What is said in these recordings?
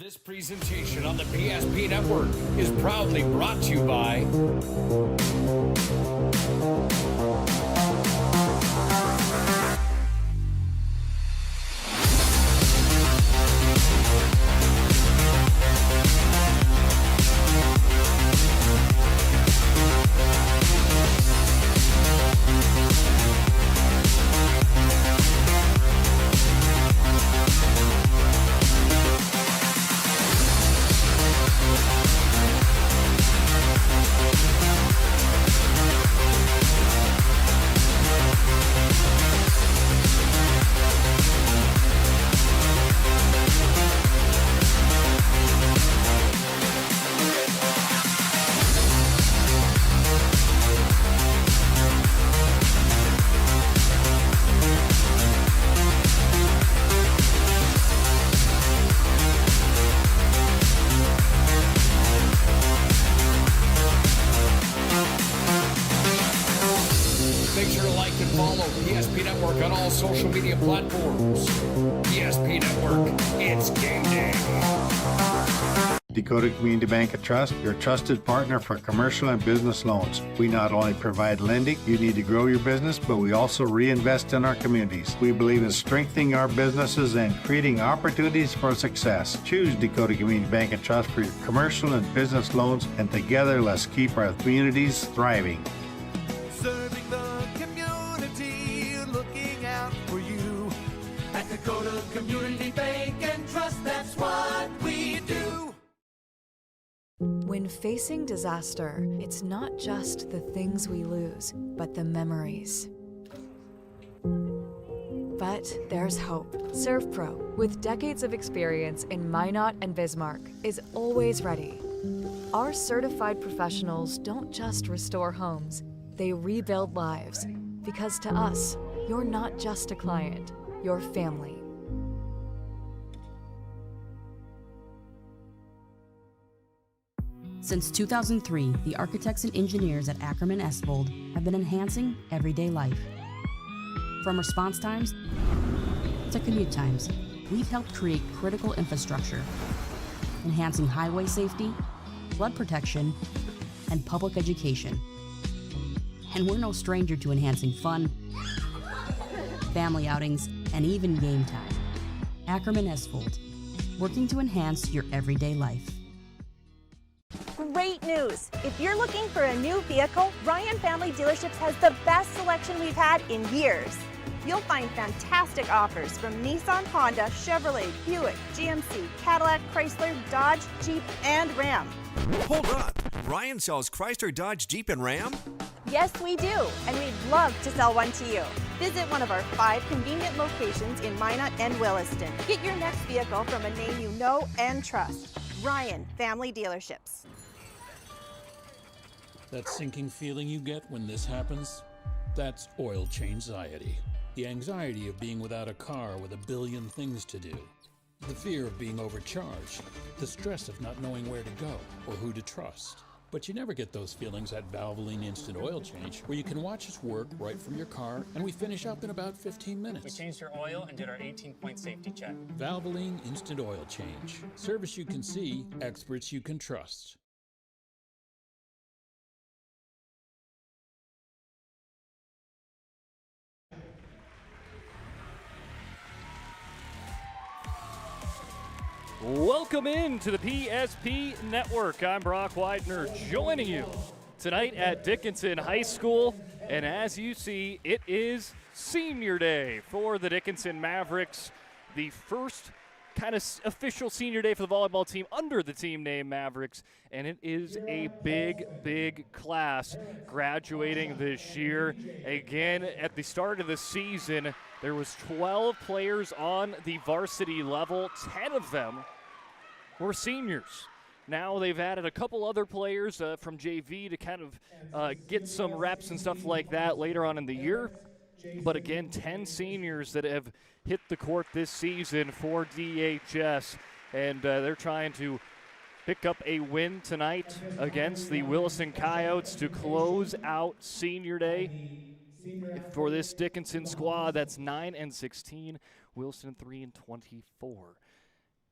This presentation on the PSP Network is proudly brought to you by PSP Network on all social media platforms. PSP Network, it's game day. Dakota Community Bank and Trust, your trusted partner for commercial and business loans. We not only provide lending you need to grow your business, but we also reinvest in our communities. We believe in strengthening our businesses and creating opportunities for success. Choose Dakota Community Bank and Trust for your commercial and business loans, and together let's keep our communities thriving. Serving the community, looking out for you. At Dakota Community Bank and Trust, that's what we do. When facing disaster, it's not just the things we lose, but the memories. But there's hope. ServPro, with decades of experience in Minot and Bismarck, is always ready. Our certified professionals don't just restore homes, they rebuild lives. Because to us, you're not just a client, you're family. Since 2003, the architects and engineers at Ackerman Esvold have been enhancing everyday life. From response times to commute times, we've helped create critical infrastructure, enhancing highway safety, flood protection, and public education. And we're no stranger to enhancing fun, family outings, and even game time. Ackerman Esvold, working to enhance your everyday life. Great news! If you're looking for a new vehicle, Ryan Family Dealerships has the best selection we've had in years. You'll find fantastic offers from Nissan, Honda, Chevrolet, Buick, GMC, Cadillac, Chrysler, Dodge, Jeep, and Ram. Hold on! Ryan sells Chrysler, Dodge, Jeep, and Ram? Yes, we do, and we'd love to sell one to you. Visit one of our 5 convenient locations in Minot and Williston. Get your next vehicle from a name you know and trust. Ryan Family Dealerships. That sinking feeling you get when this happens? That's oil change-anxiety. The anxiety of being without a car with a billion things to do. The fear of being overcharged. The stress of not knowing where to go or who to trust. But you never get those feelings at Valvoline Instant Oil Change, where you can watch us work right from your car, and we finish up in about 15 minutes. We changed your oil and did our 18-point safety check. Valvoline Instant Oil Change. Service you can see, experts you can trust. Welcome in to the PSP Network. I'm Brock Widener, joining you tonight at Dickinson High School. And as you see, it is Senior Day for the Dickinson Mavericks, the first kind of official senior day for the volleyball team under the team name Mavericks. And it is a big, big class graduating this year. Again, at the start of the season, there was 12 players on the varsity level. 10 of them were seniors. Now they've added a couple other players from JV to kind of get some reps and stuff like that later on in the year. But again, 10 seniors that have hit the court this season for DHS. And they're trying to pick up a win tonight against the Williston Coyotes to close out Senior Day. For this Dickinson squad, that's 9-16, Williston 3-24.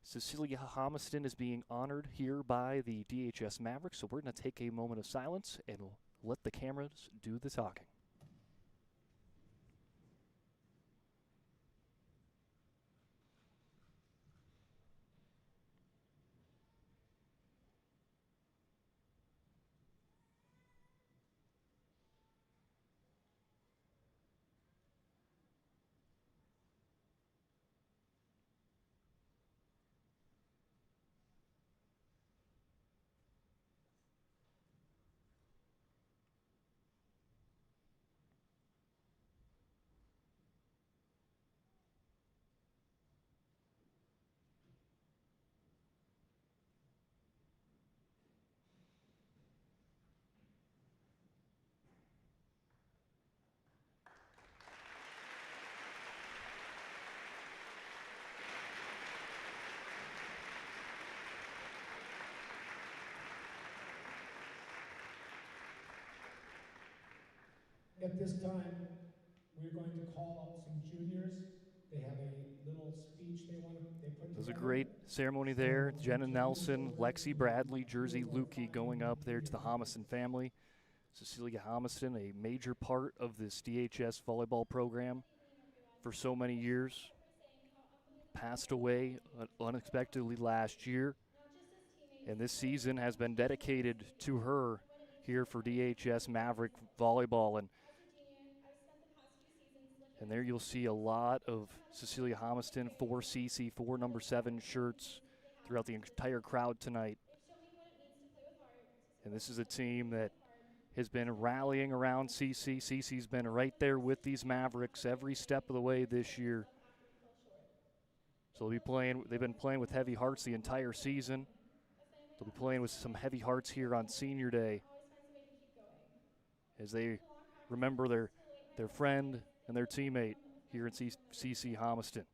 Cecilia Homiston is being honored here by the DHS Mavericks, so we're going to take a moment of silence and let the cameras do the talking. At this time, we're going to call out some juniors. They have a little speech they put together. There's a great ceremony there. Jenna Nelson, Lexi Bradley, Jersey Lukey going up there to the Homiston family. Cecilia Homiston, a major part of this DHS volleyball program for so many years. Passed away unexpectedly last year. And this season has been dedicated to her here for DHS Maverick Volleyball. And there you'll see a lot of Cecilia Homiston, 4 4 number 7 shirts throughout the entire crowd tonight. And this is a team that has been rallying around CC. CC's been right there with these Mavericks every step of the way this year. So they've been playing with heavy hearts the entire season. They'll be playing with some heavy hearts here on Senior Day as they remember their friend and their teammate here at CC Homiston.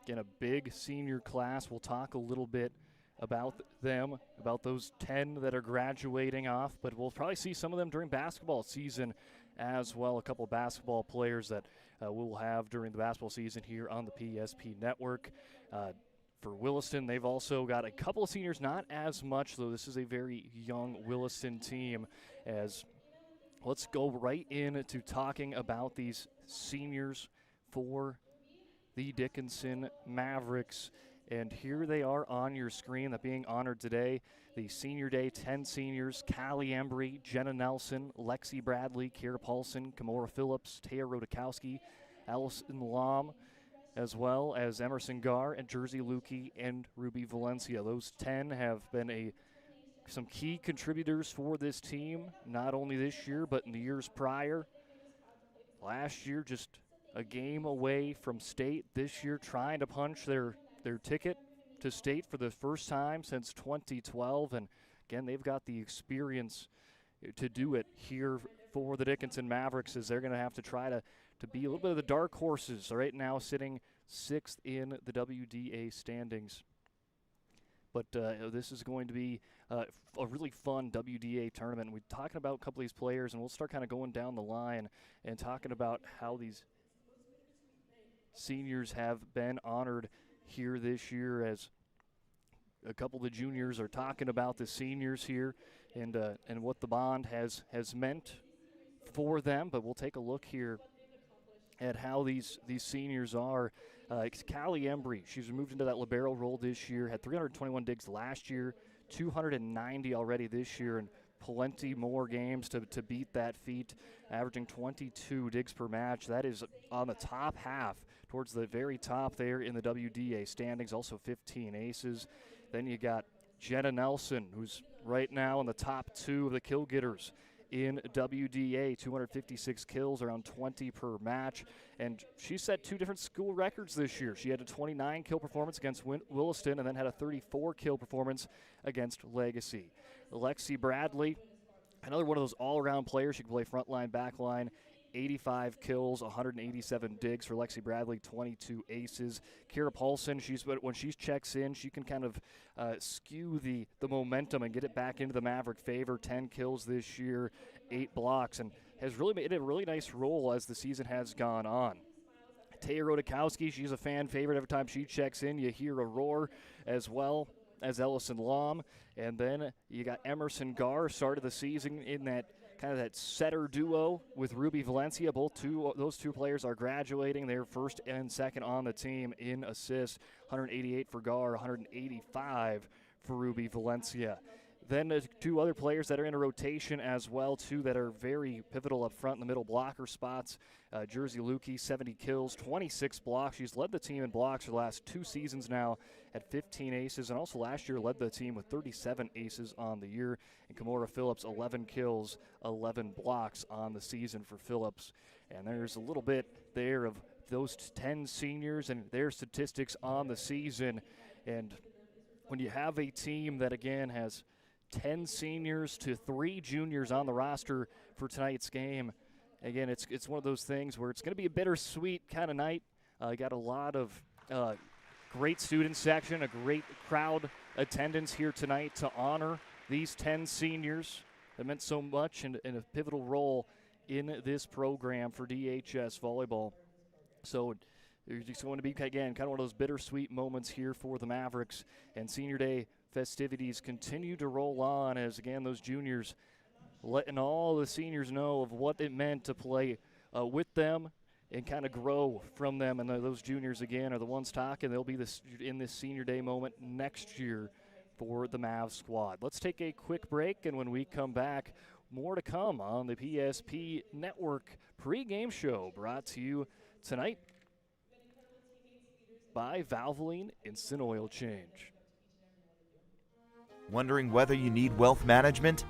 Again, a big senior class. We'll talk a little bit about them, about those 10 that are graduating off, but we'll probably see some of them during basketball season as well. A couple of basketball players that we'll have during the basketball season here on the PSP network. For Williston, they've also got a couple of seniors, not as much, though this is a very young Williston team. As let's go right into talking about these seniors for the Dickinson Mavericks. And here they are on your screen that being honored today. The Senior Day 10 seniors: Callie Embry, Jenna Nelson, Lexi Bradley, Kira Paulson, Kimora Phillips, Taya Rodakowski, Allison Lam, as well as Emerson Gar and Jersey Lukey and Ruby Valencia. Those 10 have been some key contributors for this team, not only this year, but in the years prior. Last year, just a game away from state. This year, trying to punch their ticket to state for the first time since 2012. And again, they've got the experience to do it here for the Dickinson Mavericks, as they're going to have to try to be a little bit of the dark horses right now, sitting 6th in the WDA standings. But this is going to be a really fun WDA tournament. We're talking about a couple of these players, and we'll start kind of going down the line and talking about how these seniors have been honored here this year, as a couple of the juniors are talking about the seniors here and what the bond has meant for them. But we'll take a look here at how these seniors are. Callie Embry, she's moved into that libero role this year, had 321 digs last year, 290 already this year, and plenty more games to beat that feat, averaging 22 digs per match. That is on the top half, towards the very top there in the WDA standings, also 15 aces. Then you got Jenna Nelson, who's right now in the top 2 of the kill getters in WDA, 256 kills, around 20 per match. And she set 2 different school records this year. She had a 29 kill performance against Williston, and then had a 34 kill performance against Legacy. Lexi Bradley, another one of those all-around players. She can play front line, back line. 85 kills, 187 digs for Lexi Bradley, 22 aces. Kira Paulson, when she checks in, she can kind of skew the momentum and get it back into the Maverick favor. 10 kills this year, 8 blocks, and has really made a really nice role as the season has gone on. Taya Rodakowski, she's a fan favorite. Every time she checks in, you hear a roar, as well as Ellison Lom. And then you got Emerson Garr, started the season in that kind of that setter duo with Ruby Valencia. Those two players are graduating. They're first and second on the team in assists. 188 for Garr, 185 for Ruby Valencia. Then two other players that are in a rotation as well, too, that are very pivotal up front in the middle blocker spots. Jersey Lukey, 70 kills, 26 blocks. She's led the team in blocks for the last 2 seasons now at 15 aces, and also last year led the team with 37 aces on the year. And Kimora Phillips, 11 kills, 11 blocks on the season for Phillips. And there's a little bit there of those 10 seniors and their statistics on the season. And when you have a team that, again, has 10 seniors to 3 juniors on the roster for tonight's game, again, it's one of those things where it's going to be a bittersweet kind of night. Got a lot of great student section, a great crowd attendance here tonight to honor these 10 seniors that meant so much and a pivotal role in this program for DHS volleyball. So there's just going to be, again, kind of one of those bittersweet moments here for the Mavericks. And Senior Day festivities continue to roll on as, again, those juniors letting all the seniors know of what it meant to play with them and kind of grow from them. And those juniors, again, are the ones talking. They'll be in this Senior Day moment next year for the Mavs squad. Let's take a quick break, and when we come back, more to come on the PSP Network pregame show, brought to you tonight by Valvoline Instant Oil Change. Wondering whether you need wealth management?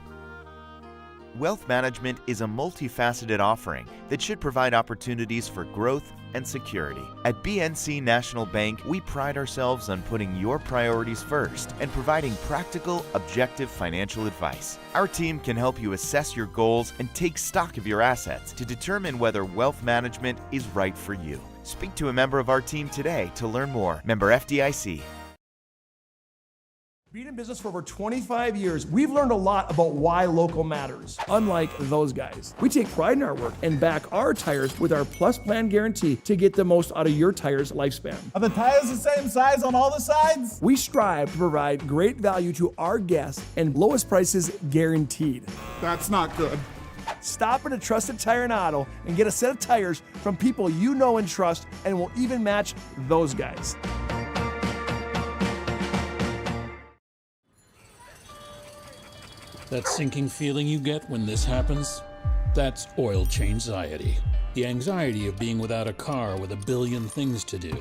Wealth management is a multifaceted offering that should provide opportunities for growth and security. At BNC National Bank, we pride ourselves on putting your priorities first and providing practical, objective financial advice. Our team can help you assess your goals and take stock of your assets to determine whether wealth management is right for you. Speak to a member of our team today to learn more. Member FDIC. Being in business for over 25 years, we've learned a lot about why local matters. Unlike those guys, we take pride in our work and back our tires with our Plus Plan guarantee to get the most out of your tire's lifespan. Are the tires the same size on all the sides? We strive to provide great value to our guests and lowest prices guaranteed. That's not good. Stop at a trusted tire and auto and get a set of tires from people you know and trust, and will even match those guys. That sinking feeling you get when this happens? That's oil change anxiety. The anxiety of being without a car with a billion things to do.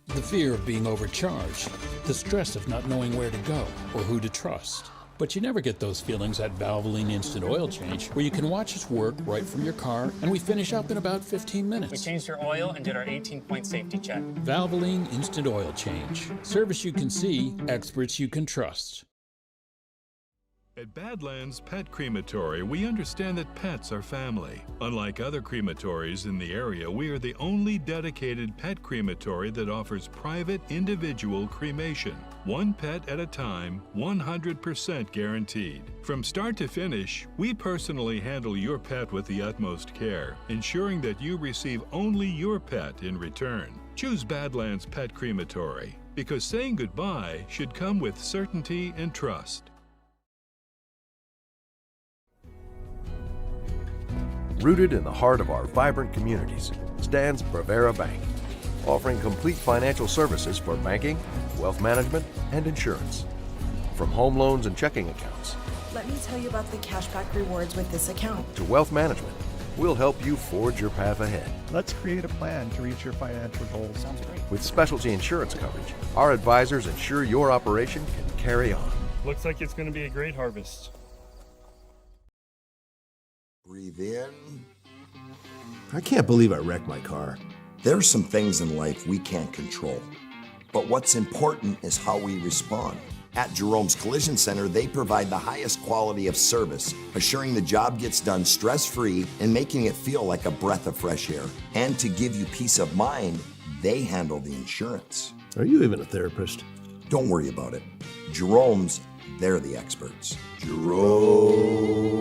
The fear of being overcharged. The stress of not knowing where to go or who to trust. But you never get those feelings at Valvoline Instant Oil Change, where you can watch us work right from your car, and we finish up in about 15 minutes. We changed your oil and did our 18-point safety check. Valvoline Instant Oil Change. Service you can see, experts you can trust. At Badlands Pet Crematory, we understand that pets are family. Unlike other crematories in the area, we are the only dedicated pet crematory that offers private individual cremation. One pet at a time, 100% guaranteed. From start to finish, we personally handle your pet with the utmost care, ensuring that you receive only your pet in return. Choose Badlands Pet Crematory, because saying goodbye should come with certainty and trust. Rooted in the heart of our vibrant communities stands Brevera Bank, offering complete financial services for banking, wealth management, and insurance. From home loans and checking accounts. Let me tell you about the cashback rewards with this account. To wealth management, we'll help you forge your path ahead. Let's create a plan to reach your financial goals. Sounds great. With specialty insurance coverage, our advisors ensure your operation can carry on. Looks like it's going to be a great harvest. Breathe in. I can't believe I wrecked my car. There are some things in life we can't control, but what's important is how we respond. At Jerome's Collision Center, they provide the highest quality of service, assuring the job gets done stress-free and making it feel like a breath of fresh air. And to give you peace of mind, they handle the insurance. Are you even a therapist? Don't worry about it. Jerome's, they're the experts. Jerome's.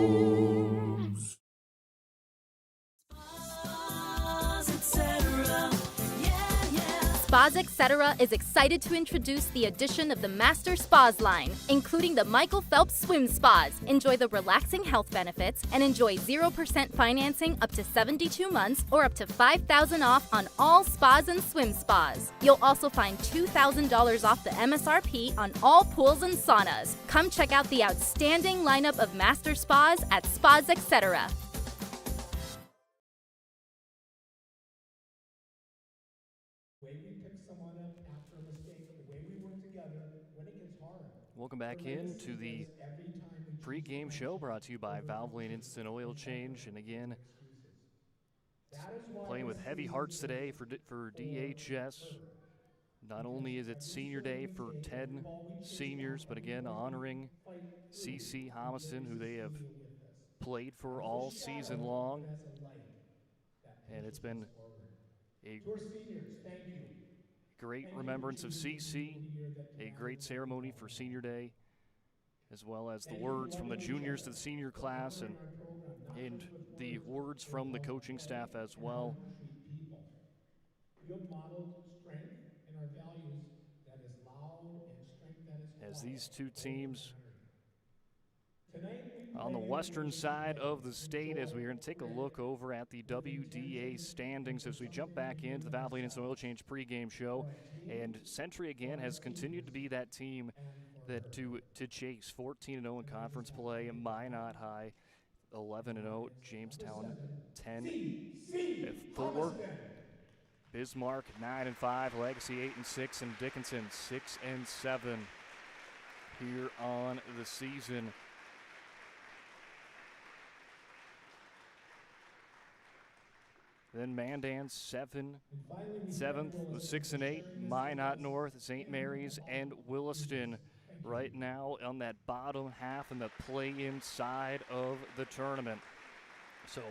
Spas Etc. is excited to introduce the addition of the Master Spas line, including the Michael Phelps Swim Spas. Enjoy the relaxing health benefits and enjoy 0% financing up to 72 months or up to $5,000 off on all spas and swim spas. You'll also find $2,000 off the MSRP on all pools and saunas. Come check out the outstanding lineup of Master Spas at Spas Etc. Welcome back in to the pregame show brought to you by Valvoline Instant Oil Change. And again, playing with heavy hearts today for DHS. Not only is it senior day for 10 seniors, but again, honoring CC Homiston, who they have played for all season long. And it's been a great remembrance of CC, a great ceremony for senior day, as well as the words from the juniors to the senior class and the words from the coaching staff as well. You have modeled strength in our values that is loud and strength that is quiet. As these two teams on the western side of the state, as we're going to take a look over at the WDA standings as we jump back into the Valvoline Instant Oil Change pregame show. And Century, again, has continued to be that team that to chase 14-0 in conference play. Minot High 11-0, Jamestown 10-4. Bismarck 9-5, Legacy 8-6, and Dickinson 6-7 here on the season. Then Mandan 7th with 6-8, Minot North, St. Mary's, and Williston right now on that bottom half in the play-in side of the tournament. So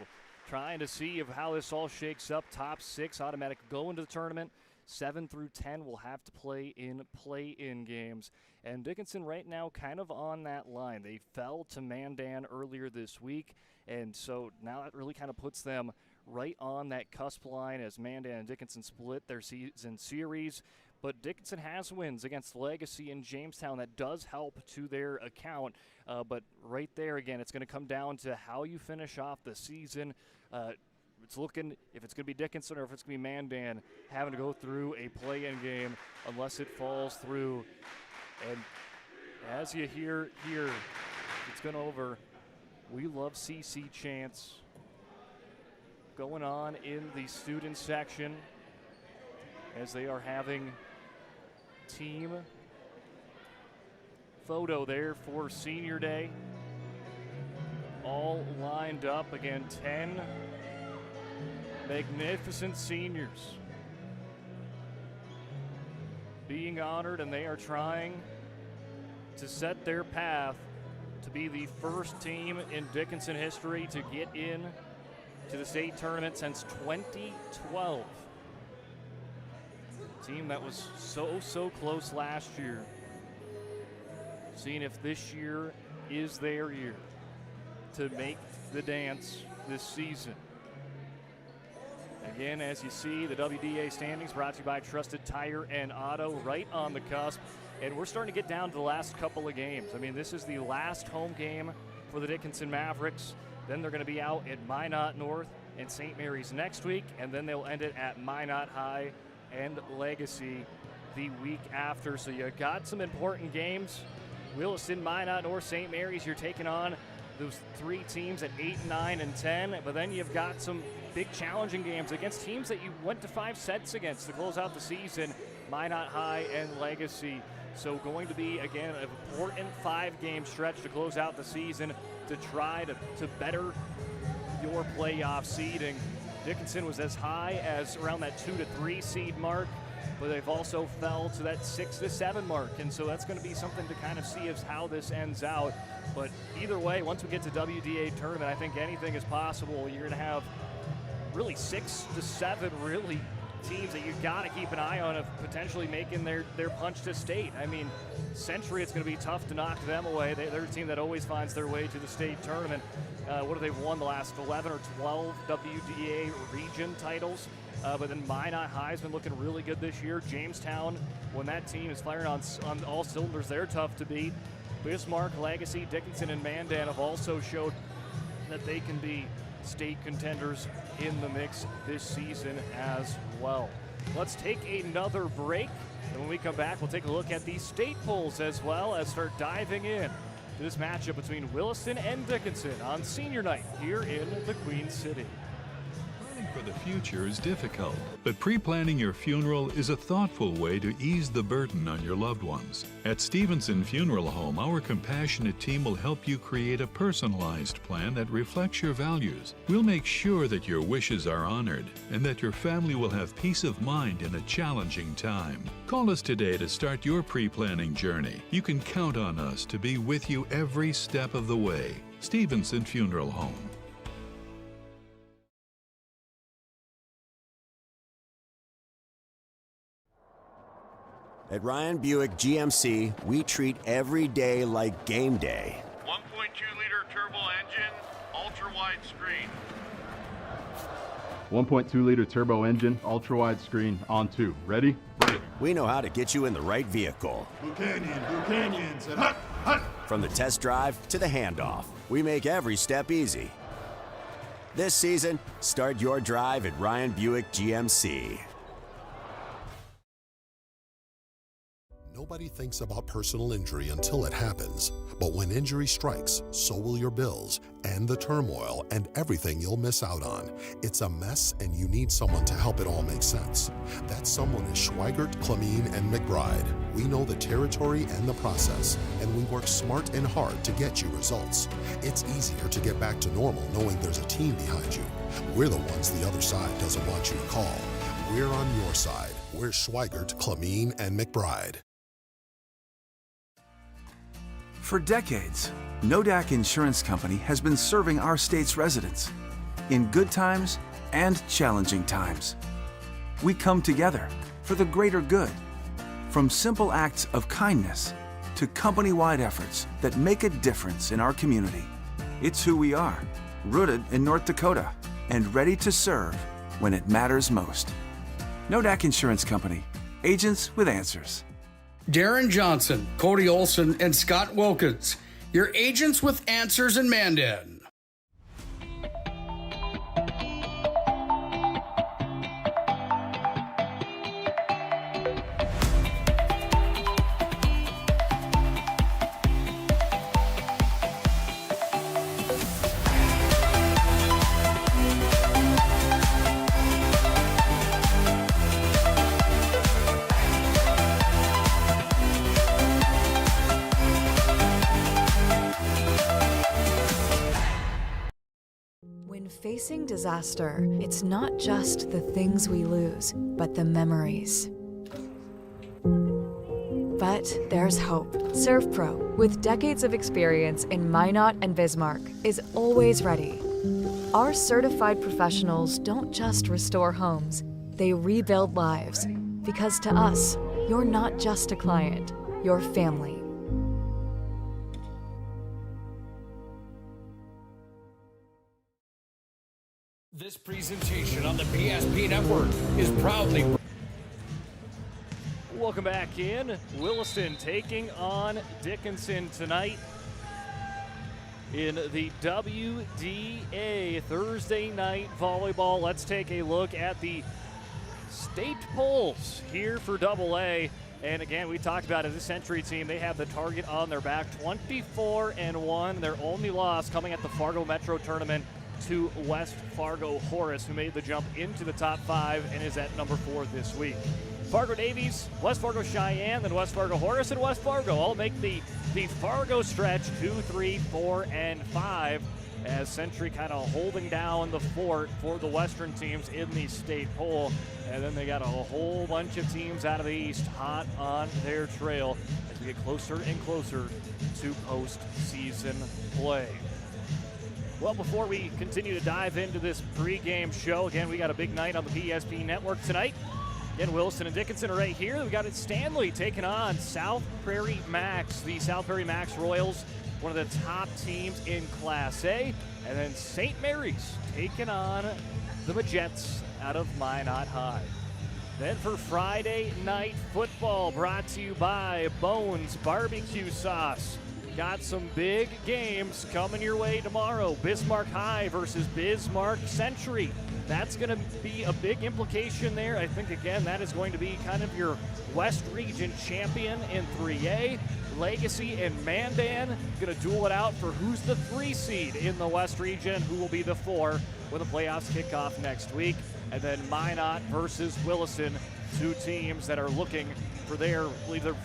trying to see how this all shakes up. Top 6 automatic go into the tournament. 7 through 10 will have to play in games. And Dickinson right now kind of on that line. They fell to Mandan earlier this week, and so now that really kind of puts them right on that cusp line as Mandan and Dickinson split their season series. But Dickinson has wins against Legacy and Jamestown. That does help to their account. But right there, again, it's going to come down to how you finish off the season. It's looking, if it's going to be Dickinson or if it's going to be Mandan, having to go through a play-in game unless it falls through. And as you hear here, it's going over. We love CC chants going on in the student section as they are having team photo there for senior day. All lined up again, 10 magnificent seniors being honored, and they are trying to set their path to be the first team in Dickinson history to get in to the state tournament since 2012. A team that was so close last year. Seeing if this year is their year to make the dance this season. Again, as you see, the WDA standings brought to you by Trusted Tire and Auto, right on the cusp. And we're starting to get down to the last couple of games. I mean, this is the last home game for the Dickinson Mavericks. Then they're going to be out at Minot North and St. Mary's next week, and then they'll end it at Minot High and Legacy the week after. So you got some important games. Williston, Minot North, St. Mary's, you're taking on those three teams at 8, 9, and 10. But then you've got some big challenging games against teams that you went to 5 sets against to close out the season, Minot High and Legacy. So going to be, again, an important 5-game stretch to close out the season to try to better your playoff seeding. Dickinson was as high as around that 2 to 3 seed mark, but they've also fell to that 6 to 7 mark. And so that's going to be something to kind of see as how this ends out. But either way, once we get to WDA tournament, I think anything is possible. You're going to have really 6 to 7 really teams that you've got to keep an eye on of potentially making their punch to state. I mean, Century, it's going to be tough to knock them away. They're a team that always finds their way to the state tournament. What have they won the last 11 or 12 WDA region titles? But then Minot High's been looking really good this year. Jamestown, when that team is firing on all cylinders, they're tough to beat. Bismarck, Legacy, Dickinson, and Mandan have also showed that they can be state contenders in the mix this season as well. Let's take another break, and when we come back, we'll take a look at the state polls as well as start diving in to this matchup between Williston and Dickinson on senior night here in the Queen City. Planning for the future is difficult, but pre-planning your funeral is a thoughtful way to ease the burden on your loved ones. At Stevenson Funeral Home, our compassionate team will help you create a personalized plan that reflects your values. We'll make sure that your wishes are honored and that your family will have peace of mind in a challenging time. Call us today to start your pre-planning journey. You can count on us to be with you every step of the way. Stevenson Funeral Home. At Ryan Buick GMC, we treat every day like game day. 1.2-liter turbo engine, ultra-wide screen. 1.2-liter turbo engine, ultra-wide screen, on 2. Ready? Ready. We know how to get you in the right vehicle. Blue Canyons, and hut, hut. From the test drive to the handoff, we make every step easy. This season, start your drive at Ryan Buick GMC. Nobody thinks about personal injury until it happens. But when injury strikes, so will your bills and the turmoil and everything you'll miss out on. It's a mess and you need someone to help it all make sense. That someone is Schweigert, Clamine, and McBride. We know the territory and the process, and we work smart and hard to get you results. It's easier to get back to normal knowing there's a team behind you. We're the ones the other side doesn't want you to call. We're on your side. We're Schweigert, Clamine, and McBride. For decades, Nodak Insurance Company has been serving our state's residents in good times and challenging times. We come together for the greater good, from simple acts of kindness to company-wide efforts that make a difference in our community. It's who we are, rooted in North Dakota and ready to serve when it matters most. Nodak Insurance Company, agents with answers. Darren Johnson, Cody Olson, and Scott Wilkins, your agents with answers in Mandan. Facing disaster, it's not just the things we lose, but the memories. But there's hope. ServPro, with decades of experience in Minot and Bismarck, is always ready. Our certified professionals don't just restore homes, they rebuild lives. Because to us, you're not just a client, you're family. This presentation on the PSP Network is proudly... Welcome back in. Williston taking on Dickinson tonight in the WDA Thursday night volleyball. Let's take a look at the state polls here for AA. And again, we talked about it, this Century team, they have the target on their back, 24-1. Their only loss coming at the Fargo Metro tournament to West Fargo Horace, who made the jump into the top 5 and is at number 4 this week. Fargo Davies, West Fargo Cheyenne, then West Fargo Horace, and West Fargo all make the Fargo stretch 2, 3, 4, and 5, as Century kind of holding down the fort for the Western teams in the state poll. And then they got a whole bunch of teams out of the East hot on their trail as we get closer and closer to postseason play. Well, before we continue to dive into this pregame show, again, we got a big night on the PSP Network tonight. Again, Williston and Dickinson are right here. We got it Stanley taking on South Prairie Max, the South Prairie Max Royals, one of the top teams in Class A. And then St. Mary's taking on the Majets out of Minot High. Then for Friday night football, brought to you by Bones Barbecue Sauce. Got some big games coming your way tomorrow. Bismarck High versus Bismarck Century. That's going to be a big implication there. I think, again, that is going to be kind of your West Region champion in 3A. Legacy and Mandan going to duel it out for who's the 3 seed in the West Region, who will be the 4 when the playoffs kick off next week. And then Minot versus Williston, 2 teams that are looking for their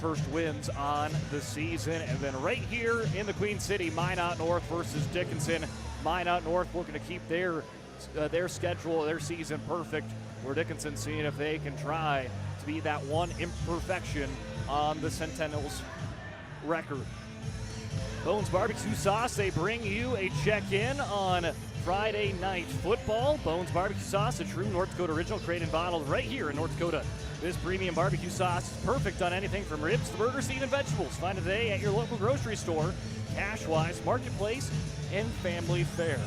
first wins on the season. And then right here in the Queen City, Minot North versus Dickinson. Minot North looking to keep their schedule, their season perfect, where Dickinson seeing if they can try to be that one imperfection on the Sentinels record. Bones Barbecue Sauce, they bring you a check-in on Friday night football. Bones Barbecue Sauce, a true North Dakota original, created and bottled right here in North Dakota. This premium barbecue sauce is perfect on anything from ribs to burgers to even vegetables. Find it today at your local grocery store, Cashwise, Marketplace, and Family Fare.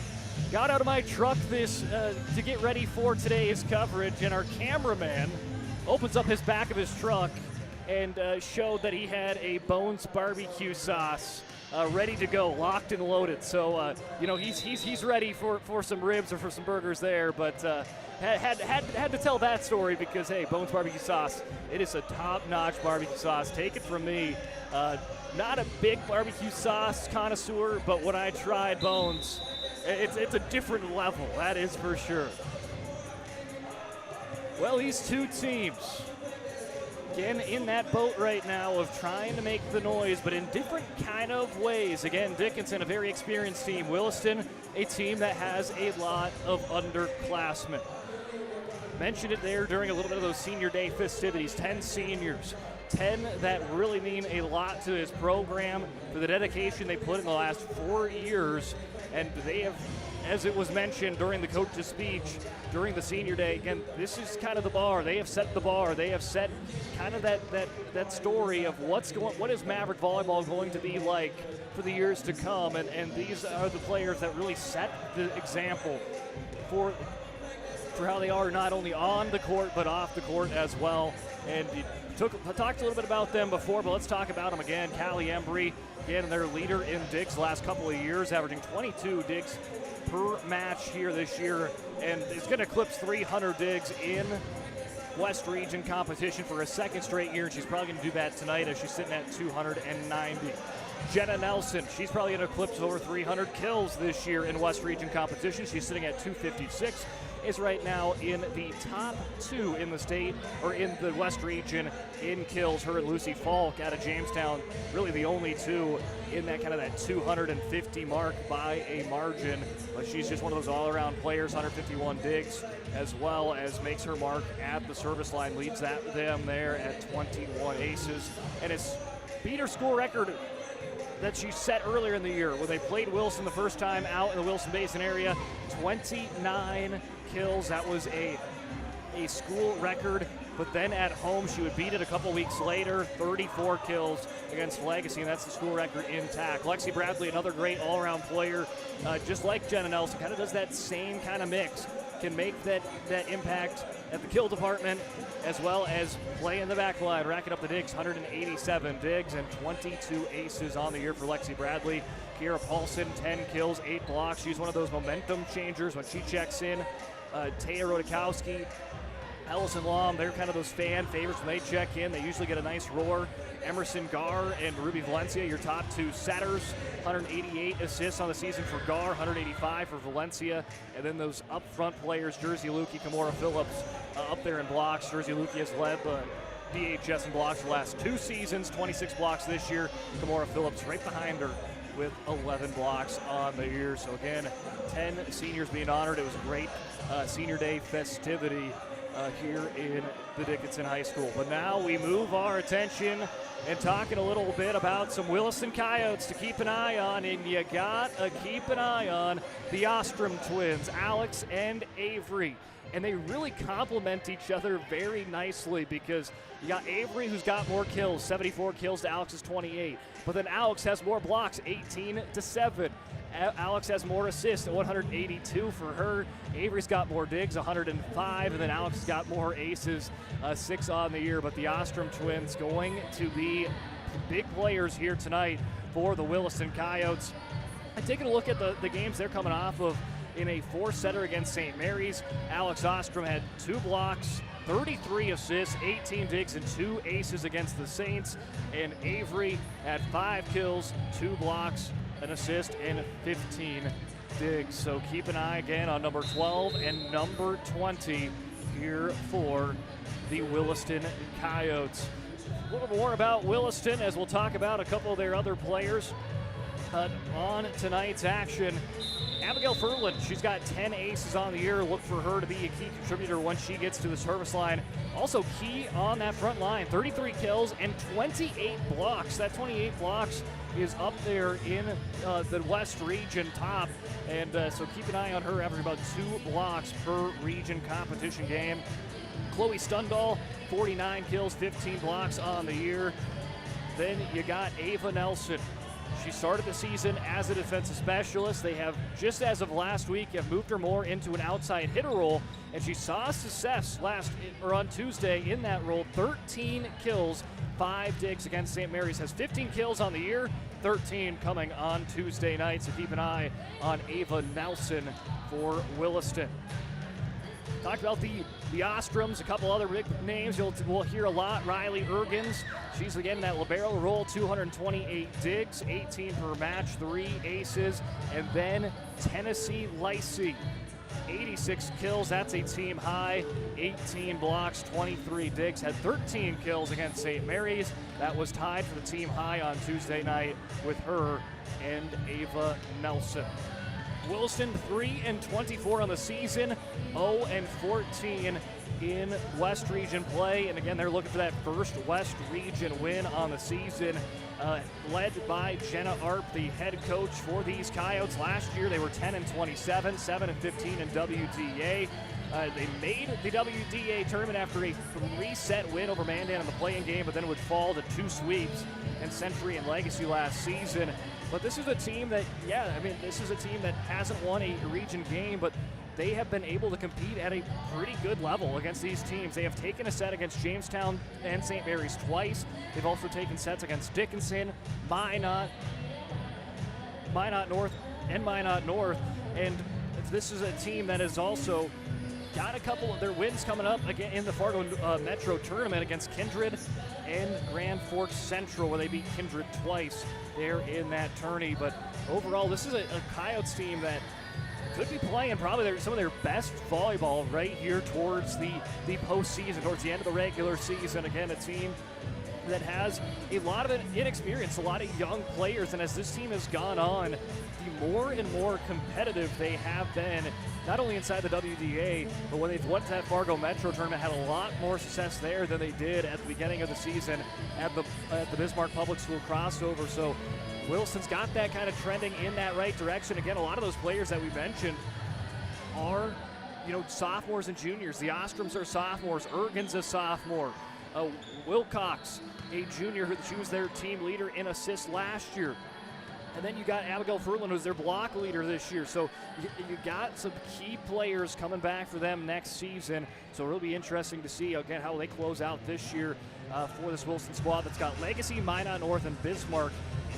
Got out of my truck to get ready for today's coverage, and our cameraman opens up his back of his truck and showed that he had a Bones Barbecue Sauce ready to go, locked and loaded. So, he's ready for some ribs or for some burgers there, but had to tell that story because, hey, Bones Barbecue Sauce, it is a top-notch barbecue sauce. Take it from me. Not a big barbecue sauce connoisseur, but when I tried Bones, it's a different level, that is for sure. Well, these 2 teams, again, in that boat right now of trying to make the noise, but in different kind of ways. Again, Dickinson, a very experienced team. Williston, a team that has a lot of underclassmen. Mentioned it there during a little bit of those senior day festivities. 10 seniors, 10 that really mean a lot to this program for the dedication they put in the last 4 years. And they have, as it was mentioned during the coach's speech during the senior day, again, this is kind of the bar. They have set the bar. They have set kind of that story of what is Maverick volleyball going to be like for the years to come. And these are the players that really set the example for how they are not only on the court but off the court as well. And I talked a little bit about them before, but let's talk about them again. Callie Embry, again, their leader in digs the last couple of years, averaging 22 digs per match here this year, and is going to eclipse 300 digs in West Region competition for a 2nd straight year, and she's probably going to do that tonight as she's sitting at 290. Jenna Nelson, she's probably going to eclipse over 300 kills this year in West Region competition. She's sitting at 256. Is right now in the top 2 in the state, or in the West Region in kills. Her and Lucy Falk out of Jamestown, really the only 2 in that kind of that 250 mark by a margin. But she's just one of those all-around players, 151 digs, as well as makes her mark at the service line, leads them there at 21 aces. And it's beat her school record that she set earlier in the year when they played Williston the first time out in the Williston Basin area. 29 kills. That was a school record, but then at home she would beat it a couple weeks later. 34 kills against Legacy, and that's the school record intact. Lexi Bradley, another great all-around player, just like Jenna Nelson, kind of does that same kind of mix. Can make that impact at the kill department as well as play in the back line, racking up the digs, 187 digs and 22 aces on the year for Lexi Bradley. Kiera Paulson, 10 kills, 8 blocks. She's one of those momentum changers when she checks in. Taya Rodakowski, Ellison Lom, they're kind of those fan favorites when they check in. They usually get a nice roar. Emerson Gar and Ruby Valencia, your top 2 setters. 188 assists on the season for Gar, 185 for Valencia. And then those up front players, Jersey Lukey, Kimora Phillips, up there in blocks. Jersey Lukey has led the DHS in blocks for the last 2 seasons, 26 blocks this year. Kimora Phillips right behind her with 11 blocks on the year. So again, 10 seniors being honored. It was a great senior day festivity here in the Dickinson High School. But now we move our attention and talking a little bit about some Williston Coyotes to keep an eye on, and you gotta keep an eye on the Ostrom twins, Alex and Avery. And they really complement each other very nicely because you got Avery, who's got more kills, 74 kills to Alex's 28. But then Alex has more blocks, 18 to 7. Alex has more assists, 182 for her. Avery's got more digs, 105, and then Alex has got more aces, 6 on the year. But the Ostrom twins going to be big players here tonight for the Williston Coyotes. And taking a look at the games they're coming off of, in a 4-setter against St. Mary's, Alex Ostrom had 2 blocks, 33 assists, 18 digs, and 2 aces against the Saints. And Avery had 5 kills, 2 blocks, an assist, and 15 digs. So keep an eye again on number 12 and number 20 here for the Williston Coyotes. A little more about Williston as we'll talk about a couple of their other players on tonight's action. Abigail Furlan, she's got 10 aces on the year. Look for her to be a key contributor once she gets to the service line. Also key on that front line, 33 kills and 28 blocks. That 28 blocks is up there in the West region top. And so keep an eye on her, averaging about 2 blocks per region competition game. Chloe Stundahl, 49 kills, 15 blocks on the year. Then you got Ava Nelson. She started the season as a defensive specialist. They have, just as of last week, have moved her more into an outside hitter role, and she saw success on Tuesday in that role. 13 kills, 5 digs against St. Mary's. Has 15 kills on the year, 13 coming on Tuesday night. So keep an eye on Ava Nelson for Williston. Talked about the Ostroms, a couple other big names we'll hear a lot. Riley Ergens, she's again in that libero role, 228 digs, 18 per match, 3 aces. And then Tennessee Lacey, 86 kills, that's a team high, 18 blocks, 23 digs, had 13 kills against St. Mary's. That was tied for the team high on Tuesday night with her and Ava Nelson. Williston 3-24 on the season, 0-14 in West Region play. And again, they're looking for that first West Region win on the season, led by Jenna Arp, the head coach for these Coyotes. Last year, they were 10-27, 7-15 in WDA. They made the WDA tournament after a 3-set win over Mandan in the play-in game, but then would fall to 2 sweeps in Century and Legacy last season. But this is a team that, this is a team that hasn't won a region game, but they have been able to compete at a pretty good level against these teams. They have taken a set against Jamestown and St. Mary's twice. They've also taken sets against Dickinson, Minot North, and Minot North. And this is a team that has also got a couple of their wins coming up again in the Fargo Metro tournament against Kindred and Grand Forks Central, where they beat Kindred twice there in that tourney. But overall, this is a Coyotes team that could be playing probably some of their best volleyball right here towards the postseason, towards the end of the regular season. Again, a team that has a lot of inexperience, a lot of young players, and as this team has gone on, the more and more competitive they have been, not only inside the WDA, but when they've went to that Fargo Metro tournament, had a lot more success there than they did at the beginning of the season at the Bismarck Public School crossover. So Wilson's got that kind of trending in that right direction. Again, a lot of those players that we mentioned are, sophomores and juniors. The Ostroms are sophomores. Ergens a sophomore. Wilcox, a junior, she was their team leader in assists last year. And then you got Abigail Furlan, who's their block leader this year. So you got some key players coming back for them next season. So it'll be interesting to see, again, how they close out this year for this Wilson squad that's got Legacy, Minot North, and Bismarck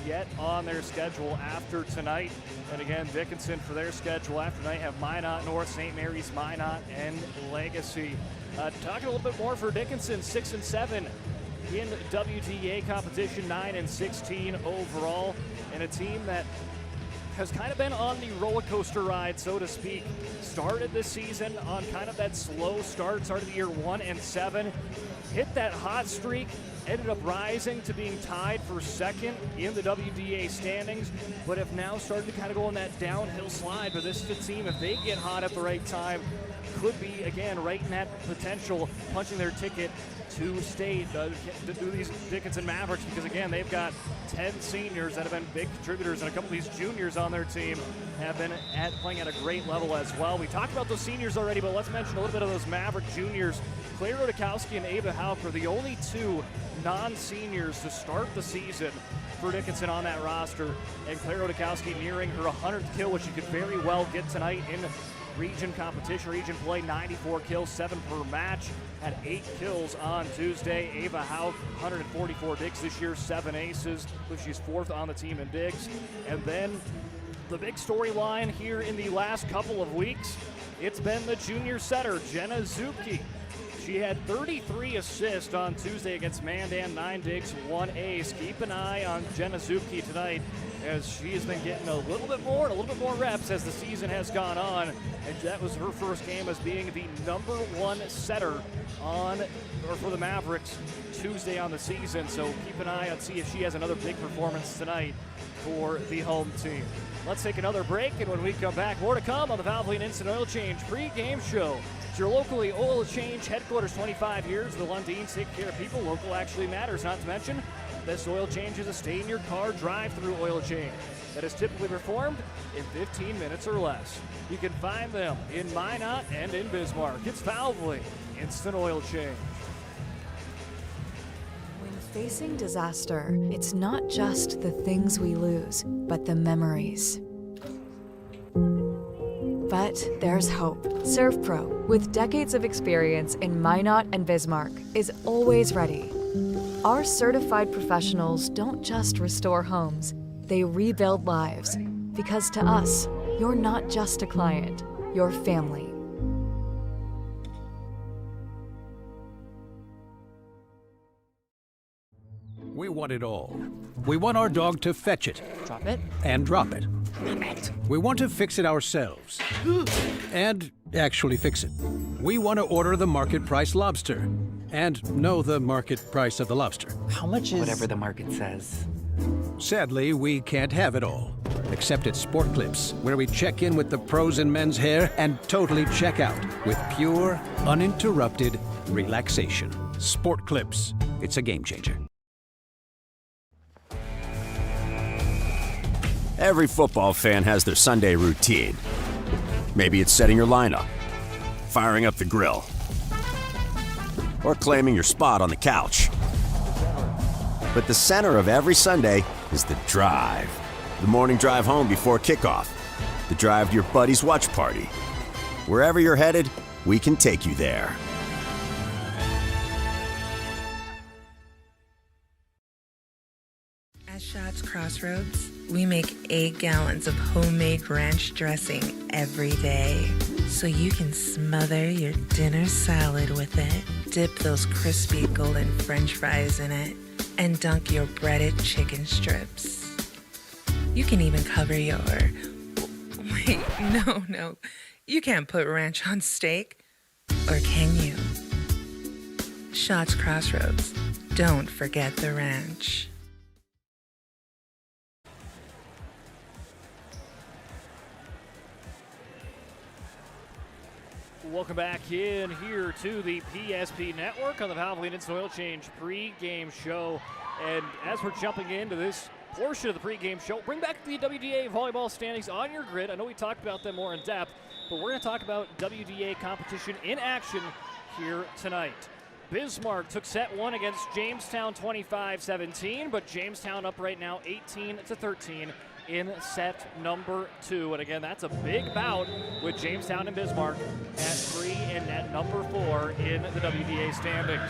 yet on their schedule after tonight. And again, Dickinson for their schedule after tonight have Minot North, St. Mary's, Minot, and Legacy. Talking a little bit more for Dickinson, 6-7 in WDA competition, 9-16 overall, and a team that has kind of been on the roller coaster ride, so to speak. Started this season on kind of that slow start, started the year 1-7, hit that hot streak, ended up rising to being tied for second in the WDA standings, but have now started to kind of go on that downhill slide. But this is a team, if they get hot at the right time, could be, again, right in that potential, punching their ticket to state, to do these Dickinson Mavericks, because, again, they've got 10 seniors that have been big contributors, and a couple of these juniors on their team have been playing at a great level as well. We talked about those seniors already, but let's mention a little bit of those Maverick juniors. Claire Rodakowski and Ava Hauk are the only two non-seniors to start the season for Dickinson on that roster. And Claire Rodakowski nearing her 100th kill, which she could very well get tonight in region competition, region play. 94 kills, 7 per match. Had 8 kills on Tuesday. Ava Hauk, 144 digs this year, 7 aces. She's 4th on the team in digs. And then the big storyline here in the last couple of weeks, it's been the junior setter, Jenna Zupke. She had 33 assists on Tuesday against Mandan, 9 digs, 1 ace. Keep an eye on Jenna Zupke tonight, as she has been getting a little bit more reps as the season has gone on. And that was her first game as being the number 1 setter for the Mavericks Tuesday on the season. So keep an eye on, see if she has another big performance tonight for the home team. Let's take another break, and when we come back, more to come on the Valvoline Instant Oil Change pre-game show. It's your locally oil change headquarters, 25 years. The Lundins take care of people. Local actually matters. Not to mention, this oil change is a stay-in-your-car drive-through oil change that is typically performed in 15 minutes or less. You can find them in Minot and in Bismarck. It's Valvoline Instant Oil Change. Facing disaster, it's not just the things we lose, but the memories. But there's hope. ServPro, with decades of experience in Minot and Bismarck, is always ready. Our certified professionals don't just restore homes, they rebuild lives. Because to us, you're not just a client, you're family. We want it all. We want our dog to fetch it. Drop it. And drop it. Drop it. We want to fix it ourselves. And actually fix it. We want to order the market price lobster. And know the market price of the lobster. How much is... Whatever the market says. Sadly, we can't have it all. Except at Sport Clips, where we check in with the pros in men's hair and totally check out with pure, uninterrupted relaxation. Sport Clips. It's a game changer. Every football fan has their Sunday routine. Maybe it's setting your lineup, firing up the grill, or claiming your spot on the couch. But the center of every Sunday is the drive. The morning drive home before kickoff. The drive to your buddy's watch party. Wherever you're headed, we can take you there. At Schatz Crossroads, we make 8 gallons of homemade ranch dressing every day. So you can smother your dinner salad with it, dip those crispy golden French fries in it, and dunk your breaded chicken strips. You can even cover your... Wait, no. You can't put ranch on steak. Or can you? Schatz Crossroads. Don't forget the ranch. Welcome back in here to the PSP Network on the Valvoline Instant Oil Change pre-game show. And as we're jumping into this portion of the pre-game show, bring back the WDA volleyball standings on your grid. I know we talked about them more in depth, but we're going to talk about WDA competition in action here tonight. Bismarck took set 1 against Jamestown 25-17, but Jamestown up right now 18-13. In set number 2. And again, that's a big bout with Jamestown and Bismarck at 3 and at number 4 in the WDA standings.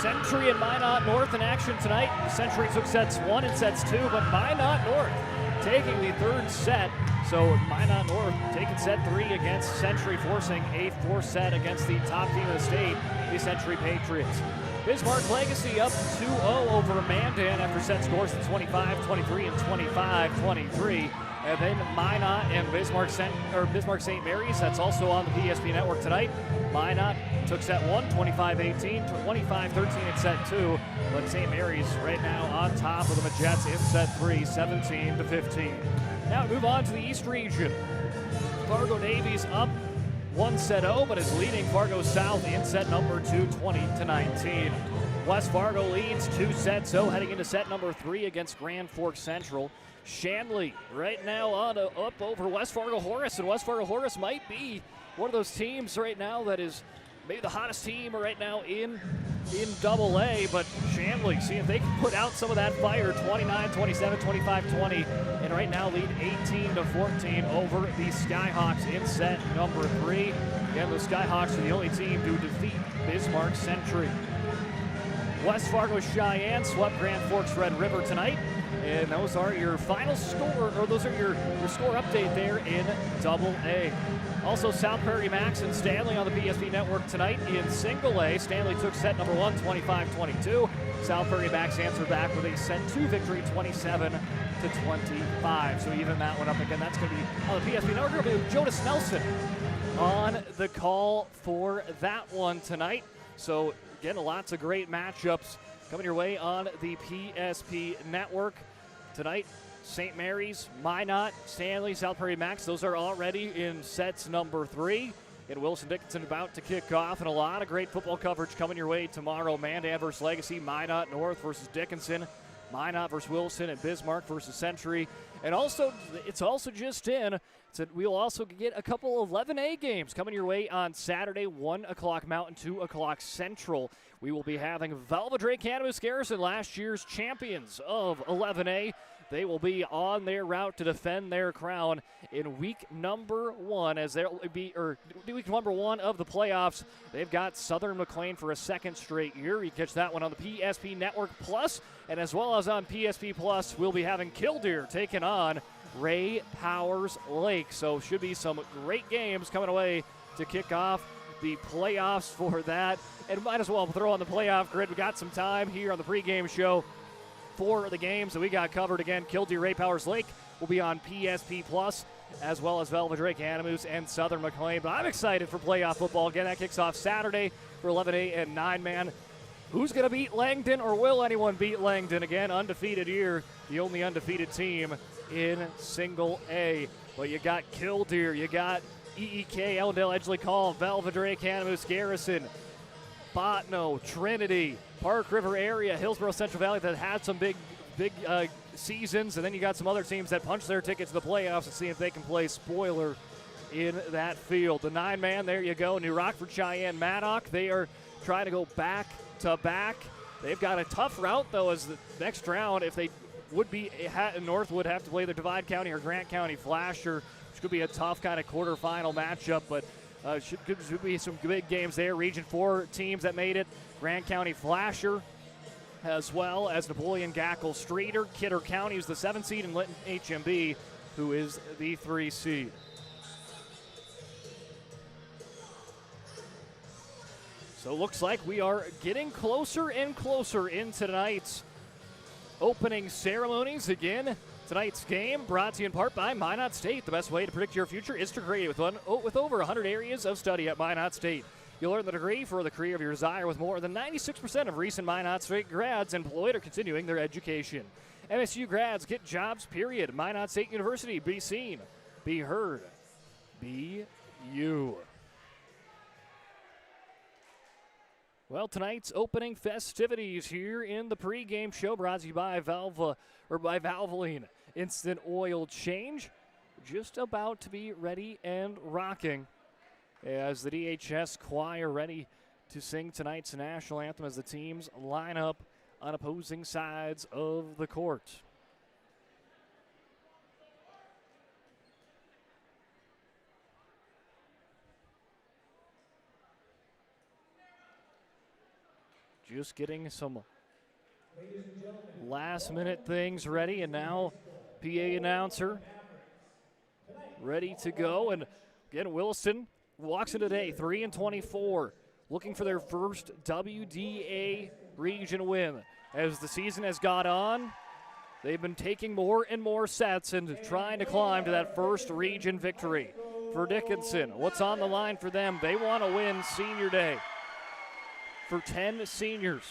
Century and Minot North in action tonight. Century took sets 1 and sets 2, but Minot North taking the 3rd set. So Minot North taking set 3 against Century, forcing a 4th set against the top team of the state, the Century Patriots. Bismarck Legacy up 2-0 over Mandan after set scores of 25-23 and 25-23. And then Minot and Bismarck St. Mary's, that's also on the PSP Network tonight. Minot took set 1, 25-18, 25-13 in set 2. But St. Mary's right now on top of the Majets in set 3, 17-15. Now move on to the East region. Fargo Navy's up 1-0, but is leading Fargo South in set number 2, 20-19. West Fargo leads 2-0, heading into set number 3 against Grand Forks Central. Shanley right now up over West Fargo Horace, and West Fargo Horace might be one of those teams right now that is maybe the hottest team right now in Double A, but Chamblee, see if they can put out some of that fire. 29-27, 25-20, and right now lead 18-14 over the Skyhawks in set number 3. Again, the Skyhawks are the only team to defeat Bismarck Century. West Fargo Cheyenne swept Grand Forks Red River tonight, and those are your final score, or those are your score update there in Double A. Also, South Prairie Max and Stanley on the PSP Network tonight in Single A. Stanley took set number 1, 25-22. South Prairie Max answered back with a set 2 victory, 27-25. So even that one up again. That's going to be on the PSP Network. We're going to be Jonas Nelson on the call for that one tonight. So again, lots of great matchups coming your way on the PSP Network tonight. St. Mary's, Minot, Stanley, South Prairie Max, those are already in sets number 3. And Williston Dickinson about to kick off, and a lot of great football coverage coming your way tomorrow. Mandan versus Legacy, Minot North versus Dickinson, Minot versus Williston, and Bismarck versus Century. And also, it's also just in, so we'll also get a couple of 11A games coming your way on Saturday, 1 o'clock Mountain, 2 o'clock Central. We will be having Velva Cannabis Garrison, last year's champions of 11A. They will be on their route to defend their crown in week number 1, as they'll be, or week number 1 of the playoffs. They've got Southern McLean for a second straight year. You catch that one on the PSP Network Plus, and as well as on PSP Plus, we'll be having Killdeer taking on Ray Powers Lake. So should be some great games coming away to kick off the playoffs for that. And might as well throw on the playoff grid. We got some time here on the pregame show for the games that we got covered. Again, Killdeer, Ray Powers Lake will be on PSP Plus, as well as Velva Drake Animus and Southern McLean. But I'm excited for playoff football. Again, that kicks off Saturday for 11A and 9-man. Who's going to beat Langdon, or will anyone beat Langdon? Again, undefeated year, the only undefeated team in Single A. But you got Killdeer, you got EEK, Ellendale, Edgeley Call, Velva Drake Animus, Garrison, Botno, Trinity, Park River area, Hillsborough Central Valley that had some big seasons, and then you got some other teams that punch their tickets to the playoffs and see if they can play spoiler in that field. The 9-man, there you go, New Rockford, Cheyenne, Maddock. They are trying to go back to back. They've got a tough route, though, as the next round, if they would be, North would have to play the Divide County or Grant County Flasher, which could be a tough kind of quarterfinal matchup, but should be some big games there. Region 4 teams that made it, Grant County Flasher, as well as Napoleon Gackle Streeter. Kidder County is the 7 seed, and Linton HMB, who is the 3 seed. So it looks like we are getting closer and closer in tonight's opening ceremonies. Again, tonight's game brought to you in part by Minot State. The best way to predict your future is to create with over 100 areas of study at Minot State. You'll earn the degree for the career of your desire, with more than 96% of recent Minot State grads employed or continuing their education. MSU grads get jobs, period. Minot State University. Be seen, be heard, be you. Well, tonight's opening festivities here in the pregame show brought to you by Valvoline Instant Oil Change. Just about to be ready and rocking as the DHS choir ready to sing tonight's national anthem as the teams line up on opposing sides of the court. Just getting some last-minute things ready, and now PA announcer ready to go. And again, Williston walks into today 3-24, looking for their first WDA region win. As the season has gone on, they've been taking more and more sets and trying to climb to that first region victory. For Dickinson, what's on the line for them? They want to win Senior Day. For 10 seniors,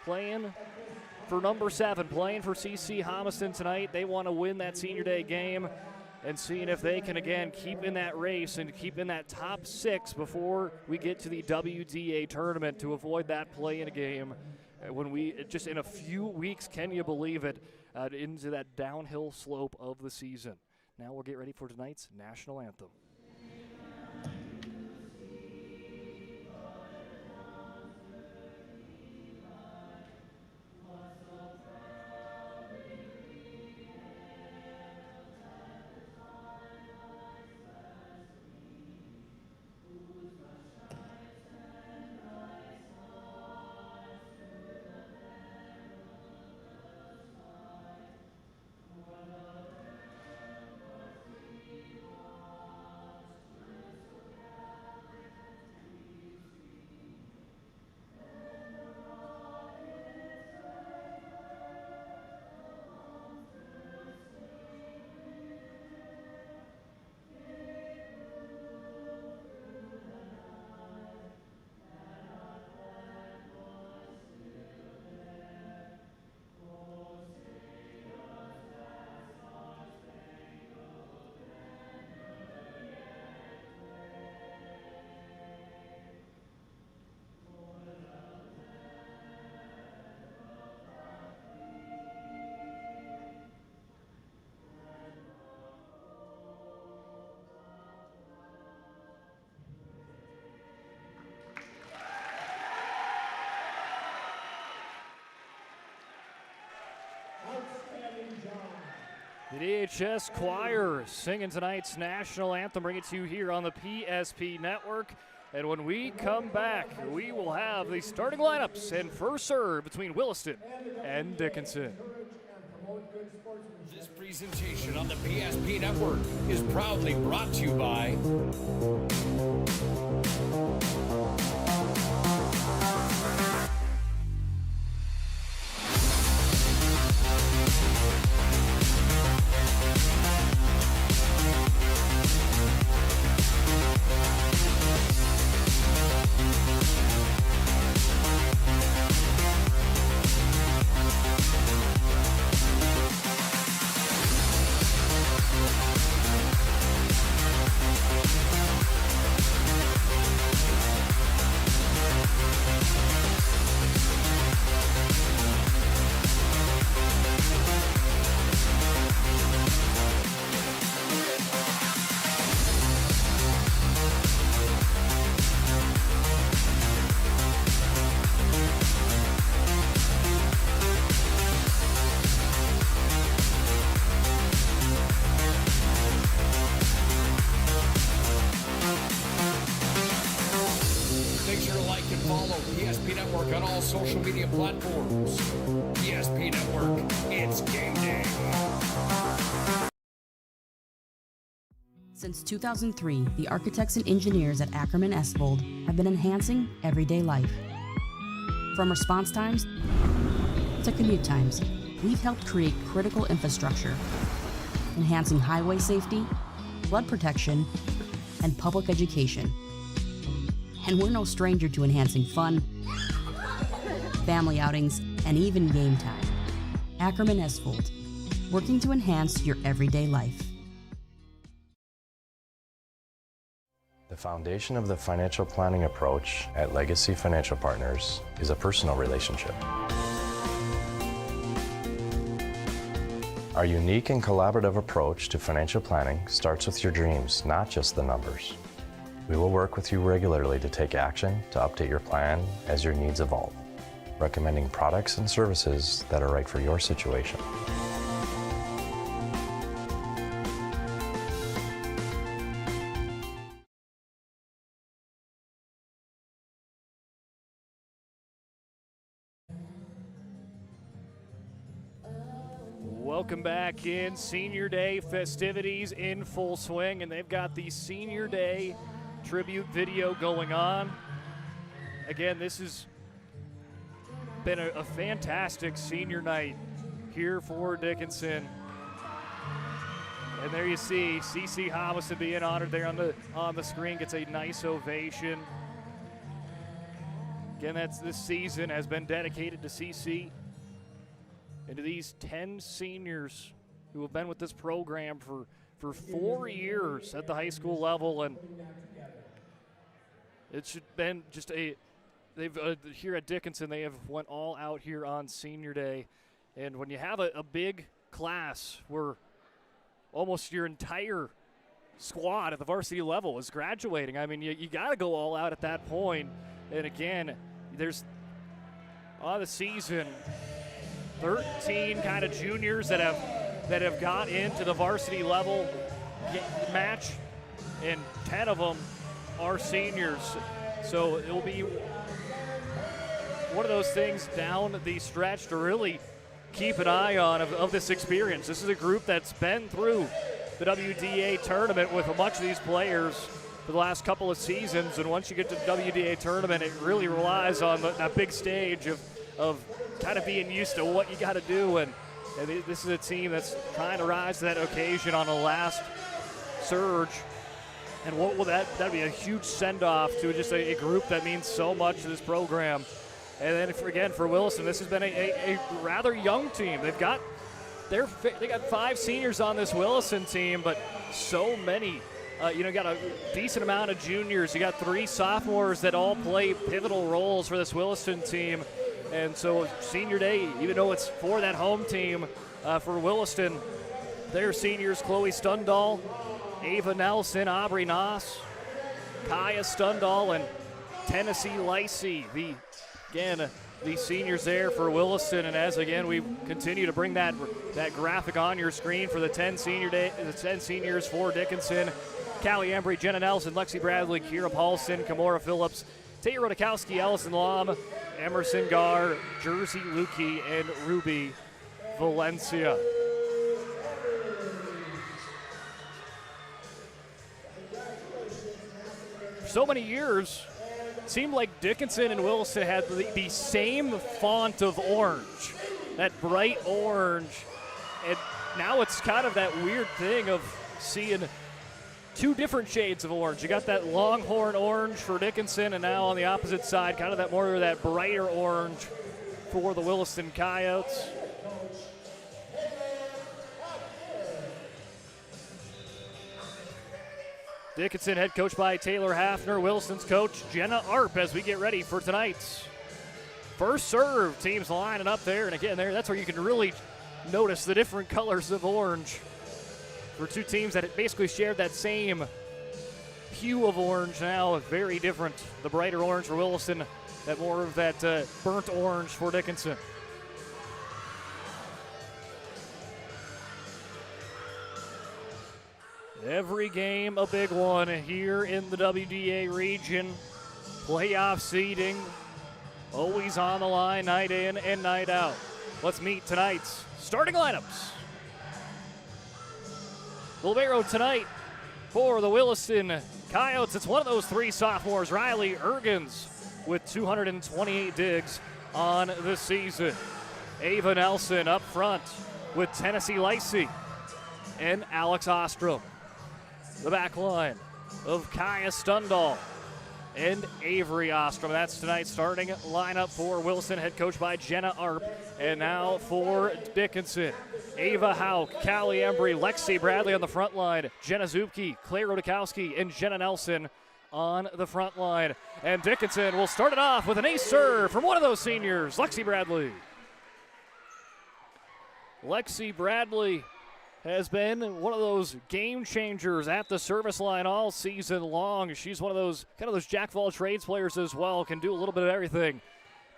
playing for number 7, playing for CC Homiston tonight. They want to win that Senior Day game and seeing if they can, again, keep in that race and keep in that top 6 before we get to the WDA tournament to avoid that play in a game when we, just in a few weeks, can you believe it, into that downhill slope of the season. Now we'll get ready for tonight's national anthem. The DHS Choir singing tonight's national anthem. Bring it to you here on the PSP Network. And when we come back, we will have the starting lineups and first serve between Williston and Dickinson. This presentation on the PSP Network is proudly brought to you by social media platforms. PSP Network, it's game day. Since 2003, the architects and engineers at Ackerman Esvold have been enhancing everyday life. From response times to commute times, we've helped create critical infrastructure, enhancing highway safety, flood protection, and public education. And we're no stranger to enhancing fun, family outings, and even game time. Ackerman Esvold, working to enhance your everyday life. The foundation of the financial planning approach at Legacy Financial Partners is a personal relationship. Our unique and collaborative approach to financial planning starts with your dreams, not just the numbers. We will work with you regularly to take action to update your plan as your needs evolve, recommending products and services that are right for your situation. Welcome back in. Senior Day festivities in full swing, and they've got the Senior Day tribute video going on. Again, this has been a fantastic senior night here for Dickinson. And there you see CeCe Homison being honored there on the screen, gets a nice ovation. Again, this season has been dedicated to CeCe and to these 10 seniors who have been with this program for 4 years at the high school level. And it's been just they've here at Dickinson, they have went all out here on Senior Day. And when you have a big class where almost your entire squad at the varsity level is graduating, I mean, you got to go all out at that point. And again, there's on the season 13 kind of juniors that have got into the varsity level match, and 10 of them are seniors. So it'll be one of those things down the stretch to really keep an eye on of this experience. This is a group that's been through the WDA tournament with a bunch of these players for the last couple of seasons, and once you get to the WDA tournament, it really relies on that big stage of kind of being used to what you got to do, and this is a team that's trying to rise to that occasion on the last surge. And what will that'd be a huge send-off to just a group that means so much to this program. And then for Williston, this has been a rather young team. They got 5 seniors on this Williston team, but so many. Got a decent amount of juniors. You got 3 sophomores that all play pivotal roles for this Williston team. And so Senior Day, even though it's for that home team for Williston, their seniors, Chloe Stundahl, Ava Nelson, Aubrey Noss, Kaya Stundahl, and Tennessee Lacey. the seniors there for Williston, and as again we continue to bring that graphic on your screen for the 10 seniors for Dickinson. Callie Embry, Jenna Nelson, Lexi Bradley, Kira Paulson, Kamora Phillips, Taya Rodakowski, Allison Lom, Emerson Gar, Jersey Lukey, and Ruby Valencia. For so many years, it seemed like Dickinson and Williston had the same font of orange, that bright orange. And now it's kind of that weird thing of seeing two different shades of orange. You got that longhorn orange for Dickinson, and now on the opposite side, kind of that more of that brighter orange for the Williston Coyotes. Dickinson head coach by Taylor Hafner, Williston's coach Jenna Arp, as we get ready for tonight's first serve. Teams lining up there, and again, that's where you can really notice the different colors of orange for two teams that basically shared that same hue of orange. Now very different. The brighter orange for Williston, that more of that burnt orange for Dickinson. Every game a big one here in the WDA region. Playoff seeding always on the line night in and night out. Let's meet tonight's starting lineups. Libero tonight for the Williston Coyotes. It's one of those three sophomores, Riley Ergens, with 228 digs on the season. Ava Nelson up front with Tennessee Lacey and Alex Ostrom. The back line of Kaya Stundal and Avery Ostrom. That's tonight's starting lineup for Williston, head coach by Jenna Arp. And now for Dickinson, Ava Hauk, Callie Embry, Lexi Bradley on the front line, Jenna Zupke, Claire Rodakowski, and Jenna Nelson on the front line. And Dickinson will start it off with an ace serve from one of those seniors, Lexi Bradley. Lexi Bradley has been one of those game changers at the service line all season long. She's one of those jack of all trades players as well, can do a little bit of everything.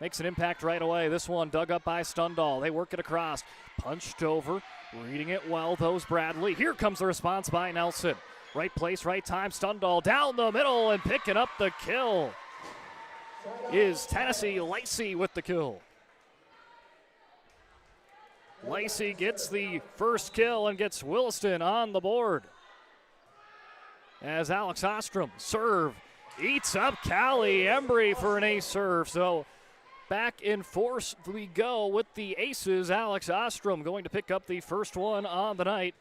Makes an impact right away. This one dug up by Stundal. They work it across, punched over, reading it well, those Bradley. Here comes the response by Nelson. Right place, right time, Stundal down the middle, and picking up the kill is Tennessee Lacey with the kill. Lacey gets the first kill and gets Williston on the board. As Alex Ostrom serve eats up Callie Embry for an ace serve. So back in force we go with the aces. Alex Ostrom going to pick up the first one on the night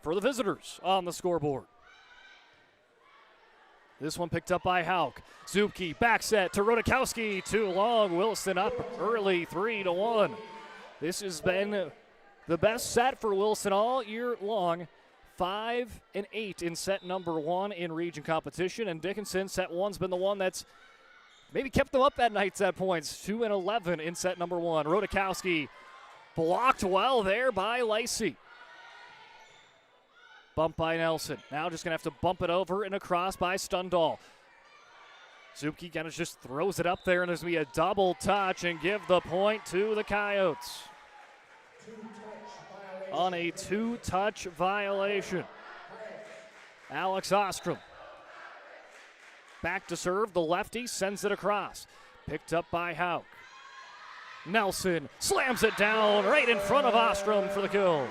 for the visitors on the scoreboard. This one picked up by Hauk. Zupke back set to Rodakowski. Too long. Williston up early, 3-1. This has been the best set for Williston all year long. 5-8 in set number 1 in region competition. And Dickinson, set 1's been the one that's maybe kept them up at nights at points. 2-11 in set number 1. Rodakowski blocked well there by Lacey. Bump by Nelson. Now just going to have to bump it over and across by Stundal. Zupke kind of just throws it up there, and there's going to be a double touch and give the point to the Coyotes on a two-touch violation. Alex Ostrom back to serve. The lefty sends it across. Picked up by Hauk. Nelson slams it down right in front of Ostrom for the kill.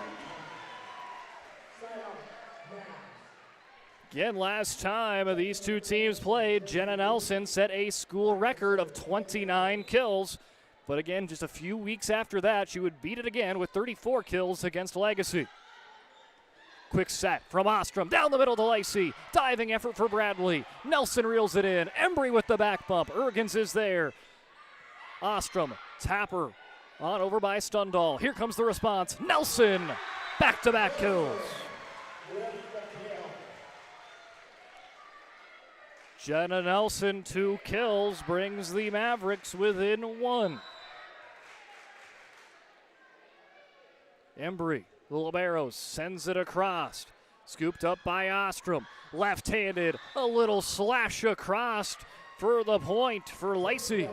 Again, last time these two teams played, Jenna Nelson set a school record of 29 kills. But again, just a few weeks after that, she would beat it again with 34 kills against Legacy. Quick set from Ostrom, down the middle to Lacey. Diving effort for Bradley. Nelson reels it in. Embry with the back bump. Ergens is there. Ostrom, tapper, on over by Stundal. Here comes the response. Nelson, back-to-back kills. Jenna Nelson, 2 kills, brings the Mavericks within 1. Embry, the Liberos, sends it across. Scooped up by Ostrom. Left-handed, a little slash across for the point for Lacey.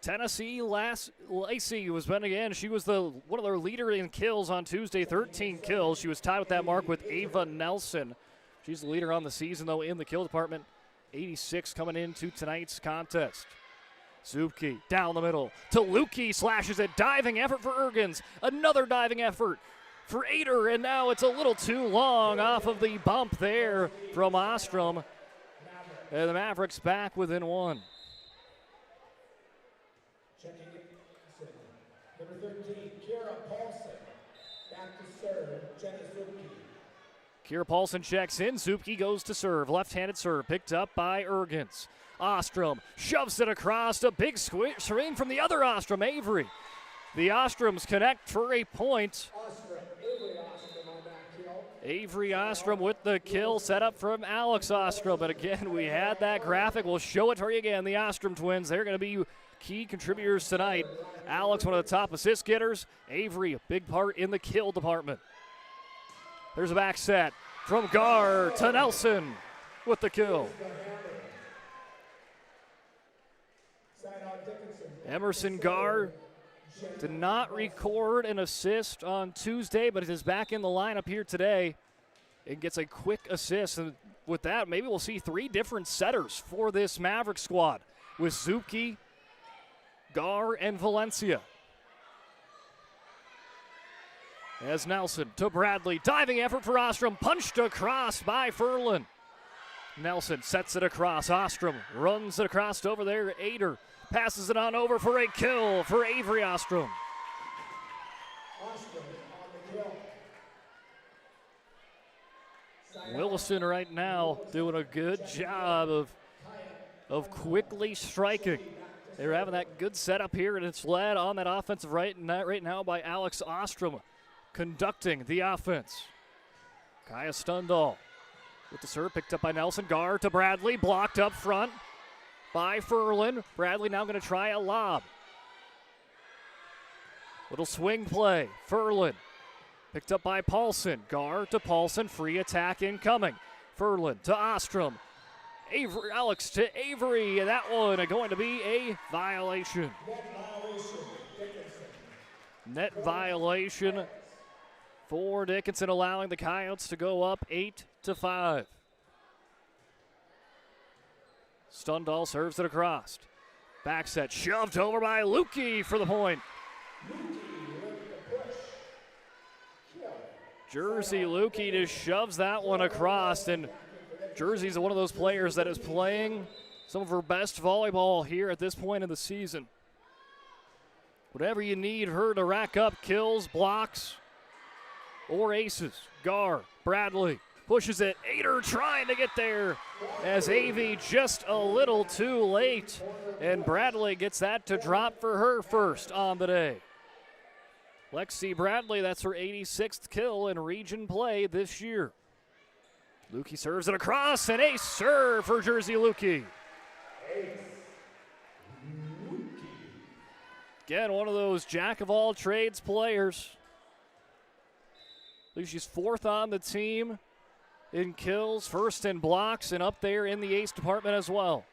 Tennessee Lacey was been again. She was one of their leader in kills on Tuesday, 13 kills. She was tied with that mark with Ava Nelson. She's the leader on the season, though, in the kill department. 86 coming into tonight's contest. Zupke down the middle to Lukey, slashes it. Diving effort for Ergens. Another diving effort for Ader, and now it's a little too long off of the bump there from Ostrom. And the Mavericks back within one. Checking it. Number 13, Kira Paulson. Back to serve, Jenna Zupke. Kira Paulson checks in. Zupke goes to serve. Left-handed serve picked up by Ergens. Ostrom shoves it across. A big swing from the other Ostrom, Avery. The Ostroms connect for a point. Avery Ostrom with the kill set up from Alex Ostrom. But again, we had that graphic. We'll show it for you again. The Ostrom twins, they're going to be key contributors tonight. Alex, one of the top assist getters. Avery, a big part in the kill department. There's a back set from Gar to Nelson with the kill. Emerson Gar did not record an assist on Tuesday, but is back in the lineup here today and gets a quick assist. And with that, maybe we'll see 3 different setters for this Maverick squad with Zupke, Gar, and Valencia. As Nelson to Bradley, diving effort for Ostrom, punched across by Furlan. Nelson sets it across. Ostrom runs it across over there. Ader passes it on over for a kill for Avery Ostrom. Williston right now doing a good job of quickly striking. They're having that good setup here, and it's led on that offensive right now by Alex Ostrom, conducting the offense. Kaya Stundahl with the serve, picked up by Nelson. Gar to Bradley, blocked up front by Furlan. Bradley now going to try a lob. Little swing play. Furlan picked up by Paulson. Gar to Paulson, free attack incoming. Furlan to Ostrom. Avery, Alex to Avery, and that one going to be a violation. Net violation for Dickinson, allowing the Coyotes to go up 8-5. Stundahl serves it across. Back set shoved over by Lukey for the point. Jersey Lukey just shoves that one across, and Jersey's one of those players that is playing some of her best volleyball here at this point in the season. Whatever you need her to rack up kills, blocks, or aces. Gar, Bradley pushes it. Ader trying to get there as Avey just a little too late. And Bradley gets that to drop for her first on the day. Lexi Bradley, that's her 86th kill in region play this year. Lukey serves it across, and ace serve for Jersey Lukey. Again, one of those jack-of-all-trades players. I believe she's 4th on the team in kills, 1st in blocks, and up there in the ace department as well.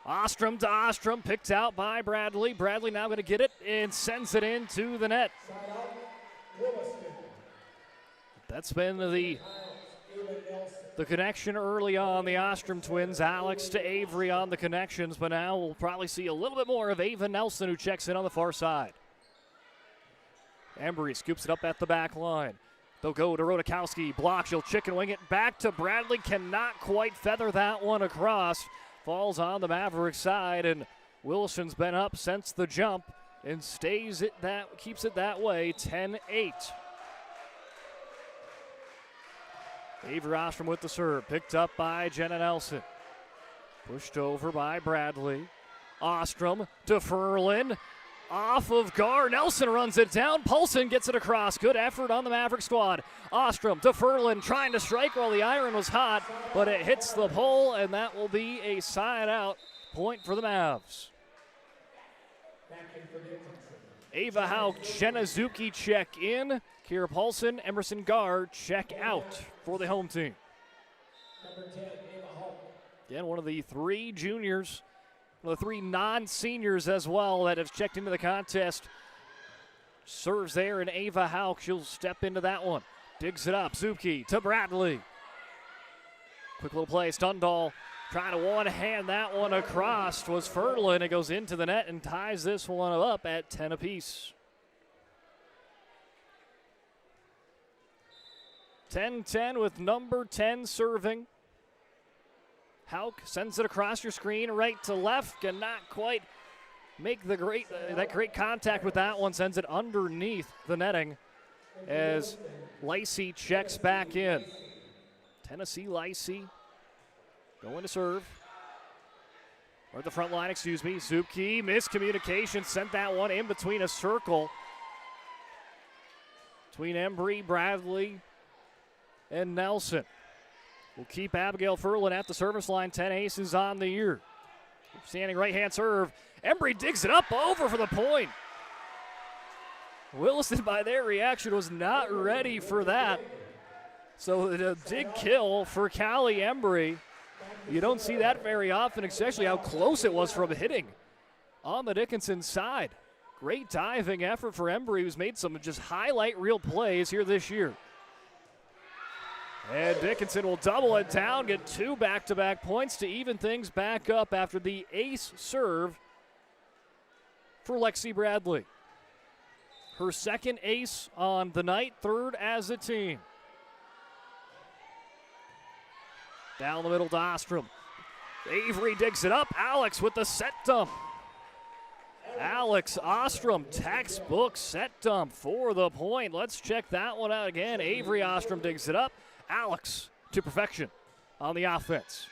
Ostrom to Ostrom, picked out by Bradley. Bradley now going to get it and sends it into the net. That's been the connection early on, the Ostrom twins. Alex to Avery on the connections, but now we'll probably see a little bit more of Ava Nelson, who checks in on the far side. Embry scoops it up at the back line. They'll go to Rodakowski. Block. She'll chicken wing it back to Bradley. Cannot quite feather that one across. Falls on the Maverick side, and Wilson's been up since the jump and keeps it that way. 10-8. Avery Ostrom with the serve. Picked up by Jenna Nelson. Pushed over by Bradley. Ostrom to Furlan. Off of Gar. Nelson runs it down. Paulson gets it across. Good effort on the Maverick squad. Ostrom to Furlan, trying to strike while the iron was hot, but it hits the pole, and that will be a side out point for the Mavs. Ava Hauk, Jenna Zuki check in. Kira Paulson, Emerson Gar check out for the home team. Again, one of the 3 juniors One of the 3 non-seniors as well that have checked into the contest. Serves there, and Ava Hauk, she'll step into that one. Digs it up, Zupke to Bradley. Quick little play, Stundall trying to one-hand that one across. Was Ferlin. It goes into the net and ties this one up at 10 apiece. 10-10 with number 10 serving. Hauk sends it across your screen, right to left. Cannot quite make the that great contact with that one. Sends it underneath the netting as Lacey checks back in. Tennessee Lacey going to serve. Or at the front line, excuse me. Zupke, miscommunication, sent that one in between a circle. Between Embry, Bradley, and Nelson. We'll keep Abigail Ferlin at the service line. 10 aces on the year. Standing right-hand serve. Embry digs it up over for the point. Williston, by their reaction, was not ready for that. So a dig kill for Callie Embry. You don't see that very often, especially how close it was from hitting on the Dickinson side. Great diving effort for Embry, who's made some just highlight reel plays here this year. And Dickinson will double it down, get 2 back-to-back points to even things back up after the ace serve for Lexi Bradley. Her 2nd ace on the night, 3rd as a team. Down the middle to Ostrom. Avery digs it up. Alex with the set dump. Alex Ostrom, textbook set dump for the point. Let's check that one out again. Avery Ostrom digs it up. Alex to perfection on the offense.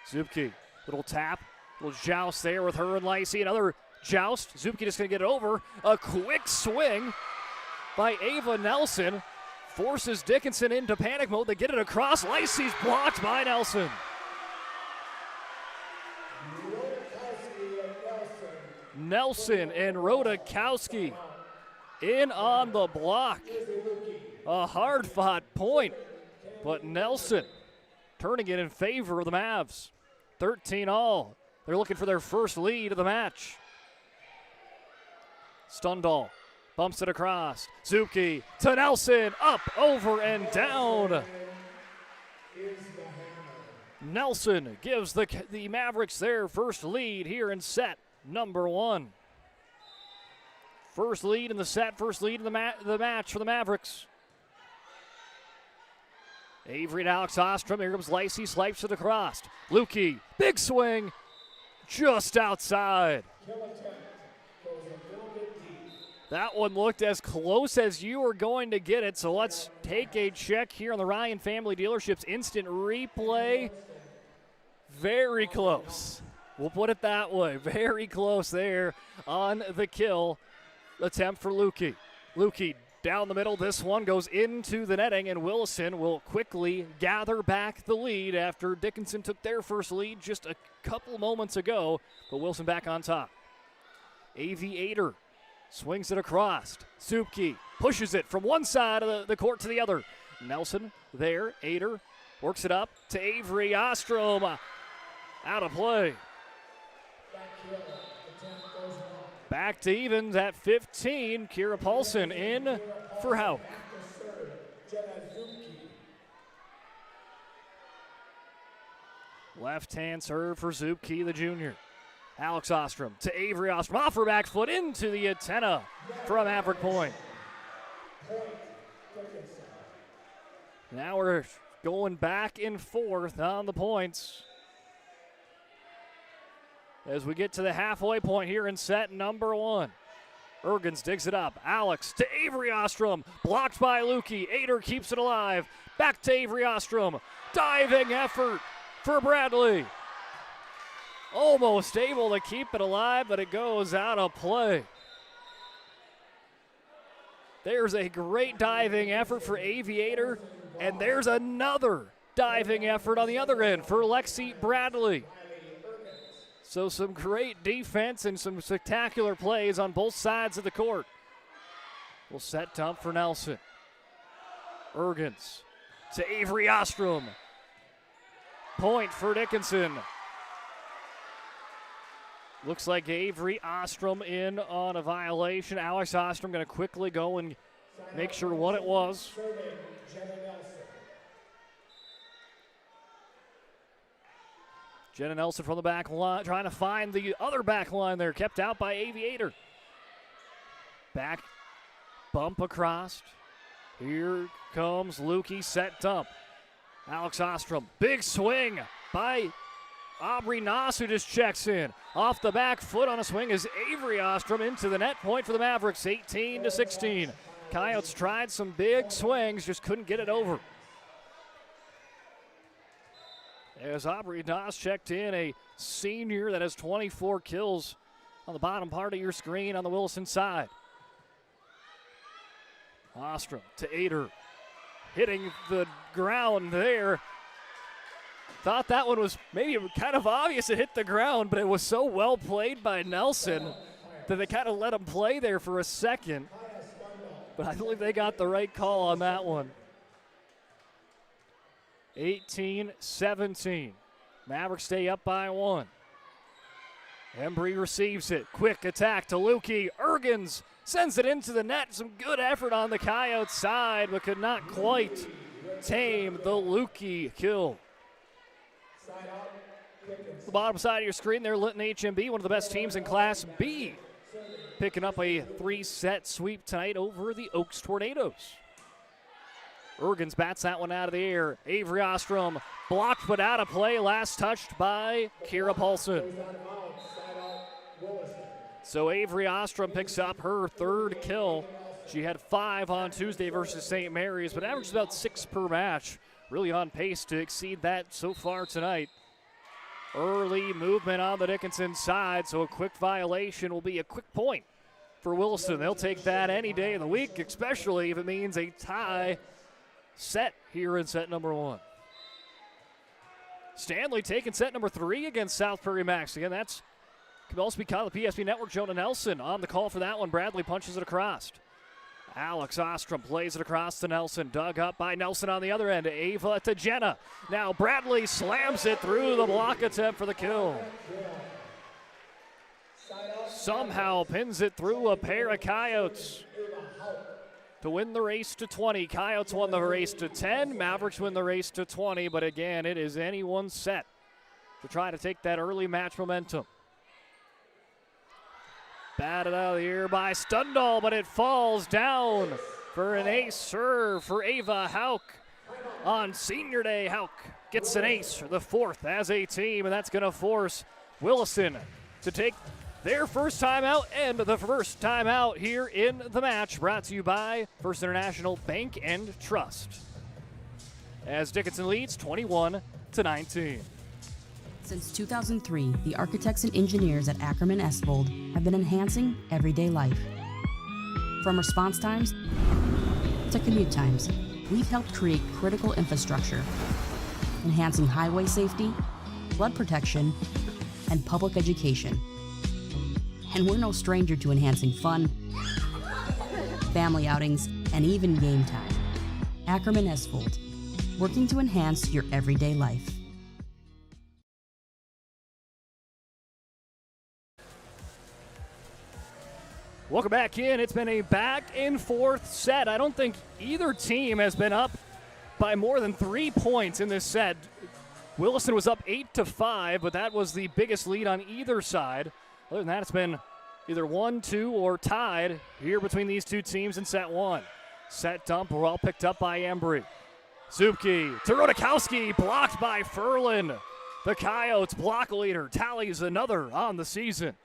Zupke, little tap, little joust there with her and Lacey. Another joust. Zupke just going to get it over. A quick swing by Ava Nelson forces Dickinson into panic mode. They get it across. Lacey's blocked by Nelson. Nelson and Rodakowski in on the block. A hard-fought point, but Nelson turning it in favor of the Mavs. 13-all. They're looking for their first lead of the match. Stundall bumps it across. Zupke to Nelson, up, over, and down. Nelson gives the Mavericks their first lead here in set number 1. First lead in the set, first lead in the match for the Mavericks. Avery and Alex Ostrom. Here comes Lacey, swipes to the cross. Lukey, big swing, just outside. That one looked as close as you were going to get it, so let's take a check here on the Ryan Family Dealerships instant replay. Very close. We'll put it that way. Very close there on the kill attempt for Lukey. Lukey down the middle. This one goes into the netting, and Williston will quickly gather back the lead after Dickinson took their first lead just a couple moments ago, but Wilson back on top. Aviator swings it across. Zupke pushes it from one side of the court to the other. Nelson there. Ader works it up to Avery Ostrom. Out of play. Back to evens at 15. Kira Paulson in for Hauk. Left-hand serve for Zupke, the junior. Alex Ostrom to Avery Ostrom. Off her back foot into the antenna from Maverick point. Now we're going back and forth on the points as we get to the halfway point here in set number 1. Ergens digs it up. Alex to Avery Ostrom. Blocked by Lukey. Ader keeps it alive. Back to Avery Ostrom. Diving effort for Bradley. Almost able to keep it alive, but it goes out of play. There's a great diving effort for Aviator, and there's another diving effort on the other end for Lexi Bradley. So some great defense and some spectacular plays on both sides of the court. We'll set dump for Nelson. Ergens to Avery Ostrom. Point for Dickinson. Looks like Avery Ostrom in on a violation. Alex Ostrom going to quickly go and make sure what it was. Jenna Nelson from the back line, trying to find the other back line there, kept out by Aviator. Back bump across. Here comes Lukey, set dump. Alex Ostrom, big swing by Aubrey Noss, who just checks in. Off the back foot on a swing is Avery Ostrom into the net point for the Mavericks, 18-16. Coyotes tried some big swings, just couldn't get it over. As Aubrey Noss checked in, a senior that has 24 kills on the bottom part of your screen on the Williston side. Ostrom to Ader, hitting the ground there. Thought that one was maybe kind of obvious it hit the ground, but it was so well played by Nelson that they kind of let him play there for a second. But I believe they got the right call on that one. 18-17. Mavericks stay up by 1. Embry receives it. Quick attack to Lukey. Ergens sends it into the net. Some good effort on the Coyotes side, but could not quite tame the Lukey kill. The bottom side of your screen there, Linton HMB, one of the best teams in Class B, picking up a 3-set sweep tonight over the Oaks Tornadoes. Ergens bats that one out of the air. Avery Ostrom blocked but out of play. Last touched by Kira Paulson. So Avery Ostrom picks up her 3rd kill. She had 5 on Tuesday versus St. Mary's, but averages about 6 per match. Really on pace to exceed that so far tonight. Early movement on the Dickinson side, so a quick violation will be a quick point for Williston. They'll take that any day of the week, especially if it means a tie set here in set number 1. Stanley taking set number 3 against South Prairie Max. Again, that's could also be caught on the PSP Network. Jonah Nelson on the call for that one. Bradley punches it across. Alex Ostrom plays it across to Nelson. Dug up by Nelson on the other end. Ava to Jenna. Now Bradley slams it through the block attempt for the kill. Somehow pins it through a pair of Coyotes to win the race to 20. Coyotes won the race to 10. Mavericks win the race to 20. But again, it is anyone's set to try to take that early match momentum. Batted out of the air by Stundal, but it falls down for an ace serve for Ava Hauk. On senior day, Hauk gets an ace for the 4th as a team, and that's going to force Williston to take their first time out and the first time out here in the match, brought to you by First International Bank and Trust. As Dickinson leads 21-19. Since 2003, the architects and engineers at Ackerman Estvold have been enhancing everyday life. From response times to commute times, we've helped create critical infrastructure, enhancing highway safety, flood protection, and public education. And we're no stranger to enhancing fun, family outings, and even game time. Ackerman Estvold, working to enhance your everyday life. Welcome back in. It's been a back and forth set. I don't think either team has been up by more than 3 points in this set. Williston was up 8-5, but that was the biggest lead on either side. Other than that, it's been either 1-2 or tied here between these two teams in set 1. Set dump, we're all picked up by Embry. Zupke to Rodakowski, blocked by Furlan. The Coyotes block leader tallies another on the season.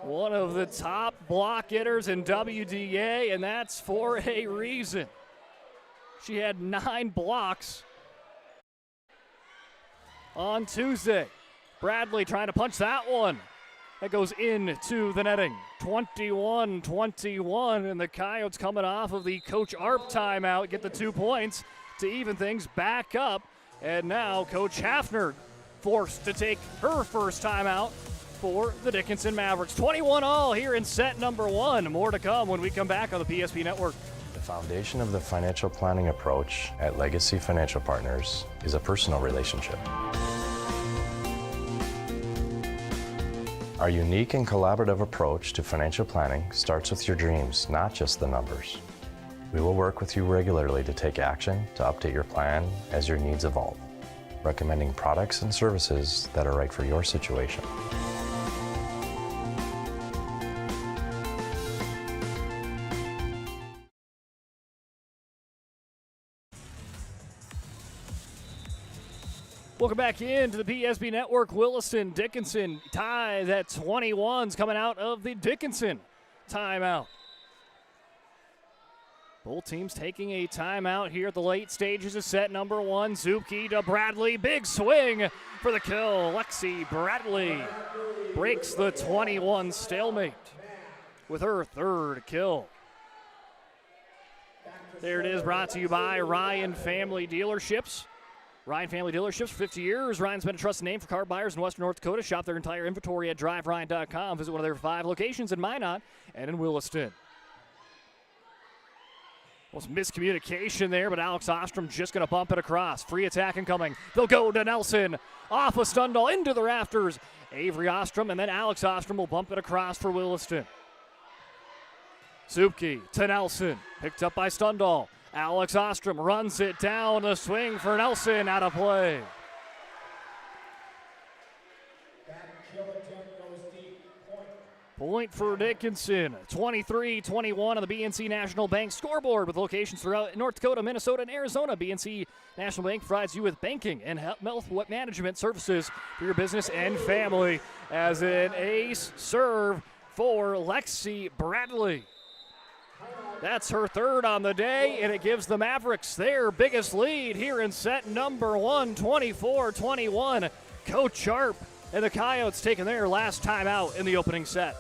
One of the top block getters in WDA, and that's for a reason. She had 9 blocks on Tuesday. Bradley trying to punch that one. That goes into the netting. 21-21, and the Coyotes coming off of the Coach Arp timeout get the 2 points to even things back up. And now Coach Hafner forced to take her first timeout for the Dickinson Mavericks. 21-all here in set number 1. More to come when we come back on the PSP Network. The foundation of the financial planning approach at Legacy Financial Partners is a personal relationship. Our unique and collaborative approach to financial planning starts with your dreams, not just the numbers. We will work with you regularly to take action to update your plan as your needs evolve, recommending products and services that are right for your situation. Welcome back into the PSB Network. Williston, Dickinson ties at 21s coming out of the Dickinson timeout. Both teams taking a timeout here at the late stages of set number one. Zupke to Bradley. Big swing for the kill. Lexi Bradley breaks the 21 stalemate with her third kill. There it is, brought to you by Ryan Family Dealerships. Ryan Family Dealerships for 50 years. Ryan's been a trusted name for car buyers in Western North Dakota. Shop their entire inventory at driveryan.com. Visit one of their 5 locations in Minot and in Williston. Well, some miscommunication there, but Alex Ostrom just going to bump it across. Free attack incoming. They'll go to Nelson. Off of Stundal into the rafters. Avery Ostrom, and then Alex Ostrom will bump it across for Williston. Zupke to Nelson. Picked up by Stundal. Alex Ostrom runs it down. The swing for Nelson, out of play. Point for Dickinson. 23-21 on the BNC National Bank scoreboard with locations throughout North Dakota, Minnesota, and Arizona. BNC National Bank provides you with banking and health management services for your business and family. As an ace serve for Lexi Bradley. That's her third on the day, and it gives the Mavericks their biggest lead here in set number one, 24-21. Coach Sharp and the Coyotes taking their last time out in the opening set.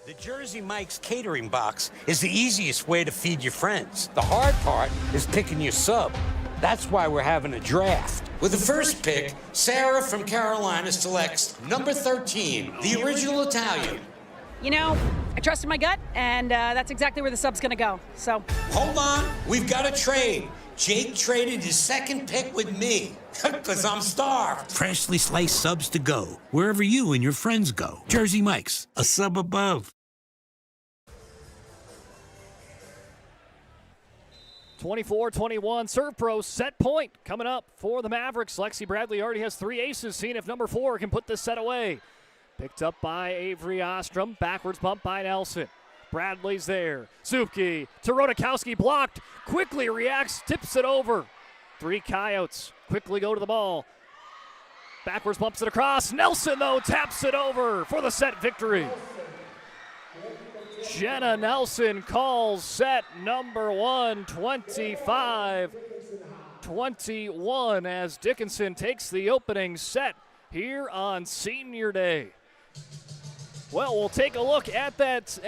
The Jersey Mike's catering box is the easiest way to feed your friends. The hard part is picking your sub. That's why we're having a draft. With the first pick, Sarah from Carolina selects number 13, the original Italian. You know, I trusted my gut, and that's exactly where the sub's going to go. So hold on, we've got a trade. Jake traded his second pick with me, because I'm starved. Freshly sliced subs to go, wherever you and your friends go. Jersey Mike's, a sub above. 24-21, Serve Pro set point coming up for the Mavericks. Lexi Bradley already has 3 aces, seeing if number 4 can put this set away. Picked up by Avery Ostrom, backwards bump by Nelson. Bradley's there. Zupke to Rodakowski, blocked, quickly reacts, tips it over. 3 Coyotes quickly go to the ball. Backwards bumps it across. Nelson, though, taps it over for the set victory. Jenna Nelson calls set number 1, 25-21, as Dickinson takes the opening set here on Senior Day. Well, we'll take a look at that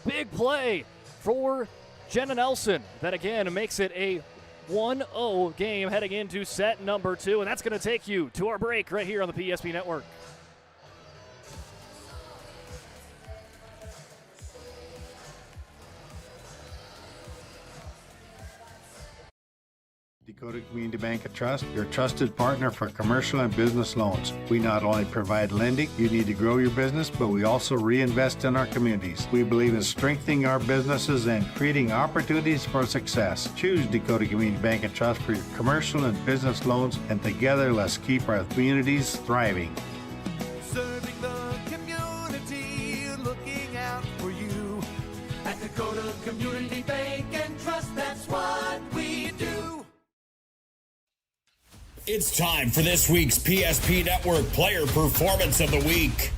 big play for Jenna Nelson. That again makes it a 1-0 game heading into set number 2, and that's going to take you to our break right here on the PSP Network. Dakota Community Bank and Trust, your trusted partner for commercial and business loans. We not only provide lending you need to grow your business, but we also reinvest in our communities. We believe in strengthening our businesses and creating opportunities for success. Choose Dakota Community Bank and Trust for your commercial and business loans, and together let's keep our communities thriving. Serving the community, looking out for you. At Dakota Community Bank and Trust, that's what we do. It's time for this week's PSP Network Player Performance of the Week.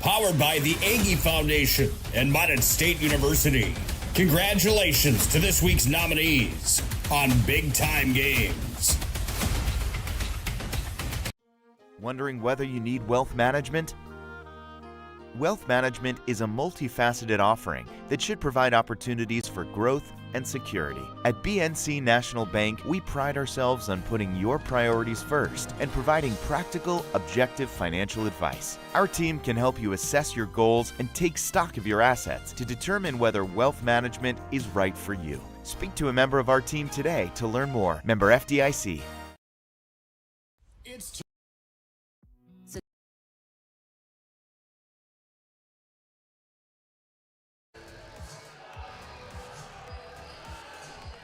Powered by the Aggie Foundation and Minot State University. Congratulations to this week's nominees on Big Time Games. Wondering whether you need wealth management? Wealth management is a multifaceted offering that should provide opportunities for growth and security. At BNC National Bank, we pride ourselves on putting your priorities first and providing practical, objective financial advice. Our team can help you assess your goals and take stock of your assets to determine whether wealth management is right for you. Speak to a member of our team today to learn more. Member FDIC. It's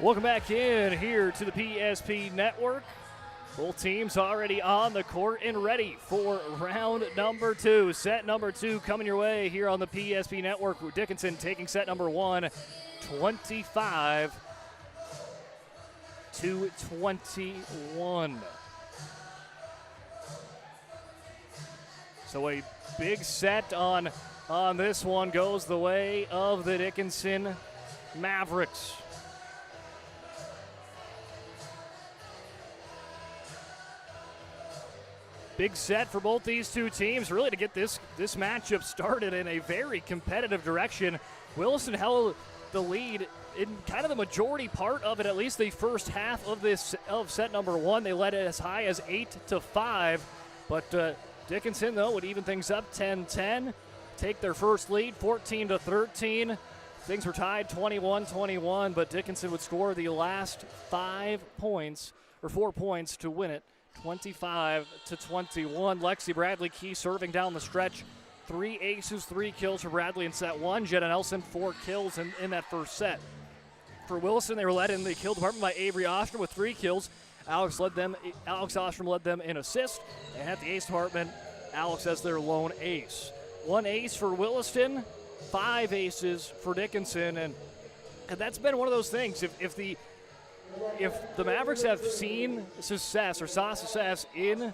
Welcome back in here to the PSP Network. Both teams already on the court and ready for round number 2. Set number 2 coming your way here on the PSP Network. Dickinson taking set number 1, 25-21. So a big set on this one goes the way of the Dickinson Mavericks. Big set for both these two teams, really, to get this matchup started in a very competitive direction. Williston held the lead in kind of the majority part of it, at least the first half of set number 1. They led it as high as 8-5, but Dickinson, though, would even things up 10-10, take their first lead 14-13. Things were tied 21-21, but Dickinson would score the last 4 points to win it. 25-21. Lexi Bradley Key serving down the stretch. 3 aces, 3 kills for Bradley in set 1. Jenna Nelson, 4 kills in that first set. For Williston, they were led in the kill department by Avery Ostrom with 3 kills. Alex Ostrom led them in assists. And at the ace department, Alex as their lone ace. 1 ace for Williston, 5 aces for Dickinson. And that's been one of those things. If the Mavericks have seen success or saw success in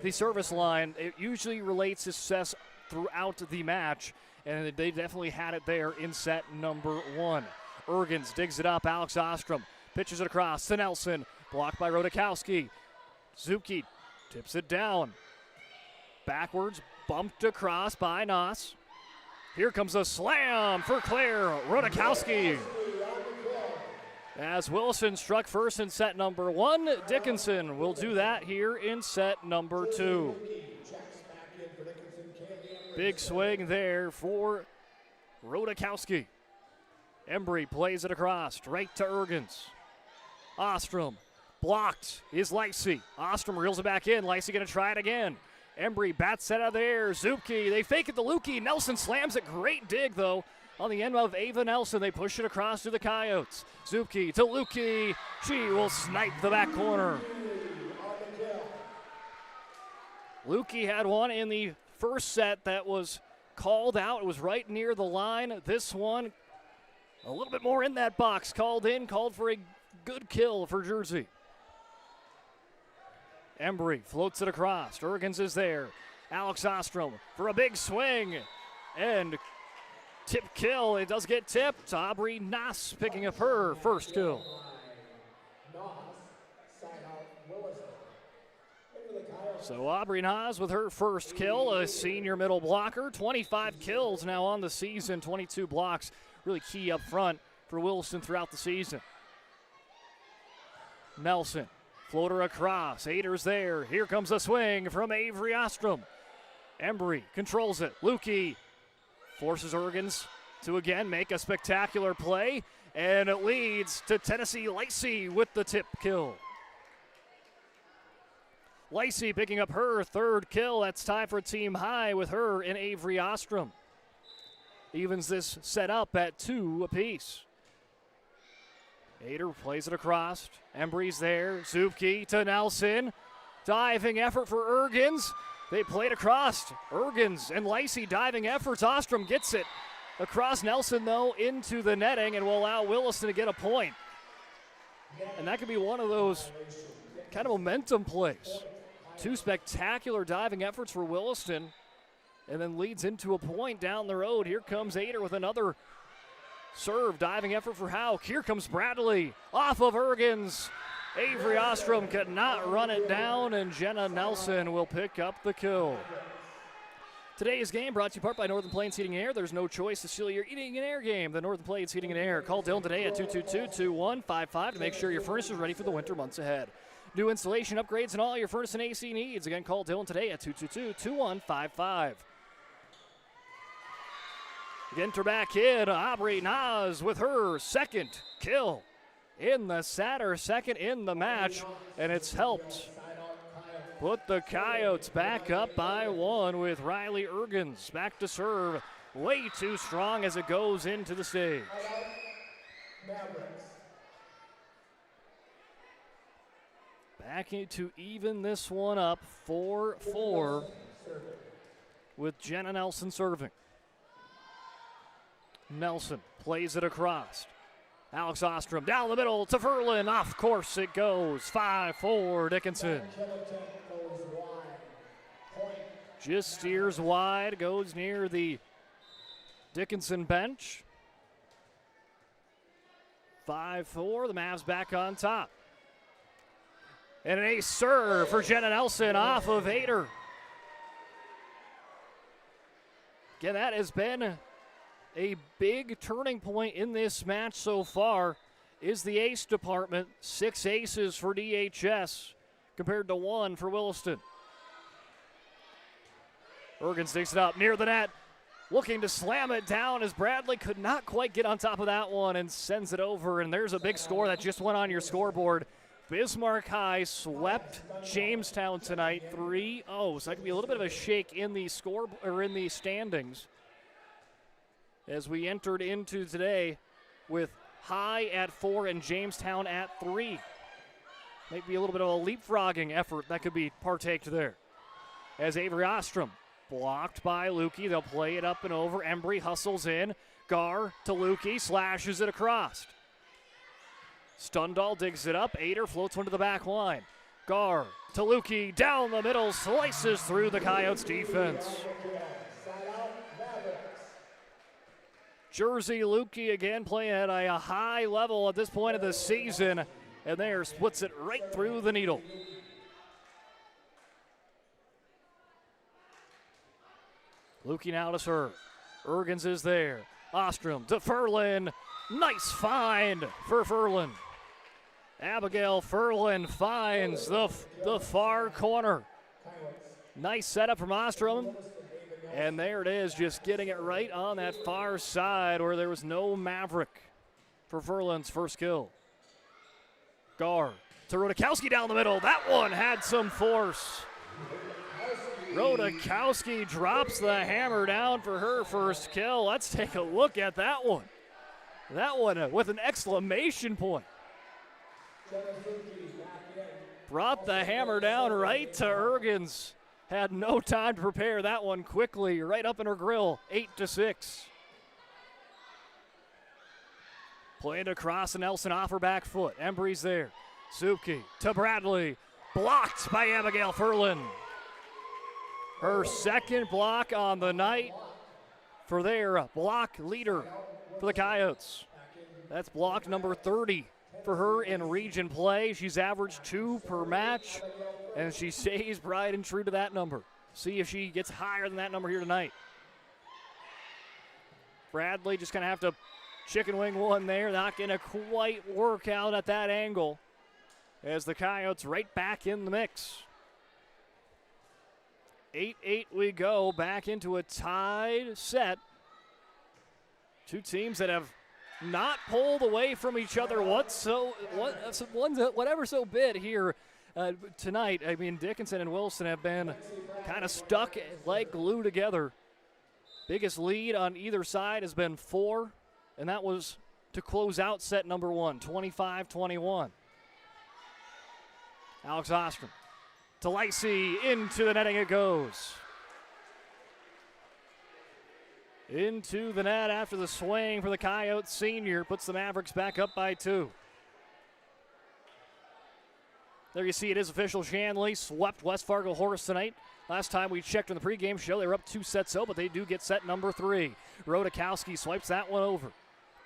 the service line, it usually relates to success throughout the match, and they definitely had it there in set number 1. Ergens digs it up. Alex Ostrom pitches it across to Nelson. Blocked by Rodakowski. Zuki tips it down. Backwards, bumped across by Noss. Here comes a slam for Claire Rodakowski. As Williston struck first in set number 1, Dickinson will do that here in set number 2. Big swing there for Rodakowski. Embry plays it across, right to Ergens. Ostrom blocked is Lacey. Ostrom reels it back in. Lacey going to try it again. Embry bats it out of there. Zupke, they fake it to Lukey. Nelson slams it. Great dig, though. On the end of Ava Nelson, they push it across to the Coyotes. Zupke to Lukey. She will snipe the back corner. Lukey had one in the first set that was called out. It was right near the line. This one, a little bit more in that box. Called for a good kill for Jersey. Embry floats it across. Ergens is there. Alex Ostrom for a big swing. And tip kill. It does get tipped. Aubrey Noss picking up her first kill. So Aubrey Noss with her first kill, a senior middle blocker. 25 kills now on the season, 22 blocks. Really key up front for Williston throughout the season. Nelson, floater across. Ader's there. Here comes a swing from Avery Ostrom. Embry controls it. Lukey forces Ergens to again make a spectacular play, and it leads to Tennessee Lacey with the tip kill. Lacey picking up her third kill. That's tied for a team high with her and Avery Ostrom. Evens this set up at 2 apiece. Ader plays it across. Embry's there. Zupke to Nelson. Diving effort for Ergens. They played across. Ergens and Lacey diving efforts. Ostrom gets it across Nelson, though, into the netting and will allow Williston to get a point. And that could be one of those kind of momentum plays. 2 spectacular diving efforts for Williston, and then leads into a point down the road. Here comes Ader with another serve. Diving effort for Hauk. Here comes Bradley off of Ergens. Avery Ostrom could not run it down, and Jenna Nelson will pick up the kill. Today's game brought to you in part by Northern Plains Heating and Air. There's no choice to steal your eating and air game. The Northern Plains Heating and Air. Call Dylan today at 222-2155 to make sure your furnace is ready for the winter months ahead. New installation upgrades and all your furnace and AC needs. Again, call Dylan today at 222-2155. Enter back in. Aubrey Noss with her second kill in the set, or second in the match, and it's helped put the Coyotes back up by 1 with Riley Ergens back to serve. Way too strong as it goes into the stage. Back to even this one up, 4-4, with Jenna Nelson serving. Nelson plays it across. Alex Ostrom down the middle to Ferlin. Off course it goes. 5-4 Dickinson. Just steers wide, goes near the Dickinson bench. 5-4, the Mavs back on top. And an ace serve for Jenna Nelson off of Ader. Again, that has been a big turning point in this match so far, is the ace department. 6 aces for DHS compared to 1 for Williston. Ergen sticks it up near the net, looking to slam it down as Bradley could not quite get on top of that one and sends it over. And there's a big score that just went on your scoreboard. Bismarck High swept Jamestown tonight 3-0. So that could be a little bit of a shake in the score or in the standings as we entered into today with High at 4 and Jamestown at 3. Might be a little bit of a leapfrogging effort that could be partaked there. As Avery Ostrom blocked by Lukey, they'll play it up and over. Embry hustles in. Gar to Lukey, slashes it across. Stundal digs it up. Ader floats one to the back line. Gar to Lukey, down the middle, slices through the Coyotes defense. Jersey Lukey again playing at a high level at this point of the season, and there splits it right through the needle. Lukey now to serve. Ergens is there. Ostrom to Ferlin. Nice find for Ferlin. Abigail Ferlin finds the far corner. Nice setup from Ostrom. And there it is, just getting it right on that far side where there was no Maverick for Ferlin's first kill. Gar to Rodakowski down the middle. That one had some force. Rodakowski drops the hammer down for her first kill. Let's take a look at that one. That one with an exclamation point. Brought the hammer down right to Ergens. Had no time to prepare that one quickly, right up in her grill, 8-6. Played across to Nelson off her back foot. Embry's there. Supke to Bradley. Blocked by Abigail Ferlin. Her second block on the night for their block leader for the Coyotes. That's block number 30 for her in region play. She's averaged 2 per match, and she stays bright and true to that number. See if she gets higher than that number here tonight. Bradley just going to have to chicken wing one there. Not going to quite work out at that angle as the Coyotes right back in the mix. 8-8 we go, back into a tied set. Two teams that have not pulled away from each other whatever so bit here tonight. I mean, Dickinson and Williston have been kind of stuck like glue together. Biggest lead on either side has been 4, and that was to close out set number 1, 25-21. Alex Ostrom to Lacey, into the netting it goes. Into the net after the swing for the Coyotes senior. Puts the Mavericks back up by 2. There you see it is official. Shanley swept West Fargo Horse tonight. Last time we checked on the pregame show, they were up 2-0, but they do get set number 3. Rodakowski swipes that one over.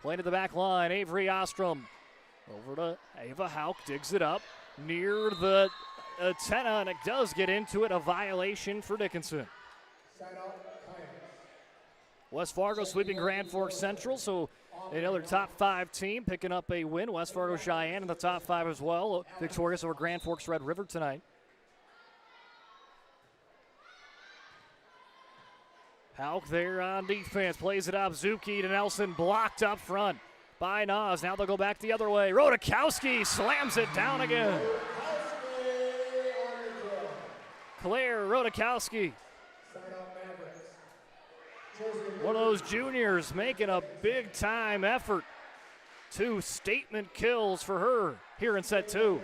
Playing to the back line, Avery Ostrom. Over to Ava Hauk, digs it up near the antenna, and it does get into it. A violation for Dickinson. West Fargo sweeping Grand Forks Central, so another top 5 team picking up a win. West Fargo Cheyenne in the top 5 as well, victorious over Grand Forks Red River tonight. Hauk there on defense, plays it up. Zuki to Nelson, blocked up front by Nas. Now they'll go back the other way. Rodakowski slams it down again. Claire Rodakowski, one of those juniors making a big-time effort. 2 statement kills for her here in set 2.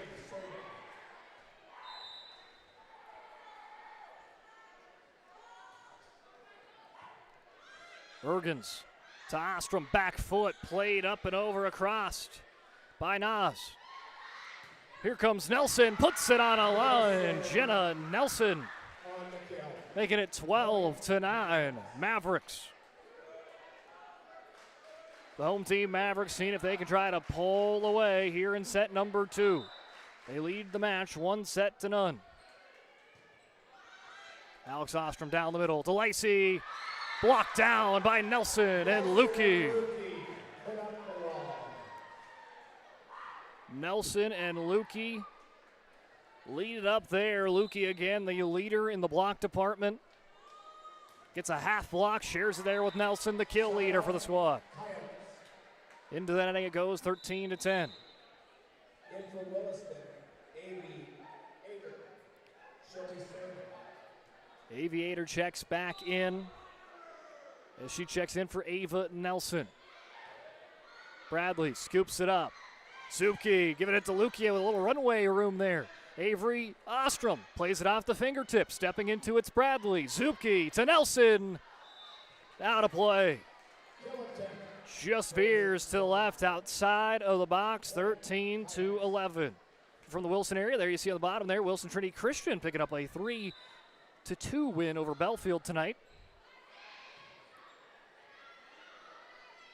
Ergens to Ostrom, back foot, played up and over across by Nas. Here comes Nelson, puts it on a line. Jenna Nelson making it 12-9, Mavericks. The home team Mavericks seeing if they can try to pull away here in set number 2. They lead the match 1-0. Alex Ostrom down the middle to Lacey. Blocked down by Nelson and Lukey. Nelson and Lukey lead it up there. Lukey again, the leader in the block department. Gets a half block, shares it there with Nelson, the kill leader for the squad. Into that inning it goes, 13-10. In for Williston, Aviator checks back in as she checks in for Ava Nelson. Bradley scoops it up. Zupke giving it to Lukia with a little runway room there. Avery Ostrom plays it off the fingertips. Stepping into it's Bradley. Zupke to Nelson. Out of play. Just veers to the left outside of the box, 13-11. From the Wilson area, there you see on the bottom there, Wilson Trinity Christian picking up a 3-2 win over Belfield tonight.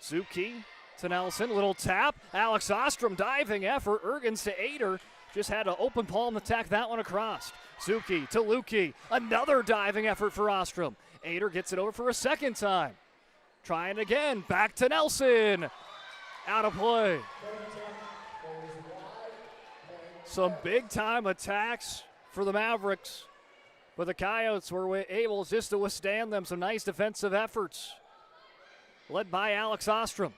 Zupke to Nelson, little tap. Alex Ostrom diving effort. Ergens to Ader. Just had to open palm attack that one across. Zupke to Lukey. Another diving effort for Ostrom. Ader gets it over for a second time. Trying again. Back to Nelson. Out of play. Some big time attacks for the Mavericks. But the Coyotes were able just to withstand them. Some nice defensive efforts. Led by Alex Ostrom.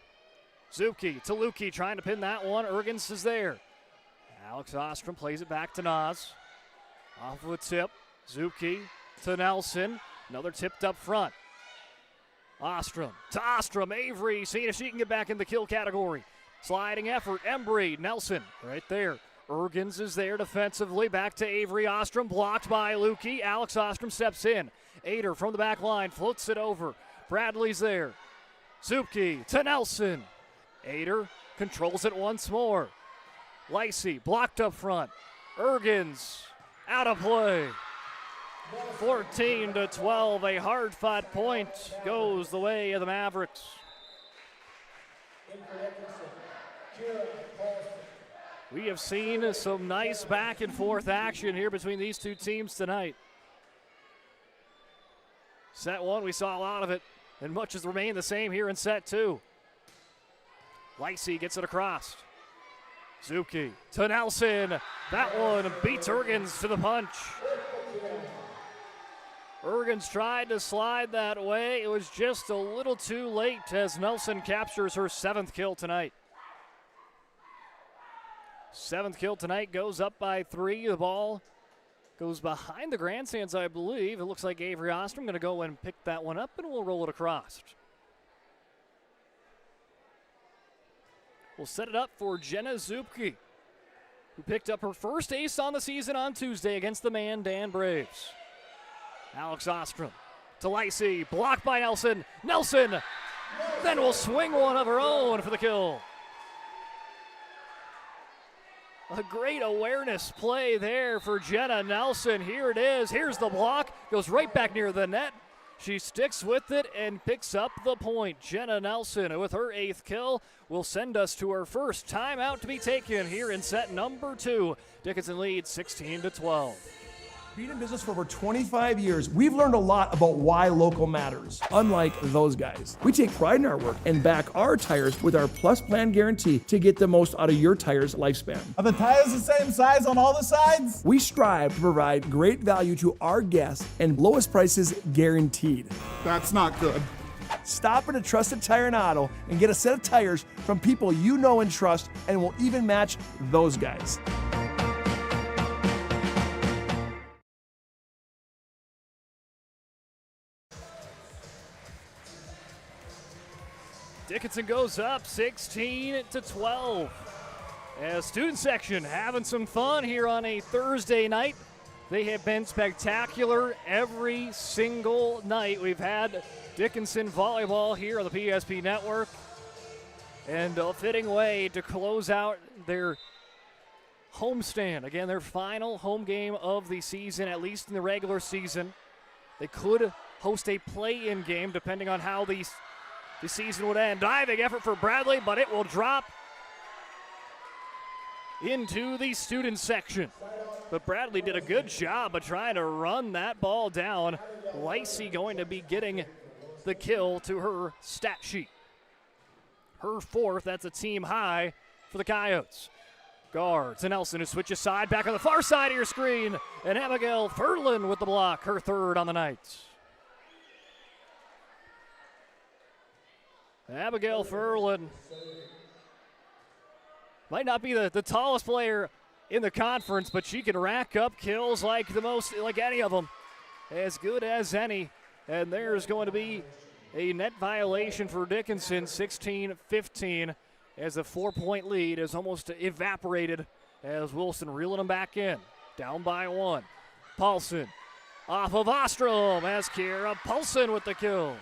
Zupke to Lukey trying to pin that one. Ergens is there. Alex Ostrom plays it back to Nas. Off of a tip. Zupke to Nelson. Another tipped up front. Ostrom to Ostrom. Avery seeing if she can get back in the kill category. Sliding effort. Embry. Nelson right there. Ergens is there defensively. Back to Avery Ostrom. Blocked by Lukey. Alex Ostrom steps in. Ader from the back line. Floats it over. Bradley's there. Zupke to Nelson. Ader controls it once more. Lacey blocked up front. Ergens out of play. 14-12, a hard-fought point goes the way of the Mavericks. We have seen some nice back-and-forth action here between these two teams tonight. Set 1, we saw a lot of it, and much has remained the same here in set 2. Lacey gets it across. Zupke to Nelson. That one beats Ergens to the punch. Ergens tried to slide that way. It was just a little too late as Nelson captures her 7th kill tonight. 7th kill tonight, goes up by 3. The ball goes behind the grandstands, I believe. It looks like Avery Ostrom going to go and pick that one up, and we'll roll it across. We'll set it up for Jenna Zupke, who picked up her first ace on the season on Tuesday against the Mandan Braves. Alex Ostrom to Lacey, blocked by Nelson. Nelson then will swing one of her own for the kill. A great awareness play there for Jenna Nelson. Here it is. Here's the block. Goes right back near the net. She sticks with it and picks up the point. Jenna Nelson, with her 8th kill, will send us to her first timeout to be taken here in set number 2. Dickinson leads 16-12. Being in business for over 25 years, we've learned a lot about why local matters, unlike those guys. We take pride in our work and back our tires with our Plus Plan guarantee to get the most out of your tire's lifespan. Are the tires the same size on all the sides? We strive to provide great value to our guests and lowest prices guaranteed. That's not good. Stop at a trusted tire and auto and get a set of tires from people you know and trust, and will even match those guys. Dickinson goes up 16-12. As student section having some fun here on a Thursday night They have been spectacular every single night. We've had Dickinson Volleyball here on the PSP Network. And a fitting way to close out their homestand. Again, their final home game of the season, at least in the regular season. They could host a play-in game depending on how the season would end. Diving effort for Bradley, but it will drop into the student section. But Bradley did a good job of trying to run that ball down. Lacey going to be getting the kill to her stat sheet. Her fourth, that's a team high for the Coyotes. Guard to Nelson, who switches side, back on the far side of your screen. And Abigail Furlan with the block, her third on the night. Abigail Furlan might not be the tallest player in the conference, but she can rack up kills like any of them. As good as any. And there's going to be a net violation for Dickinson, 16-15, as a 4-point lead is almost evaporated as Williston reeling them back in. Down by 1. Paulson off of Ostrom as Kira Paulson with the kill.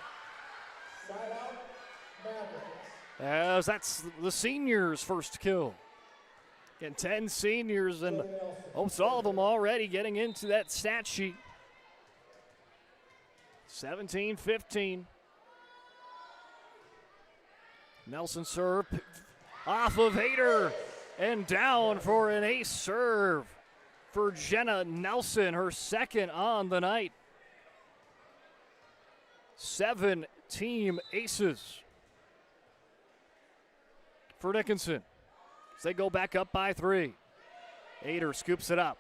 As that's the seniors' first kill. Again, 10 seniors, and almost all of them already getting into that stat sheet. 17-15. Nelson serve off of Hader and down for an ace serve for Jenna Nelson, her second on the night. 7 team aces for Dickinson as they go back up by 3. Hader scoops it up.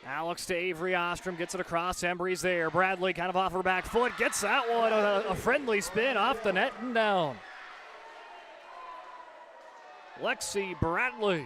Alex to Avery Ostrom, gets it across. Embry's there. Bradley kind of off her back foot. Gets that one. A friendly spin off the net and down. Lexi Bradley.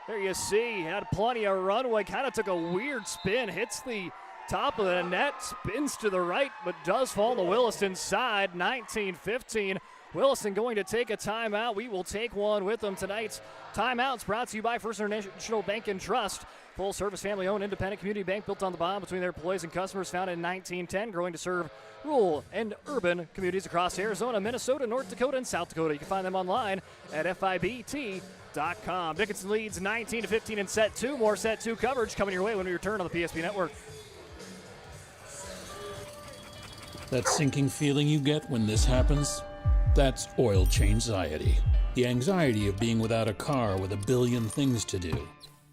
There you see, had plenty of runway. Kind of took a weird spin. Hits the top of the net. Spins to the right, but does fall to Williston's side. 19-15. Williston going to take a timeout. We will take one with them. Tonight's timeout's brought to you by First International Bank and Trust. Full-service, family-owned, independent community bank built on the bond between their employees and customers, founded in 1910, growing to serve rural and urban communities across Arizona, Minnesota, North Dakota, and South Dakota. You can find them online at FIBT.com. Dickinson leads 19-15 in set 2. More set 2 coverage coming your way when we return on the PSP Network. That sinking feeling you get when this happens? That's oil change-anxiety. The anxiety of being without a car with a billion things to do.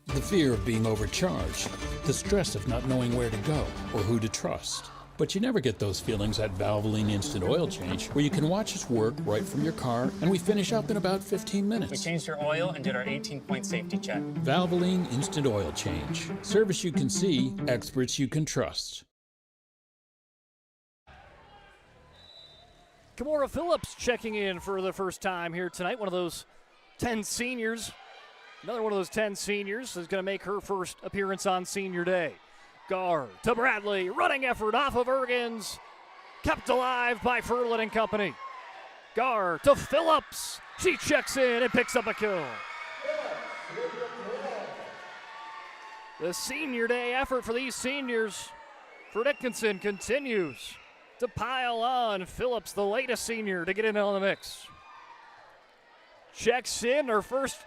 The fear of being overcharged, the stress of not knowing where to go or who to trust. But you never get those feelings at Valvoline Instant Oil Change, where you can watch us work right from your car, and we finish up in about 15 minutes. We changed your oil and did our 18-point safety check. Valvoline Instant Oil Change. Service you can see, experts you can trust. Kimora Phillips checking in for the first time here tonight. One of those 10 seniors. Another one of those 10 seniors is going to make her first appearance on senior day. Guard to Bradley. Running effort off of Ergens. Kept alive by Furlan and company. Guard to Phillips. She checks in and picks up a kill. The senior day effort for these seniors for Dickinson continues to pile on. Phillips, the latest senior, to get in on the mix. Checks in her first,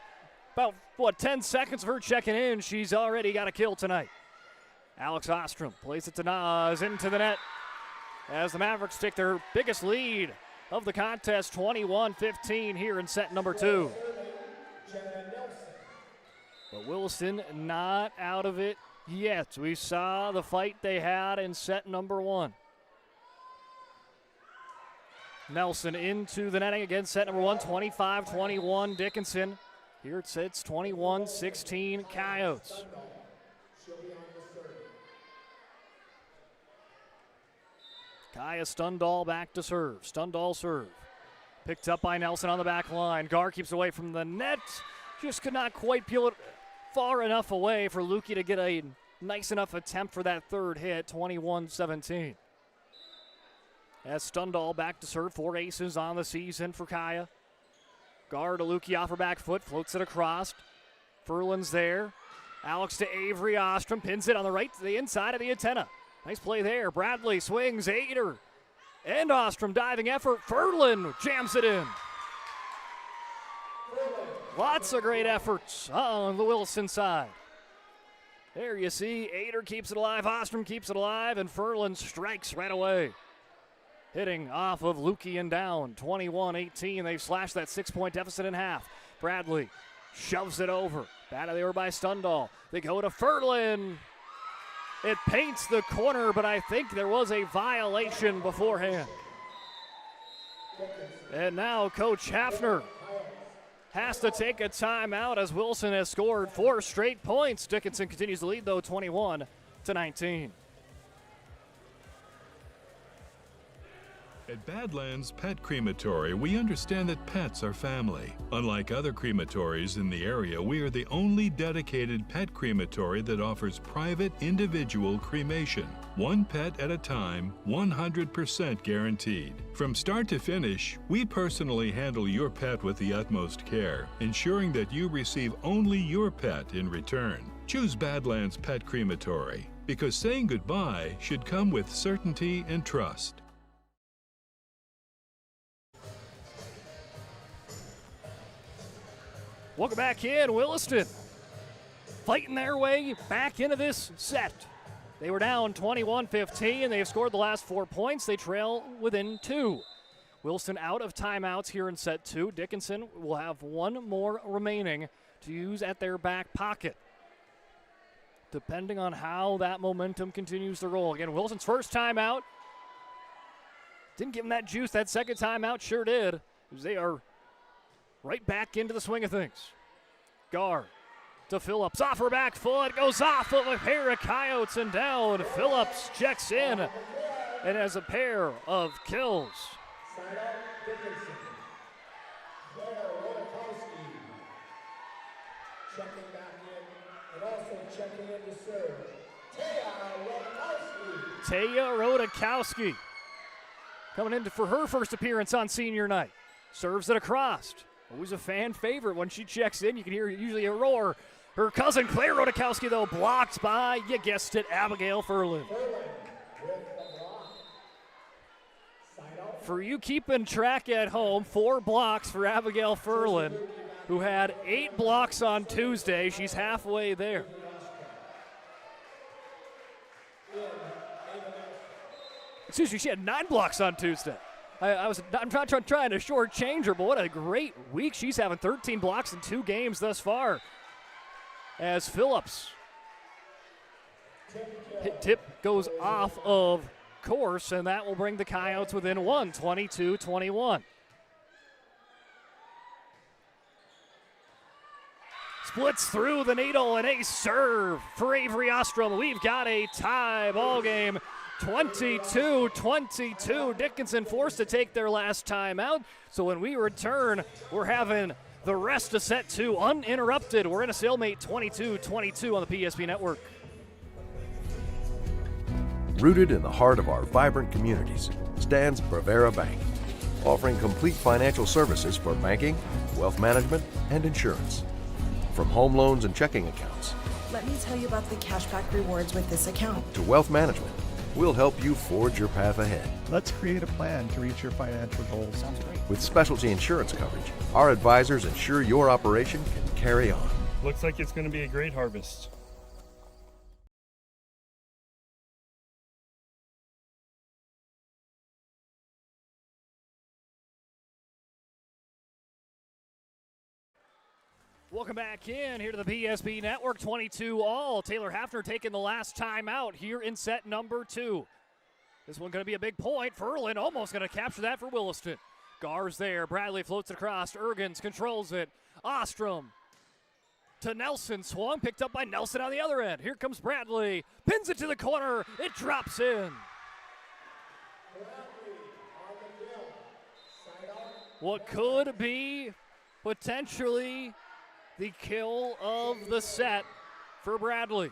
about 10 seconds of her checking in. She's already got a kill tonight. Alex Ostrom plays it to Nas into the net as the Mavericks take their biggest lead of the contest, 21-15 here in set number 2. But Williston not out of it yet. We saw the fight they had in set number 1. Nelson into the netting again, set number 1, 25-21 Dickinson. Here it sits 21-16 Coyotes. Kaya Stundahl back to serve. Stundahl serve. Picked up by Nelson on the back line. Gar keeps away from the net. Just could not quite peel it far enough away for Lukey to get a nice enough attempt for that third hit, 21-17. As Stundahl back to serve, 4 aces on the season for Kaya. Gar to Lukey off her back foot, floats it across. Furlan's there. Alex to Avery Ostrom, pins it on the inside of the antenna. Nice play there. Bradley swings, Ader. And Ostrom diving effort. Furlan jams it in. Lots of great efforts on the Williston side. There you see, Ader keeps it alive, Ostrom keeps it alive, and Furlan strikes right away. Hitting off of Lukey and down, 21-18. They've slashed that 6-point deficit in half. Bradley shoves it over. Batted over by Stundahl. They go to Furlan. It paints the corner, but I think there was a violation beforehand. And now Coach Hafner has to take a timeout as Wilson has scored 4 straight points. Dickinson continues to lead, though, 21-19. At Badlands Pet Crematory, we understand that pets are family. Unlike other crematories in the area, we are the only dedicated pet crematory that offers private individual cremation. One pet at a time, 100% guaranteed. From start to finish, we personally handle your pet with the utmost care, ensuring that you receive only your pet in return. Choose Badlands Pet Crematory, because saying goodbye should come with certainty and trust. Welcome back in. Williston fighting their way back into this set. They were down 21-15. They have scored the last 4 points. They trail within 2. Williston out of timeouts here in set 2. Dickinson will have 1 more remaining to use at their back pocket, depending on how that momentum continues to roll. Again, Wilson's first timeout didn't give them that juice. That second timeout sure did. They are right back into the swing of things. Gar to Phillips, off her back foot, goes off of a pair of Coyotes and down. Phillips checks in and has a pair of kills. Checking back in and also checking in to serve. Taya Rodakowski coming in for her first appearance on senior night. Serves it across. Always a fan favorite when she checks in. You can hear usually a roar. Her cousin Claire Rodakowski, though, blocked by, you guessed it, Abigail Furlan. For you keeping track at home, 4 blocks for Abigail Furlan, who had 8 blocks on Tuesday. She's halfway there. Excuse me, she had 9 blocks on Tuesday. I'm not trying to shortchange her, but what a great week. She's having 13 blocks in 2 games thus far. As Phillips tip goes off of course, and that will bring the Coyotes within 1, 22-21. Splits through the needle and a serve for Avery Ostrom. We've got a tie ball game. 22-22. Dickinson forced to take their last time out. So when we return, we're having the rest of set 2 uninterrupted. We're in a stalemate 22-22 on the PSP network. Rooted in the heart of our vibrant communities stands Bravera Bank, offering complete financial services for banking, wealth management, and insurance. From home loans and checking accounts. Let me tell you about the cashback rewards with this account. To wealth management. We'll help you forge your path ahead. Let's create a plan to reach your financial goals. Sounds great. With specialty insurance coverage, our advisors ensure your operation can carry on. Looks like it's going to be a great harvest. Welcome back in here to the PSP Network, 22-all. Taylor Hafner taking the last time out here in set number 2. This one going to be a big point. Furlan almost going to capture that for Williston. Gar's there. Bradley floats it across. Ergens controls it. Ostrom to Nelson. Swung, picked up by Nelson on the other end. Here comes Bradley. Pins it to the corner. It drops in. What could be potentially the kill of the set for Bradley.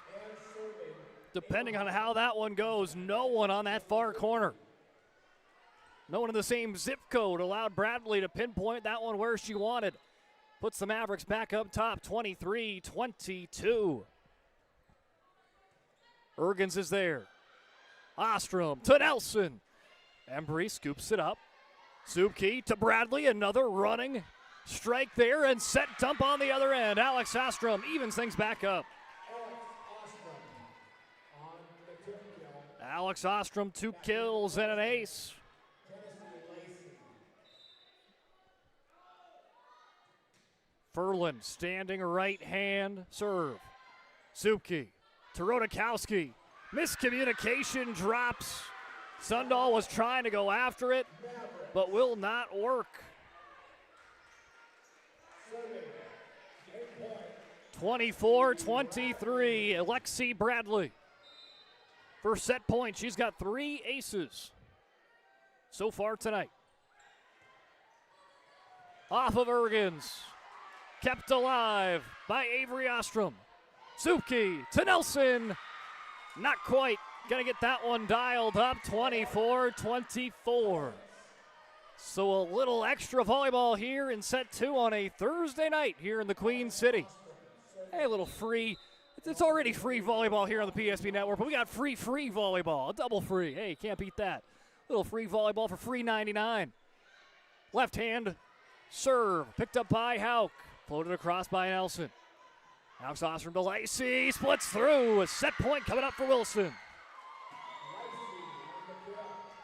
Depending on how that one goes, no one on that far corner. No one in the same zip code allowed Bradley to pinpoint that one where she wanted. Puts the Mavericks back up top, 23-22. Ergens is there. Ostrom to Nelson. Embry scoops it up. Zupke to Bradley, another running strike there, and set dump on the other end. Alex Ostrom evens things back up. Alex Ostrom, 2 kills and an ace. Ferland standing right hand serve. Zupke to Rodakowski. Miscommunication drops. Sundahl was trying to go after it, but will not work. 24-23, Alexi Bradley. First set point, she's got 3 aces so far tonight. Off of Ergens, kept alive by Avery Ostrom. Zupke to Nelson, not quite. Gonna get that one dialed up, 24-24. So a little extra volleyball here in set 2 on a Thursday night here in the Queen City. Hey, a little free. It's already free volleyball here on the PSP Network, but we got free volleyball, a double free. Hey, can't beat that. Little free volleyball for free $99. Left hand serve, picked up by Hauk, floated across by Nelson. Alex Ostrom to Lacey, splits through. A set point coming up for Williston.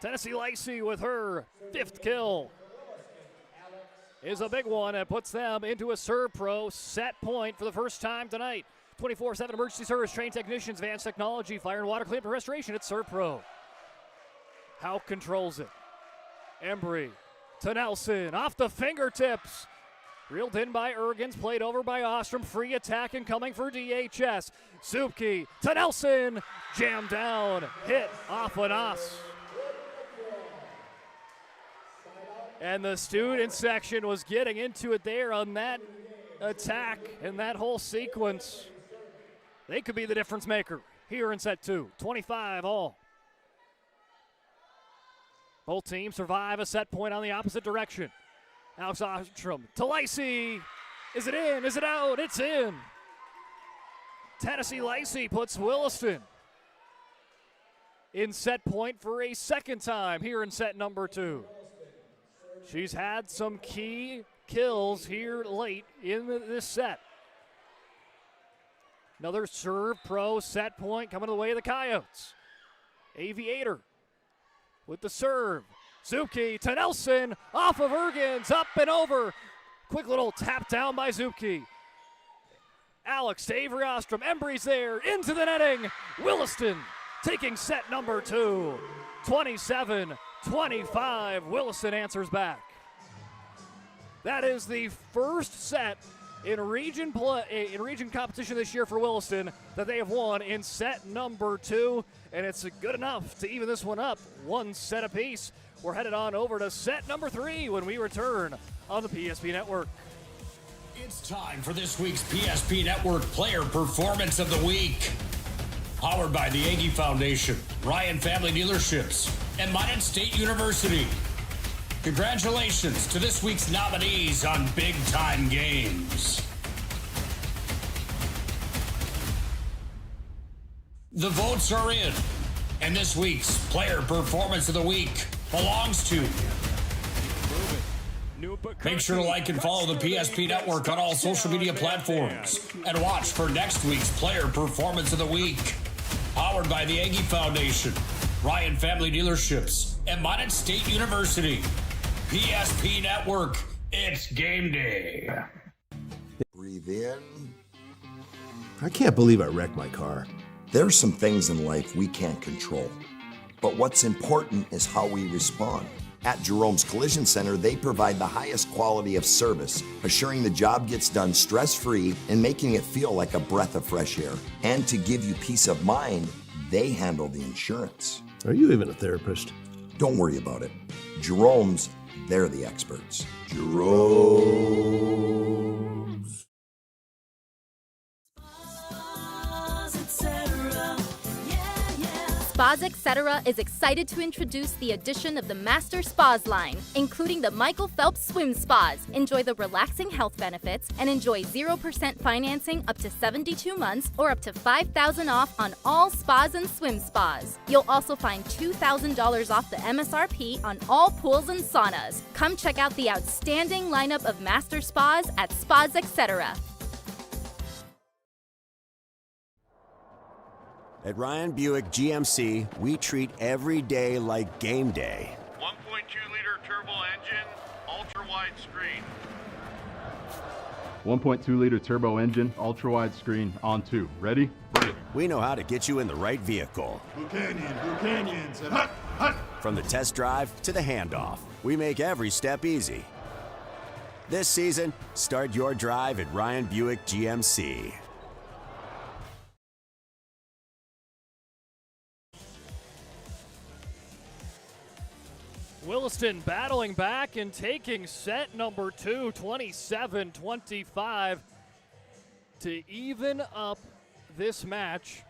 Tennessee Lacey with her 5th kill is a big one that puts them into a Serve Pro set point for the first time tonight. 24/7 emergency service, trained technicians, advanced technology, fire and water cleanup and restoration. It's Serve Pro. Hauk controls it. Embry to Nelson, off the fingertips. Reeled in by Ergens, played over by Ostrom. Free attack and coming for DHS. Zupke to Nelson, jammed down, hit off an os. And the student section was getting into it there on that attack and that whole sequence. They could be the difference maker here in set 2. 25 all. Both teams survive a set point on the opposite direction. Alex Ostrom to Lacey. Is it in? Is it out? It's in. Tennessee Lacey puts Williston in set point for a second time here in set number 2. She's had some key kills here late in this set. Another Serve Pro set point coming the way of the Coyotes. Aviator with the serve. Zupke to Nelson, off of Ergens, up and over. Quick little tap down by Zupke. Alex to Avery Ostrom, Embry's there, into the netting. Williston taking set number 2. 27-25, Williston answers back. That is the first set in region competition this year for Williston that they have won in set number 2, and it's good enough to even this one up 1 set apiece. We're headed on over to set number 3 when we return on the PSP Network. It's time for this week's PSP Network Player Performance of the Week. Powered by the Aggie Foundation, Ryan Family Dealerships, and Minot State University. Congratulations to this week's nominees on Big Time Games. The votes are in, and this week's Player Performance of the Week belongs to... Make sure to like and follow the PSP Network on all social media platforms, and watch for next week's Player Performance of the Week. Powered by the Aggie Foundation, Ryan Family Dealerships, and Minot State University. PSP Network, it's game day. Breathe in. I can't believe I wrecked my car. There's some things in life we can't control, but what's important is how we respond. At Jerome's Collision Center, they provide the highest quality of service, assuring the job gets done stress-free and making it feel like a breath of fresh air. And to give you peace of mind, they handle the insurance. Are you even a therapist? Don't worry about it. Jerome's, they're the experts. Jerome's. Etc. Yeah, Spas Etc. is excited to introduce the addition of the Master Spas line, including the Michael Phelps Swim Spas. Enjoy the relaxing health benefits and enjoy 0% financing up to 72 months or up to $5,000 off on all spas and swim spas. You'll also find $2,000 off the MSRP on all pools and saunas. Come check out the outstanding lineup of Master Spas at Spas Etc. At Ryan Buick GMC, we treat every day like game day. 1.2-liter turbo engine, ultra-wide screen. 1.2-liter turbo engine, ultra-wide screen, on 2. Ready? Bring. We know how to get you in the right vehicle. Bucanyons, and hut, hut. From the test drive to the handoff, we make every step easy. This season, start your drive at Ryan Buick GMC. Williston battling back and taking set number 2, 27-25, to even up this match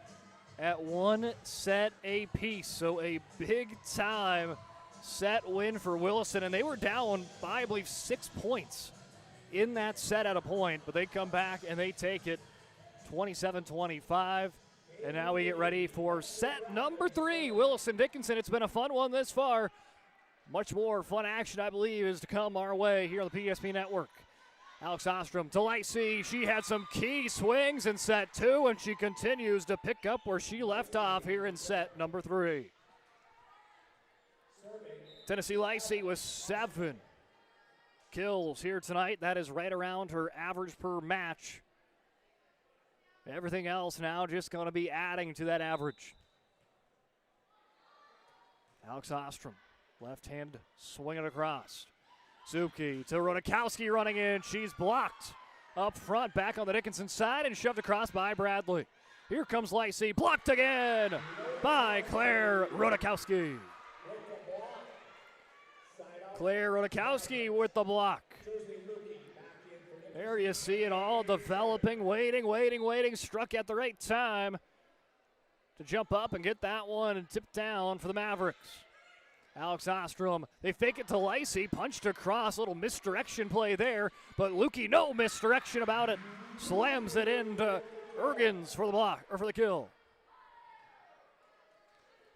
at 1 set apiece. So a big-time set win for Williston, and they were down by, I believe, 6 points in that set at a point, but they come back and they take it 27-25. And now we get ready for set number 3, Williston-Dickinson. It's been a fun one this far. Much more fun action, I believe, is to come our way here on the PSP Network. Alex Ostrom to Lacey. She had some key swings in set 2, and she continues to pick up where she left off here in set number 3. Tennessee Lacey with 7 kills here tonight. That is right around her average per match. Everything else now just going to be adding to that average. Alex Ostrom. Left hand swinging across. Zupke to Rodakowski running in. She's blocked up front, back on the Dickinson side, and shoved across by Bradley. Here comes Lacey, blocked again by Claire Rodakowski. Claire Rodakowski with the block. There you see it all developing, waiting, struck at the right time to jump up and get that one and tip down for the Mavericks. Alex Ostrom, they fake it to Lacey, punched across, little misdirection play there, but Lukey, no misdirection about it, slams it into Ergens for the block, or for the kill.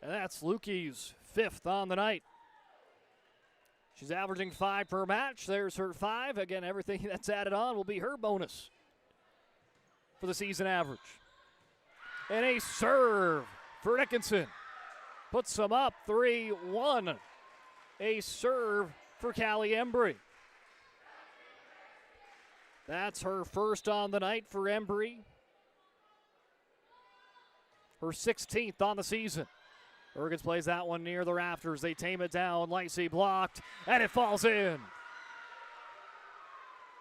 And that's Lukey's 5th on the night. She's averaging 5 per match. There's her 5. Again, everything that's added on will be her bonus for the season average. And a serve for Dickinson. Puts them up 3-1. A serve for Callie Embry. That's her 1st on the night for Embry. Her 16th on the season. Ergens plays that one near the rafters. They tame it down. Lacey blocked, and it falls in.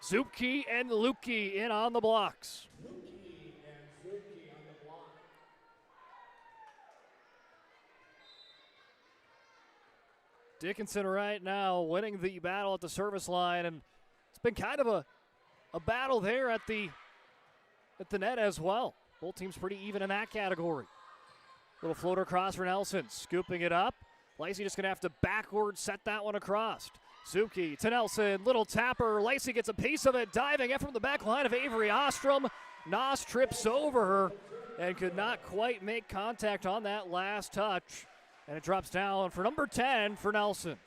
Zupke and Lukey in on the blocks. Dickinson right now winning the battle at the service line, and it's been kind of a battle there at the net as well. Both teams pretty even in that category. Little floater cross for Nelson, scooping it up. Lacey just gonna have to backward set that one across. Zuki to Nelson, little tapper. Lacey gets a piece of it, diving in from the back line of Avery Ostrom. Nos trips over her and could not quite make contact on that last touch. And it drops down for number 10 for Nelson.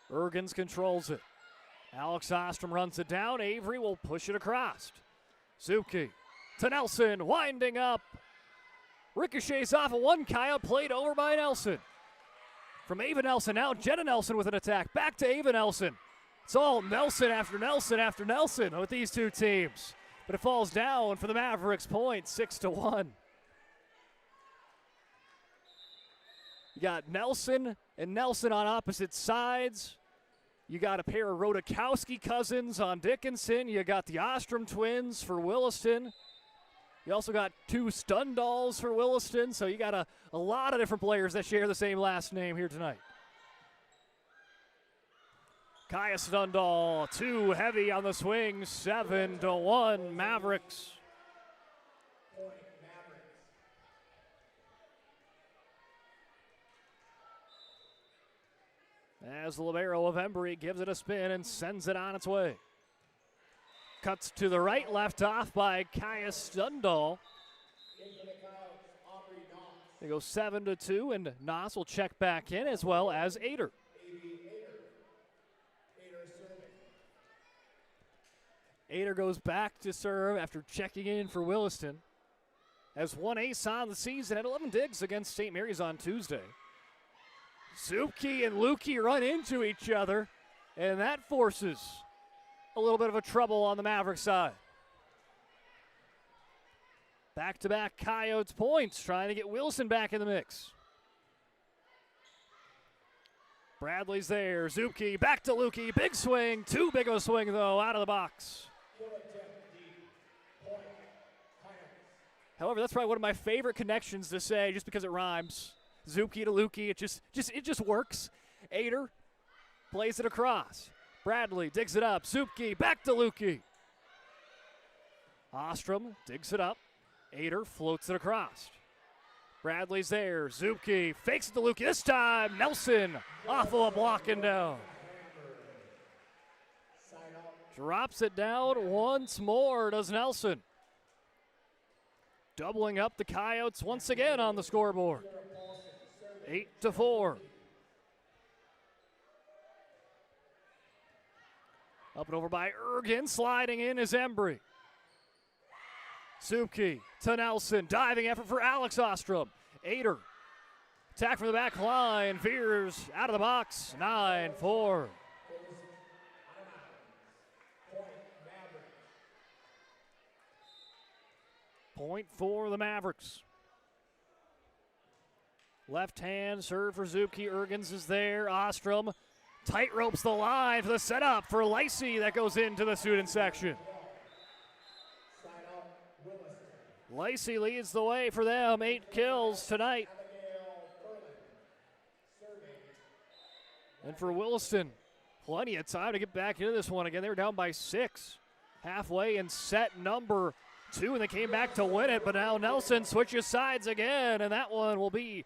Ergens controls it. Alex Ostrom runs it down. Avery will push it across. Zuki to Nelson, winding up. Ricochets off of one coyote, played over by Nelson. From Ava Nelson, now Jenna Nelson with an attack. Back to Ava Nelson. It's all Nelson after Nelson after Nelson with these two teams. But it falls down for the Mavericks, point 6-1. You got Nelson and Nelson on opposite sides. You got a pair of Rodakowski cousins on Dickinson. You got the Ostrom twins for Williston. You also got 2 Stundalls for Williston. So you got a lot of different players that share the same last name here tonight. Kaya Stundal, too heavy on the swing, 7-1 Mavericks. As the libero of Embry gives it a spin and sends it on its way. Cuts to the right, left off by Kaya Stundal. They go 7-2, and Noss will check back in as well as Ader. Ader goes back to serve after checking in for Williston. Has one ace on the season at 11 digs against St. Mary's on Tuesday. Zupke and Lukey run into each other, and that forces a little bit of a trouble on the Maverick side. Back-to-back Coyotes points, trying to get Wilson back in the mix. Bradley's there, Zupke back to Lukey, big swing, too big of a swing though, out of the box. However, that's probably one of my favorite connections to say, just because it rhymes. Zupke to Lukey, it just works. Ader plays it across. Bradley digs it up. Zupke back to Lukey. Ostrom digs it up. Ader floats it across. Bradley's there. Zupke fakes it to Lukey. This time, Nelson off of a block and down. Drops it down once more, does Nelson. Doubling up the Coyotes once again on the scoreboard. 8-4. Up and over by Ergen, sliding in is Embry. Zupke to Nelson, diving effort for Alex Ostrom. Ader, attack from the back line, veers out of the box, 9-4. Point for the Mavericks. Left hand serve for Zupke. Ergens is there. Ostrom tight ropes the line for the setup for Lacey that goes into the student section. Lacey leads the way for them. 8 kills tonight. And for Williston, plenty of time to get back into this one again. They were down by 6. Halfway in set number 2, and they came back to win it. But now Nelson switches sides again, and that one will be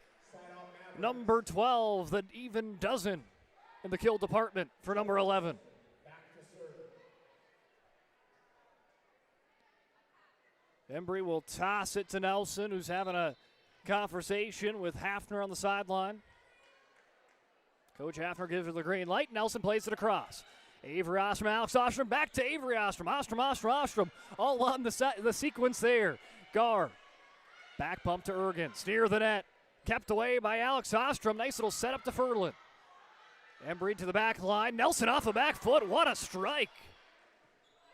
number 12, the even dozen in the kill department for number 11. Embry will toss it to Nelson, who's having a conversation with Hafner on the sideline. Coach Hafner gives her the green light. Nelson plays it across. Avery Ostrom, Alex Ostrom, back to Avery Ostrom. Ostrom, all on the sequence there. Gar, back pump to Ergens, near the net. Kept away by Alex Ostrom. Nice little setup to Ferlin. Embry to the back line. Nelson off the back foot. What a strike.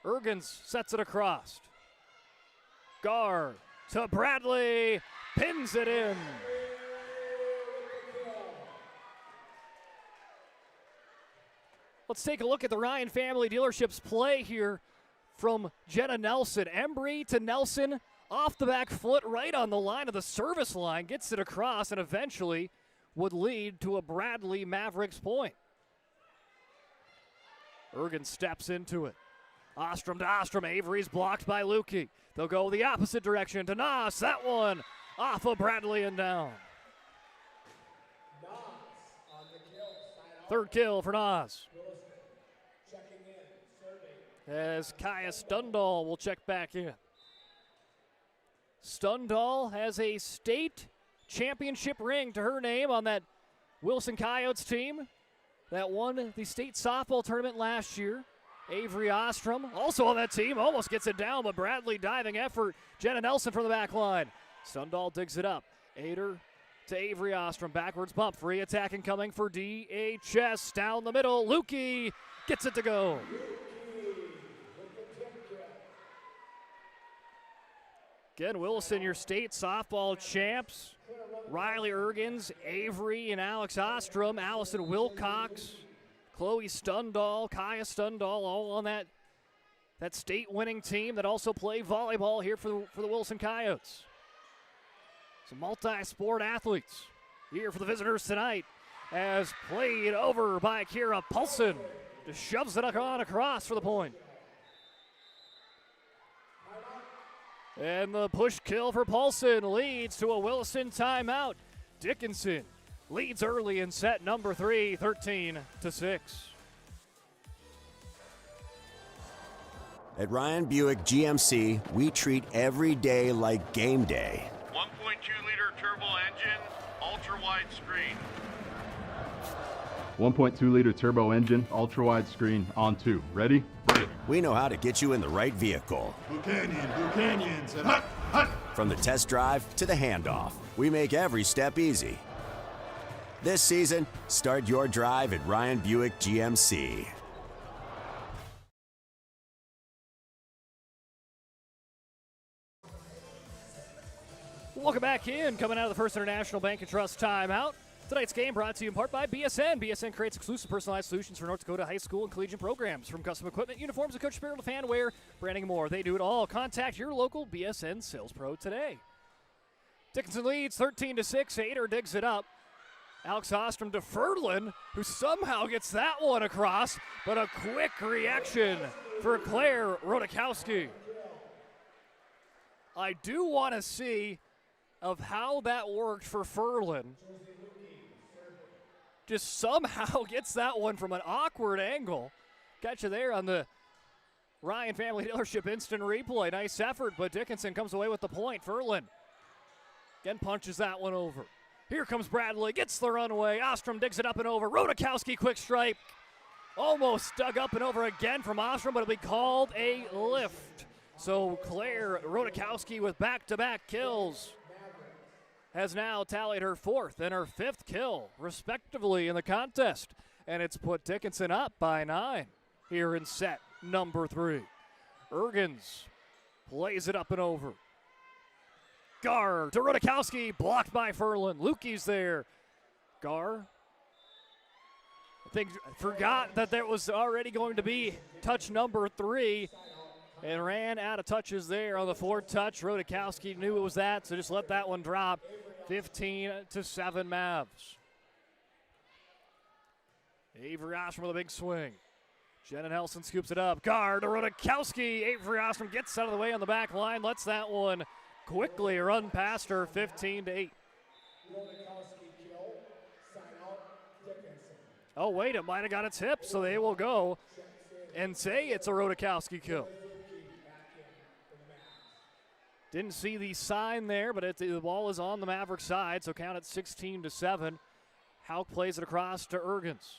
Ergens sets it across. Gar to Bradley. Pins it in. Let's take a look at the Ryan Family Dealerships play here from Jenna Nelson. Embry to Nelson. Off the back foot, right on the line of the service line, gets it across and eventually would lead to a Bradley Mavericks point. Ergen steps into it. Ostrom to Ostrom. Avery's blocked by Lukey. They'll go the opposite direction to Noss. That one off of Bradley and down. Third kill for Noss. As Kaya Stundal will check back in. Stundal has a state championship ring to her name on that Wilson Coyotes team that won the state softball tournament last year. Avery Ostrom also on that team, almost gets it down, but Bradley diving effort. Jenna Nelson from the back line. Stundal digs it up. Ader to Avery Ostrom, backwards bump, free attacking coming for DHS. Down the middle, Lukey gets it to go. Again, Williston, your state softball champs. Riley Ergens, Avery and Alex Ostrom, Allison Wilcox, Chloe Stundal, Kaya Stundal, all on that state winning team that also play volleyball here for the Wilson Coyotes. Some multi-sport athletes here for the visitors tonight as played over by Kira Paulson. Just shoves it on across for the point. And the push kill for Paulson leads to a Williston timeout. Dickinson leads early in set number 3, 13-6. At Ryan Buick GMC, we treat every day like game day. 1.2-liter turbo engine, ultra-wide screen. 1.2-liter turbo engine, ultra-wide screen, on 2. Ready? We know how to get you in the right vehicle. Canyons, and hut, hut. From the test drive to the handoff, we make every step easy. This season, start your drive at Ryan Buick GMC. Welcome back in. Coming out of the First International Bank and Trust timeout. Tonight's game brought to you in part by BSN. BSN creates exclusive personalized solutions for North Dakota high school and collegiate programs. From custom equipment, uniforms, and coach apparel to fan wear, branding, and more. They do it all. Contact your local BSN sales pro today. Dickinson leads 13-6. Ader digs it up. Alex Ostrom to Ferdlin, who somehow gets that one across, but a quick reaction for Claire Rodakowski. I do want to see of how that worked for Ferdlin. Just somehow gets that one from an awkward angle. Got you there on the Ryan Family Dealership instant replay. Nice effort, but Dickinson comes away with the point. Ferdlin again punches that one over. Here comes Bradley, gets the runaway. Ostrom digs it up and over. Rodakowski quick strike. Almost dug up and over again from Ostrom, but it'll be called a lift. So Claire Rodakowski with back-to-back kills has now tallied her 4th and her 5th kill, respectively, in the contest. And it's put Dickinson up by 9 here in set number 3. Ergens plays it up and over. Gar to Rodakowski, blocked by Ferdlin. Lukey's there. Gar, I think, forgot that there was already going to be touch number 3 and ran out of touches there on the 4th touch. Rodakowski knew it was that, so just let that one drop. 15-7 Mavs. Avery Ostrom with a big swing. Jenna Nelson scoops it up. Gar to Rodakowski. Avery Ostrom gets out of the way on the back line, lets that one quickly run past her. 15-8. Oh, wait, it might have got its hip, so they will go and say it's a Rodakowski kill. Didn't see the sign there, but the ball is on the Maverick side, so count it 16-7. Hauk plays it across to Ergens.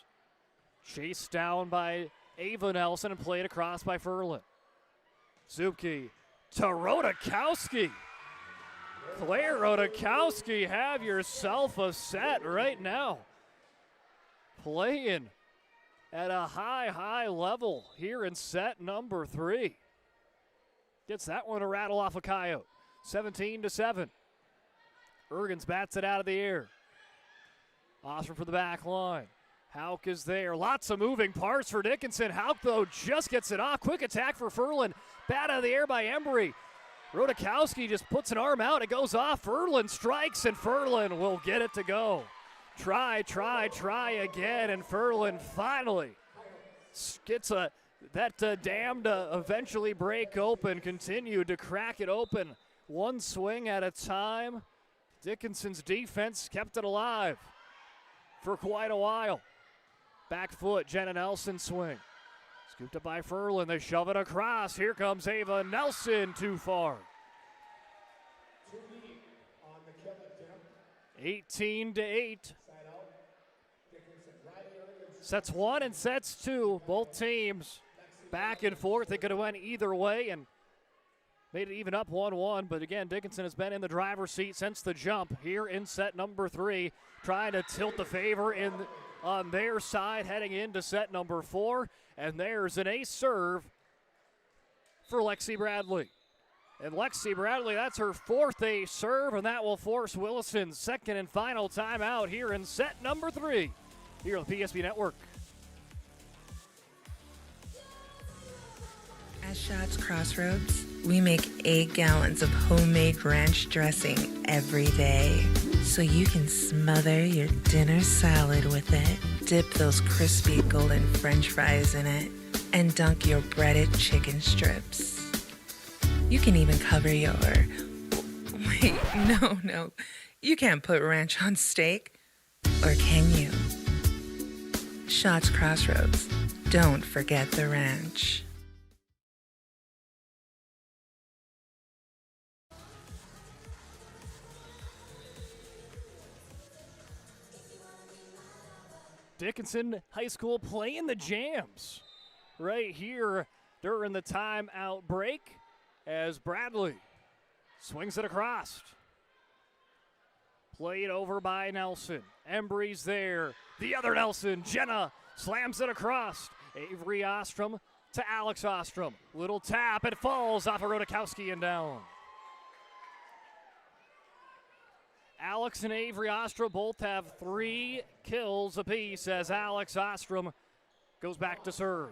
Chased down by Ava Nelson and played across by Ferdlin. Zupke to Rodakowski. Claire Rodakowski, have yourself a set right now. Playing at a high level here in set number 3. Gets that one to rattle off a coyote. 17-7. Ergens bats it out of the air. Ostrom for the back line. Hauk is there. Lots of moving parts for Dickinson. Hauk, though, just gets it off. Quick attack for Ferdlin. Bat out of the air by Embry. Rodakowski just puts an arm out. It goes off. Ferdlin strikes, and Ferdlin will get it to go. Try again, and Ferdlin finally gets that dam to eventually break open, continued to crack it open. One swing at a time. Dickinson's defense kept it alive for quite a while. Back foot, Jenna Nelson swing. Scooped up by Ferdlin. They shove it across. Here comes Ava Nelson, too far. 18-8. Sets 1 and sets 2. Both teams back and forth. They could have went either way and made it even up 1-1. But again, Dickinson has been in the driver's seat since the jump here in set number 3, trying to tilt the favor on their side heading into set number 4. And there's an ace serve for Lexi Bradley. And Lexi Bradley, that's her 4th ace serve, and that will force Williston's 2nd and final timeout here in set number 3 here on the PSP Network. At Schatz Crossroads, we make 8 gallons of homemade ranch dressing every day. so you can smother your dinner salad with it, dip those crispy golden French fries in it, and dunk your breaded chicken strips. You can even cover your... Wait, no. You can't put ranch on steak. Or can you? Shots Crossroads. Don't forget the ranch. Dickinson High School playing the jams right here during the timeout break as Bradley swings it across. Played over by Nelson. Embry's there. The other Nelson, Jenna, slams it across. Avery Ostrom to Alex Ostrom. Little tap, it falls off of Rodakowski and down. Alex and Avery Ostrom both have 3 kills apiece as Alex Ostrom goes back to serve.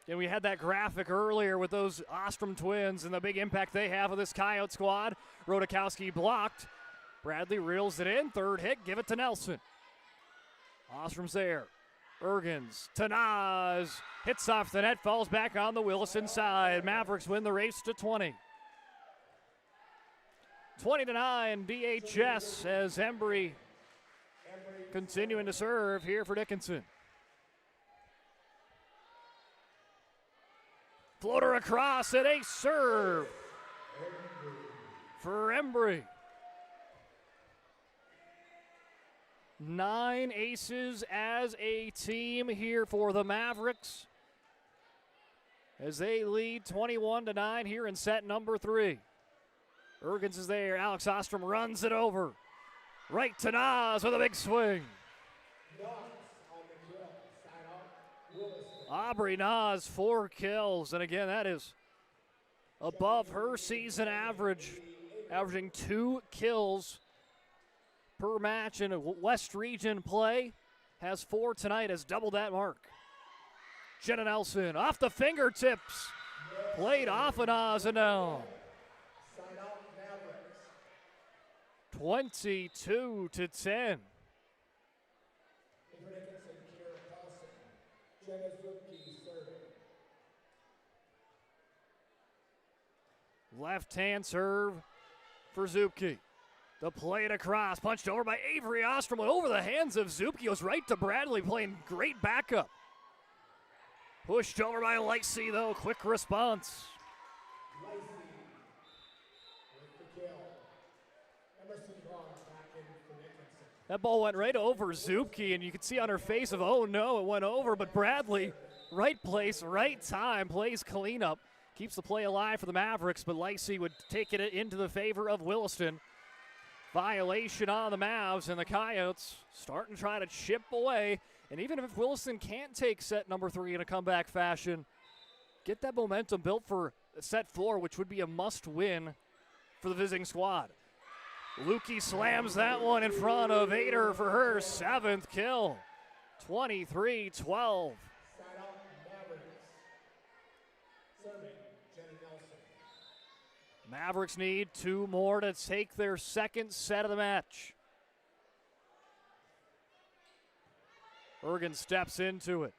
And we had that graphic earlier with those Ostrom twins and the big impact they have with this Coyote squad. Rodakowski blocked. Bradley reels it in. Third hit, give it to Nelson. Ostrom's there. Ergens to Nas. Hits off the net, falls back on the Williston side. Mavericks win the race to 20. 20-9 DHS as Embry continuing to serve here for Dickinson. Floater across and a serve for Embry. 9 aces as a team here for the Mavericks as they lead 21-9 here in set number 3. Ergens is there. Alex Ostrom runs it over. Right to Nas with a big swing. Aubrey Nas, 4 kills. And again, that is above her season average, averaging 2 kills per match in a West Region play. Has 4 tonight, has doubled that mark. Jenna Nelson off the fingertips. Played off of Nas and down. 22-10. Left-hand serve for Zupke. The play it across, punched over by Avery Ostrom, went over the hands of Zupke, goes right to Bradley, playing great backup. Pushed over by Lacey, though, quick response. That ball went right over Zupke, and you could see on her face of, oh no, it went over, but Bradley, right place, right time, plays cleanup. Keeps the play alive for the Mavericks, but Lacey would take it into the favor of Williston. Violation on the Mavs, and the Coyotes starting to try to chip away. And even if Williston can't take set number 3 in a comeback fashion, get that momentum built for set 4, which would be a must-win for the visiting squad. Lukey slams that one in front of Ader for her 7th kill. 23-12. Mavericks need 2 more to take their 2nd set of the match. Ergen steps into it.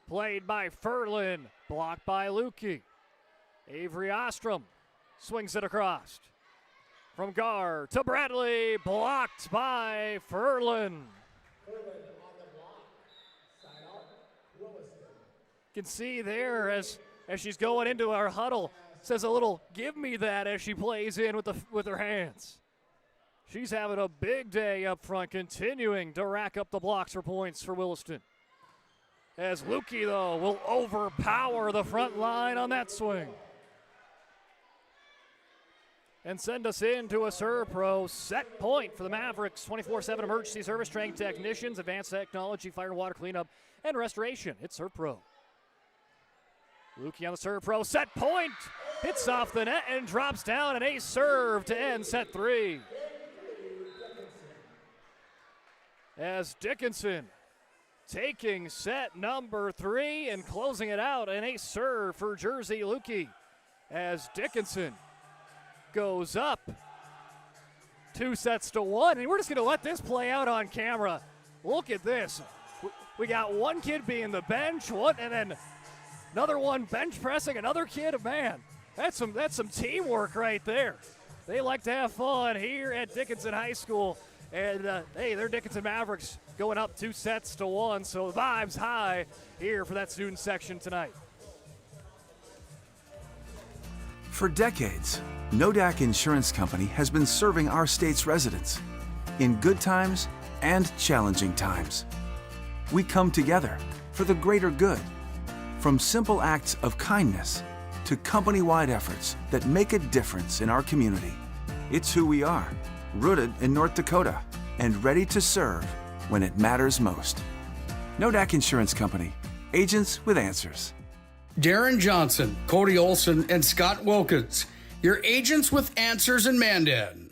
Played by Furlan, blocked by Lukey. Avery Ostrom swings it across. From Gar to Bradley, blocked by Furlan. You can see there as she's going into our huddle, says a little "give me that" as she plays in with her hands. She's having a big day up front, continuing to rack up the blocks for points for Williston. As Lukey, though, will overpower the front line on that swing. And send us into a Serve Pro set point for the Mavericks. 24/7 emergency service, trained technicians, advanced technology, fire and water cleanup, and restoration. It's Serve Pro. Lukey on the Serve Pro, set point. Hits off the net and drops down an ace serve to end set 3. As Dickinson taking set number 3 and closing it out, an ace serve for Jersey Lukey. As Dickinson goes up. 2-1, and we're just going to let this play out on camera. Look at this. We got one kid being the bench, and then another one bench pressing another kid. Man, that's some teamwork right there. They like to have fun here at Dickinson High School. And, hey, they're Dickinson Mavericks going up 2-1, so the vibes high here for that student section tonight. For decades, Nodak Insurance Company has been serving our state's residents in good times and challenging times. We come together for the greater good, from simple acts of kindness to company-wide efforts that make a difference in our community. It's who we are, rooted in North Dakota and ready to serve when it matters most. Nodak Insurance Company, agents with answers. Darren Johnson, Cody Olson, and Scott Wilkins, your agents with answers in Mandan.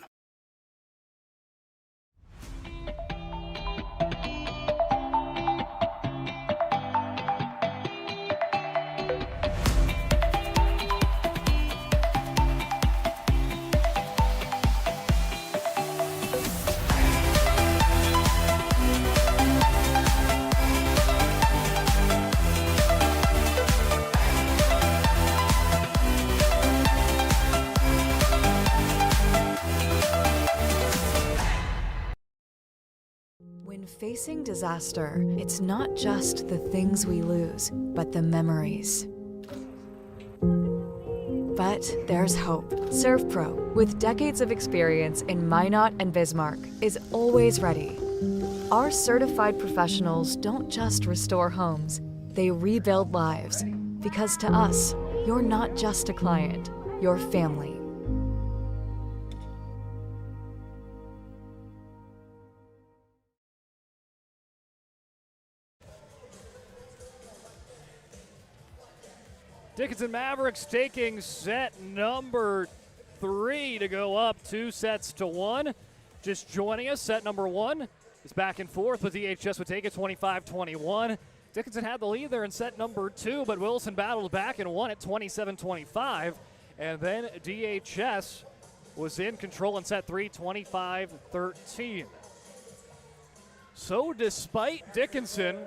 Facing disaster, it's not just the things we lose, but the memories. But there's hope. ServPro, with decades of experience in Minot and Bismarck, is always ready. Our certified professionals don't just restore homes, they rebuild lives. Because to us, you're not just a client, you're family. Dickinson Mavericks taking set number 3 to go up 2-1. Just joining us, set number 1 is back and forth with DHS would take it 25-21. Dickinson had the lead there in set number 2, but Williston battled back and won it 27-25. And then DHS was in control in set 3, 25-13. So despite Dickinson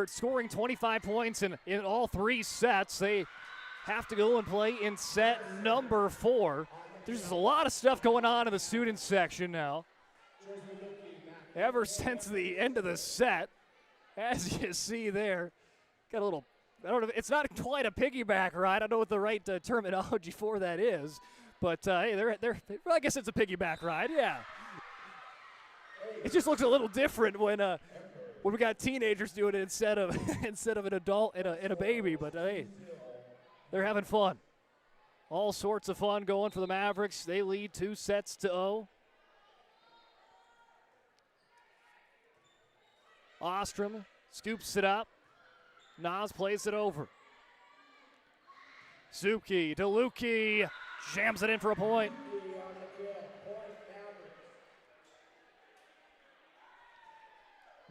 scoring 25 points in all 3 sets, they have to go and play in set number 4. There's a lot of stuff going on in the student section now. Ever since the end of the set, as you see there, got a little, I don't know, it's not quite a piggyback ride. I don't know what the right terminology for that is, but hey, well, I guess it's a piggyback ride, yeah. It just looks a little different when we got teenagers doing it instead of an adult and a baby. But hey, they're having fun. All sorts of fun going for the Mavericks. They lead 2-0. Ostrom scoops it up. Nas plays it over. Zuki to Lukey, jams it in for a point.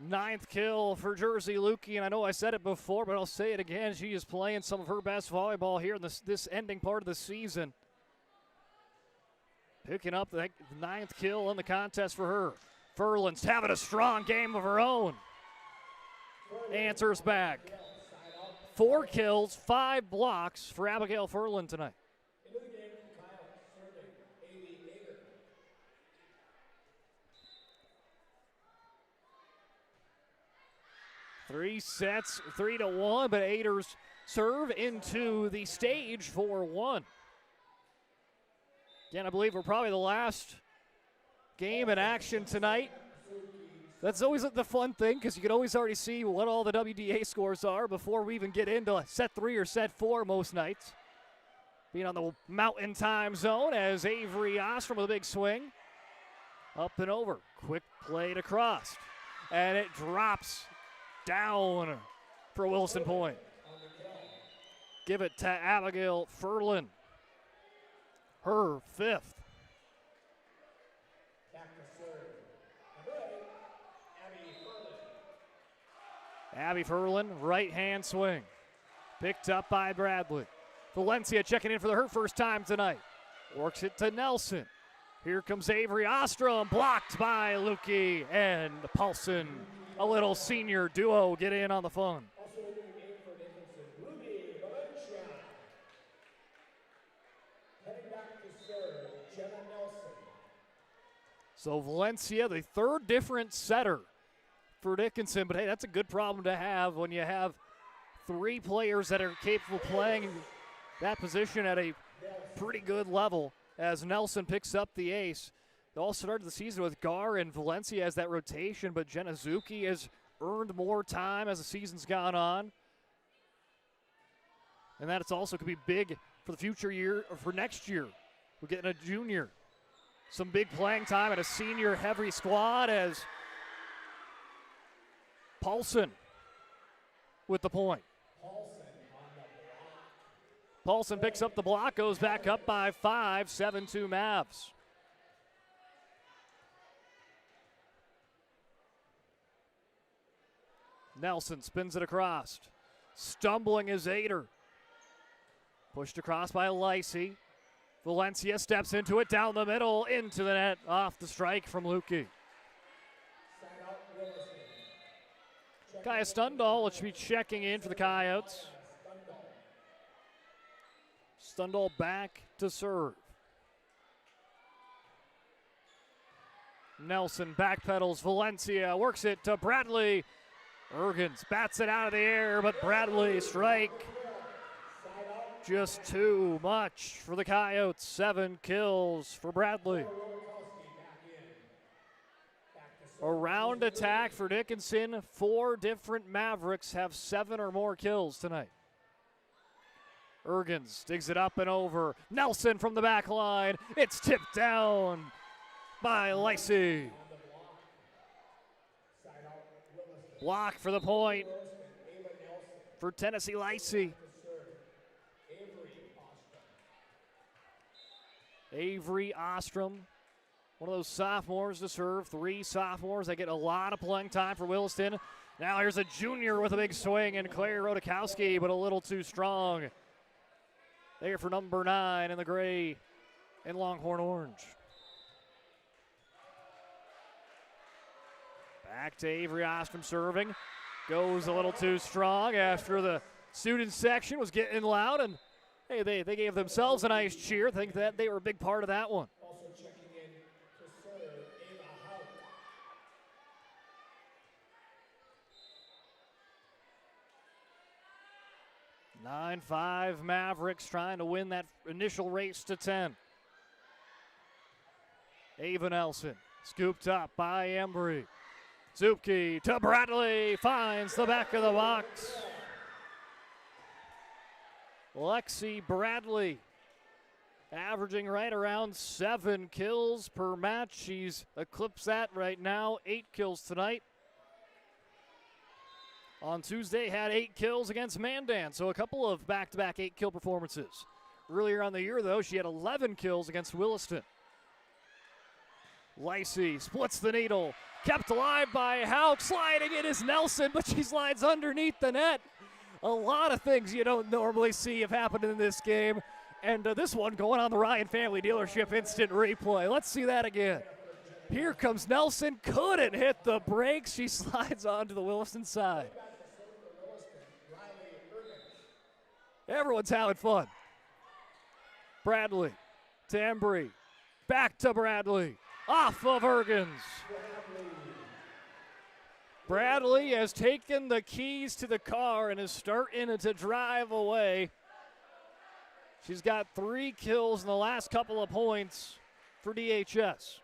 Ninth kill for Jersey Lukey, and I know I said it before, but I'll say it again. She is playing some of her best volleyball here in this ending part of the season. Picking up the 9th kill in the contest for her. Furlan's having a strong game of her own. Answers back. 4 kills, 5 blocks for Abigail Furlan tonight. 3 sets, 3-1, but Aiders serve into the stage for 1. Again, I believe we're probably the last game in action tonight. That's always the fun thing because you can always already see what all the WDA scores are before we even get into set 3 or set 4 most nights. Being on the mountain time zone as Avery Ostrom with a big swing. Up and over. Quick play to cross. And it drops down for Williston point. Give it to Abigail Furlan. Her 5th. Abby Furlan, right-hand swing. Picked up by Bradley. Valencia checking in for her first time tonight. Works it to Nelson. Here comes Avery Ostrom, blocked by Lukey and Paulson. A little senior duo get in on the fun. So Valencia, the third different setter for Dickinson, but hey, that's a good problem to have when you have three players that are capable of playing that position at a pretty good level as Nelson picks up the ace. They all started the season with Gar and Valencia as that rotation, but Genazuki has earned more time as the season's gone on. And that it's also could be big for the future year, or for next year. We're getting a junior. Some big playing time at a senior heavy squad as Paulson with the point. Paulson picks up the block, goes back up by 5, 7-2 Mavs. Nelson spins it across. Stumbling is Ader. Pushed across by Lacey. Valencia steps into it, down the middle, into the net, off the strike from Lukey. Kaya Stundal will be checking in for the Coyotes. Stundal back to serve. Nelson backpedals. Valencia works it to Bradley. Ergens bats it out of the air, but Bradley strike. Just too much for the Coyotes. 7 kills for Bradley. A round attack for Dickinson. 4 different Mavericks have 7 or more kills tonight. Ergens digs it up and over. Nelson from the back line. It's tipped down by Lacey. Block for the point for Tennessee Lacey. Avery Ostrom, one of those sophomores to serve. 3 sophomores. They get a lot of playing time for Williston. Now here's a junior with a big swing, and Claire Rodakowski, but a little too strong. There for number 9 in the gray and Longhorn orange. Back to Avery Ostrom serving. Goes a little too strong after the student section was getting loud, and hey, they gave themselves a nice cheer. I think that they were a big part of that one. Also checking in to serve Ava Hout. 9-5 Mavericks trying to win that initial race to 10. Ava Nelson scooped up by Embry. Zupke to Bradley, finds the back of the box. Lexi Bradley averaging right around 7 kills per match. She's eclipsed that right now, 8 kills tonight. On Tuesday, had 8 kills against Mandan, so a couple of back-to-back 8-kill performances. Earlier on the year, though, she had 11 kills against Williston. Lacey splits the needle, kept alive by Hauk. Sliding it is Nelson, but she slides underneath the net. A lot of things you don't normally see have happened in this game. And this one going on the Ryan Family Dealership instant replay. Let's see that again. Here comes Nelson, couldn't hit the brakes. She slides onto the Williston side. Everyone's having fun. Bradley to Embry. Back to Bradley. Off of Ergens. Bradley has taken the keys to the car and is starting to drive away. She's got 3 kills in the last couple of points for DHS.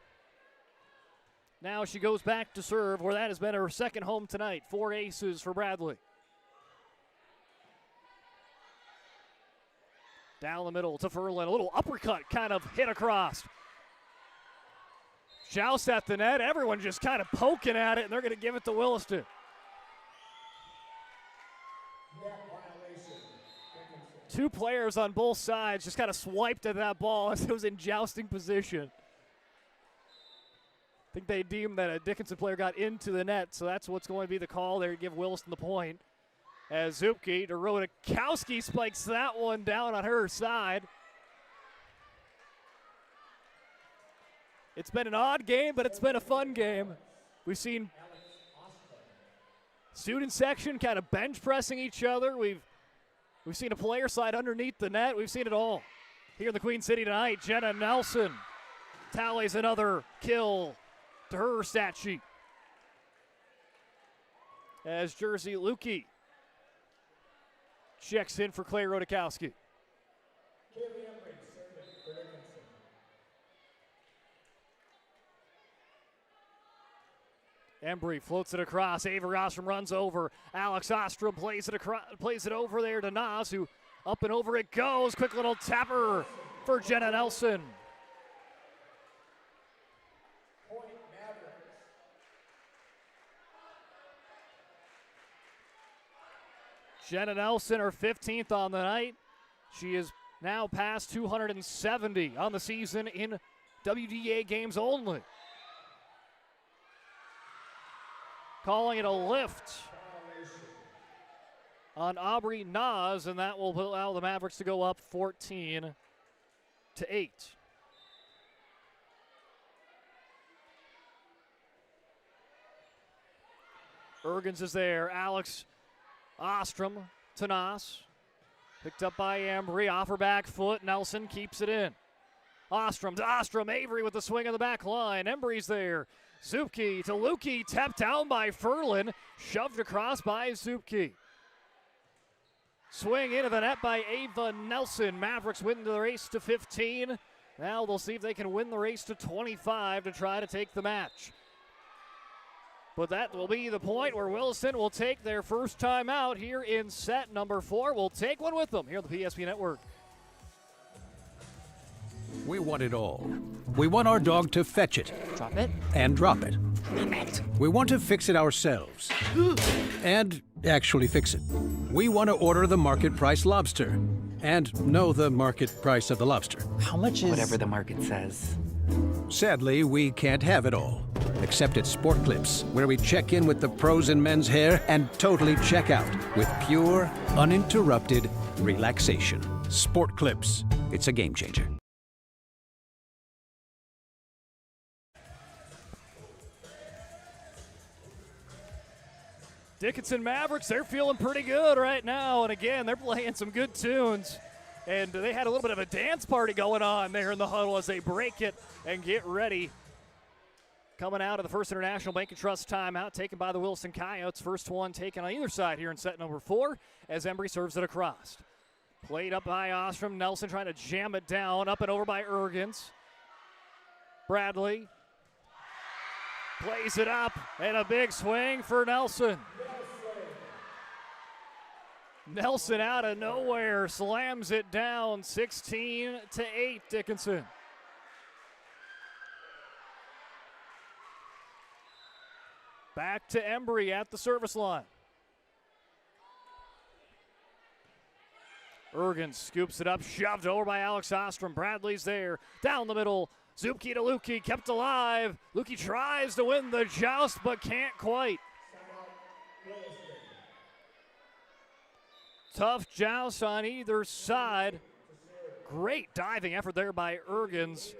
Now she goes back to serve, where that has been her second home tonight. 4 aces for Bradley. Down the middle to Furlan. A little uppercut kind of hit across. Joust at the net. Everyone just kind of poking at it, and they're going to give it to Williston. Two players on both sides just kind of swiped at that ball as it was in jousting position. think they deemed that a Dickinson player got into the net, so that's what's going to be the call there to give Williston the point. As Zupke to Rodakowski spikes that one down on her side. It's been an odd game, but it's been a fun game. We've seen student section kind of bench pressing each other. We've seen a player slide underneath the net. We've seen it all here in the Queen City tonight. Jenna Nelson tallies another kill to her stat sheet. As Jersey Lukey checks in for Clay Rodakowski. Embry floats it across. Avery Ostrom runs over. Alex Ostrom plays it over there to Nas, who up and over it goes. Quick little tapper for Jenna Nelson. Jenna Nelson, her 15th on the night. She is now past 270 on the season in WDA games only. Calling it a lift on Aubrey Nas, and that will allow the Mavericks to go up 14-8. Ergens is there. Alex Ostrom to Nas. Picked up by Embry. Off her back foot. Nelson keeps it in. Ostrom to Ostrom. Avery with the swing of the back line. Embry's there. Zupke to Lukey, tapped down by Furlan, shoved across by Zupke. Swing into the net by Ava Nelson. Mavericks win the race to 15. Now they'll see if they can win the race to 25 to try to take the match. But that will be the point where Williston will take their first time out here in set number 4. We'll take one with them here on the PSP Network. We want it all. We want our dog to fetch it. Drop it. And drop it. Name it. We want to fix it ourselves. And actually fix it. We want to order the market price lobster. And know the market price of the lobster. How much is... Whatever the market says. Sadly, we can't have it all. Except at Sport Clips, where we check in with the pros in men's hair and totally check out with pure, uninterrupted relaxation. Sport Clips. It's a game changer. Dickinson Mavericks, they're feeling pretty good right now. And again, they're playing some good tunes. And they had a little bit of a dance party going on there in the huddle as they break it and get ready. Coming out of the First International Bank and Trust timeout, taken by the Williston Coyotes. First one taken on either side here in set number 4 as Embry serves it across. Played up by Ostrom. Nelson trying to jam it down. Up and over by Ergens. Bradley plays it up, and a big swing for Nelson. Nelson out of nowhere slams it down, 16-8 Dickinson. Back to Embry at the service line. Ergens scoops it up, shoved over by Alex Ostrom. Bradley's there, down the middle. Zupke to Lukey, kept alive. Lukey tries to win the joust, but can't quite. Tough joust on either side. Great diving effort there by Ergens.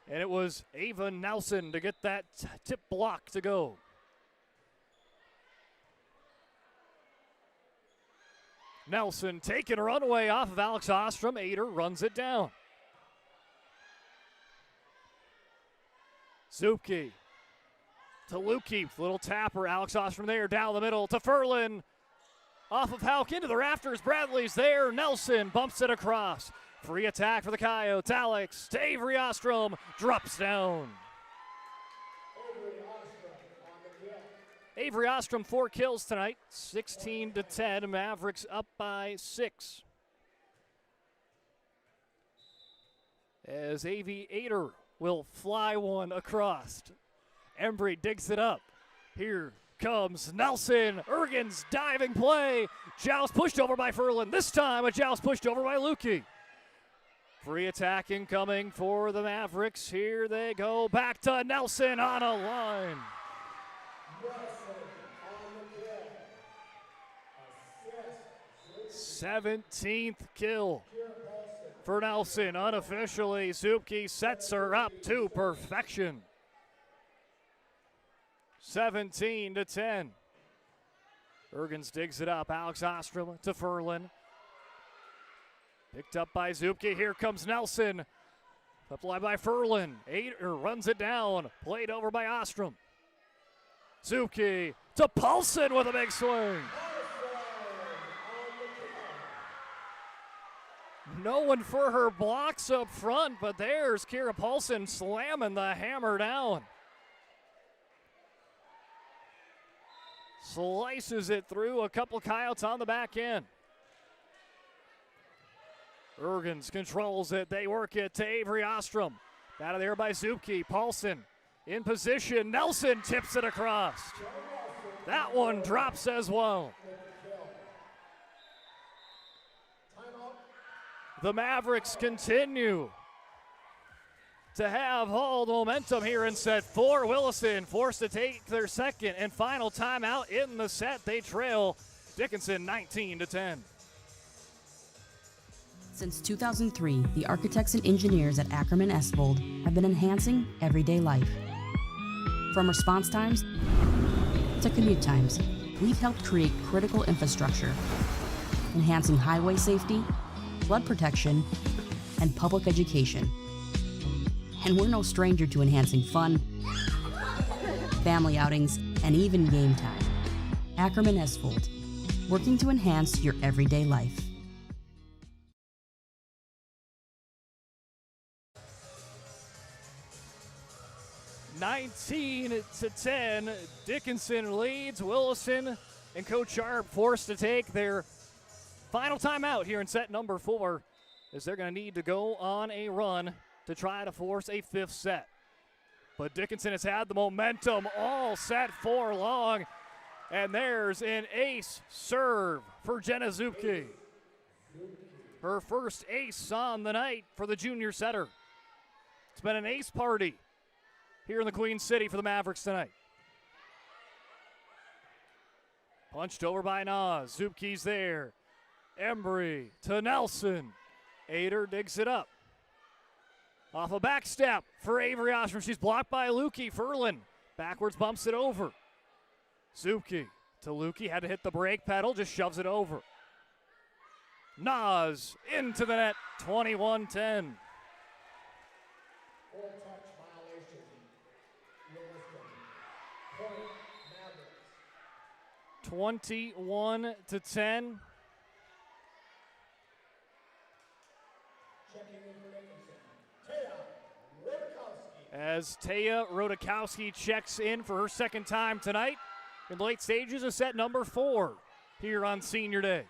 And it was Ava Nelson to get that tip block to go. Nelson taking a runaway off of Alex Ostrom. Ader runs it down. Zupke to Lukey, little tapper. Alex Ostrom there, down the middle to Furlan. Off of Hauk into the rafters. Bradley's there. Nelson bumps it across. Free attack for the Coyotes. Alex to Avery Ostrom, drops down. Avery Ostrom, 4 kills tonight, 16-10. Mavericks up by 6. As Avi Ader will fly one across. Embry digs it up. Here comes Nelson. Ergens diving play. Joust pushed over by Furlan. This time a joust pushed over by Lukey. Free attack incoming for the Mavericks. Here they go. Back to Nelson on a line. 17th kill for Nelson. Unofficially, Zupke sets her up to perfection. 17-10. Ergens digs it up. Alex Ostrom to Furlan. Picked up by Zupke. Here comes Nelson. Applied by Furlan. Runs it down. Played over by Ostrom. Zupke to Paulson with a big swing. No one for her blocks up front, but there's Kira Paulson slamming the hammer down. Slices it through a couple coyotes on the back end. Ergens controls it. They work it to Avery Ostrom. Out of there by Zupke. Paulson in position. Nelson tips it across. That one drops as well. The Mavericks continue to have all the momentum here in set 4. Williston forced to take their second and final timeout in the set. They trail Dickinson 19-10. Since 2003, the architects and engineers at Ackerman Esvold have been enhancing everyday life. From response times to commute times, we've helped create critical infrastructure, enhancing highway safety, flood protection, and public education. And we're no stranger to enhancing fun, family outings, and even game time. Ackerman Esvold, working to enhance your everyday life. (19-10), Dickinson leads. Williston and Coach Sharp forced to take their final timeout here in set number 4, as they're going to need to go on a run to try to force a 5th set. But Dickinson has had the momentum all set 4 long, and there's an ace serve for Jenna Zupke. Her first ace on the night for the junior setter. It's been an ace party here in the Queen City for the Mavericks tonight. Punched over by Nas. Zupke's there. Embry to Nelson. Ader digs it up. Off a back step for Avery Ostrom. She's blocked by Lukey. Furlan backwards bumps it over. Zupke to Lukey. Had to hit the brake pedal. Just shoves it over. Nas into the net. 21-10. 21-10. As Taya Rodakowski checks in for her second time tonight in the late stages of set number 4 here on Senior Day.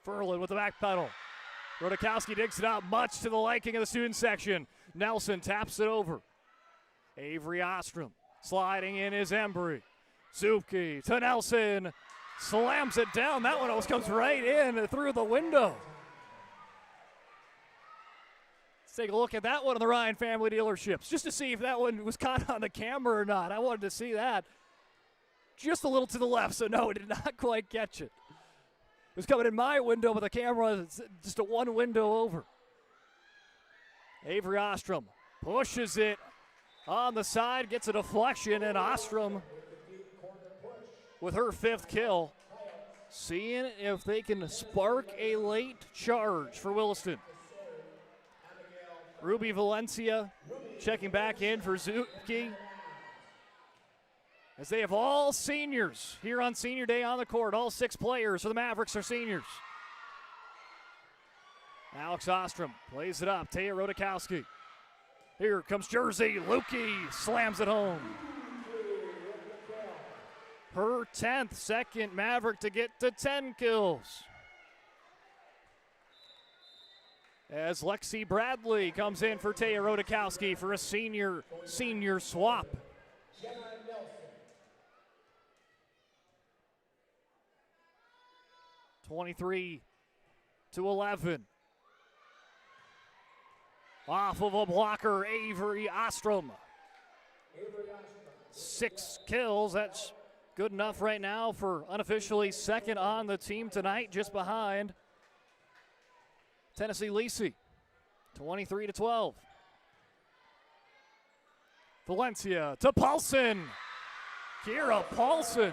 Furlan with the back pedal. Rodakowski digs it out, much to the liking of the student section. Nelson taps it over. Avery Ostrom sliding in is Embry. Zupke to Nelson. Slams it down. That one almost comes right in through the window. Let's take a look at that one on the Ryan Family Dealerships, just to see if that one was caught on the camera or not. I wanted to see that. Just a little to the left, so no, it did not quite catch it. It was coming in my window, but the camera is just a one window over. Avery Ostrom pushes it on the side, gets a deflection, and Ostrom with her 5th kill, seeing if they can spark a late charge for Williston. Ruby Valencia checking back in for Zupke, as they have all seniors here on Senior Day on the court. All 6 players for the Mavericks are seniors. Alex Ostrom plays it up. Taya Rodakowski. Here comes Jersey. Lukey slams it home. Her 10th, second Maverick to get to 10 kills. As Lexi Bradley comes in for Taya Rodakowski for a senior swap. 23-11. Off of a blocker, Avery Ostrom. 6 kills, that's good enough right now for unofficially second on the team tonight, just behind Tennessee Lacey, 23-12. Valencia to Paulson. Kira Paulson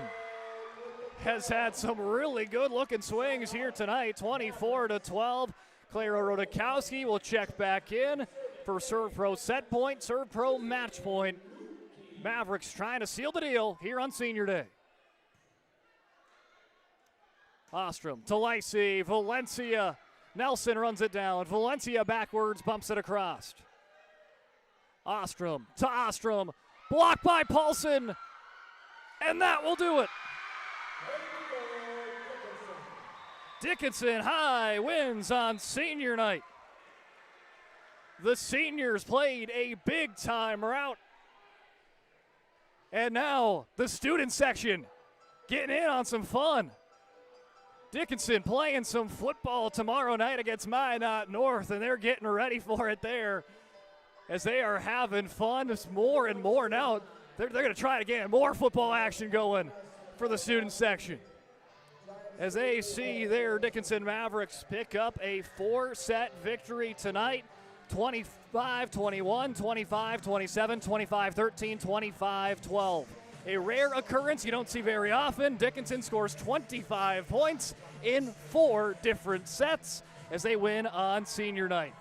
has had some really good-looking swings here tonight, 24-12. Clara Rodakowski will check back in for Serve Pro set point, Serve Pro match point. Mavericks trying to seal the deal here on Senior Day. Ostrom to Lacey, Valencia. Nelson runs it down. Valencia backwards, bumps it across. Ostrom to Ostrom. Blocked by Paulson. And that will do it. Dickinson High wins on senior night. The seniors played a big-time rout. And now the student section getting in on some fun. Dickinson playing some football tomorrow night against Minot North, and they're getting ready for it there as they are having fun. It's more and more now. They're going to try to get more football action going for the student section, as they see their Dickinson Mavericks pick up a 4-set victory tonight, 25-21, 25-27, 25-13, 25-12. A rare occurrence you don't see very often. Dickinson scores 25 points in 4 different sets as they win on senior night.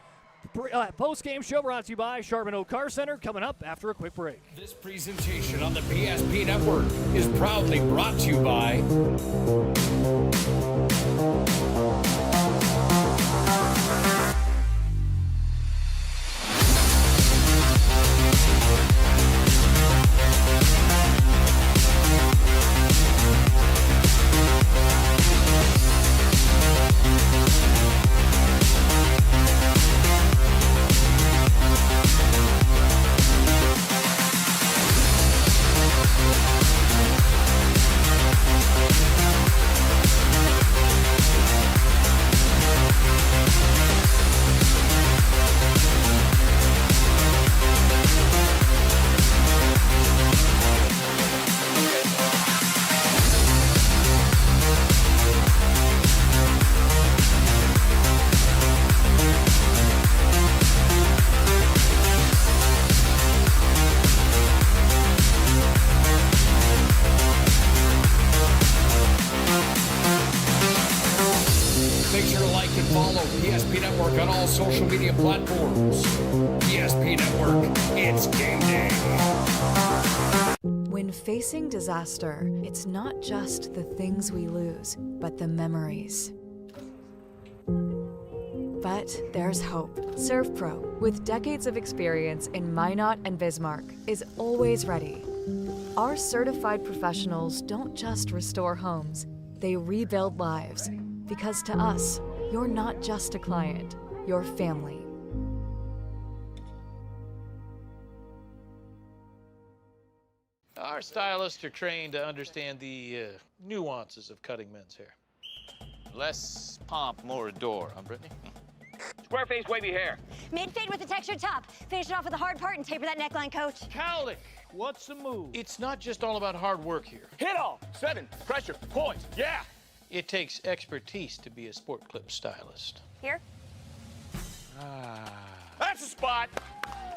Post-game show brought to you by Charbonneau Oak Car Center, coming up after a quick break. This presentation on the PSP Network is proudly brought to you by social media platforms. PSP Network, it's game day. When facing disaster, it's not just the things we lose, but the memories. But there's hope. Serve Pro, with decades of experience in Minot and Bismarck, is always ready. Our certified professionals don't just restore homes, they rebuild lives. Because to us, you're not just a client, you're family. Our stylists are trained to understand the nuances of cutting men's hair. Less pomp, more adore, huh, Brittany? Square face, wavy hair. Mid-fade with a textured top. Finish it off with a hard part and taper that neckline, coach. Cowlick, what's the move? It's not just all about hard work here. Hit all. 7. Pressure. Points. Yeah. It takes expertise to be a sport clip stylist. Here? That's the spot.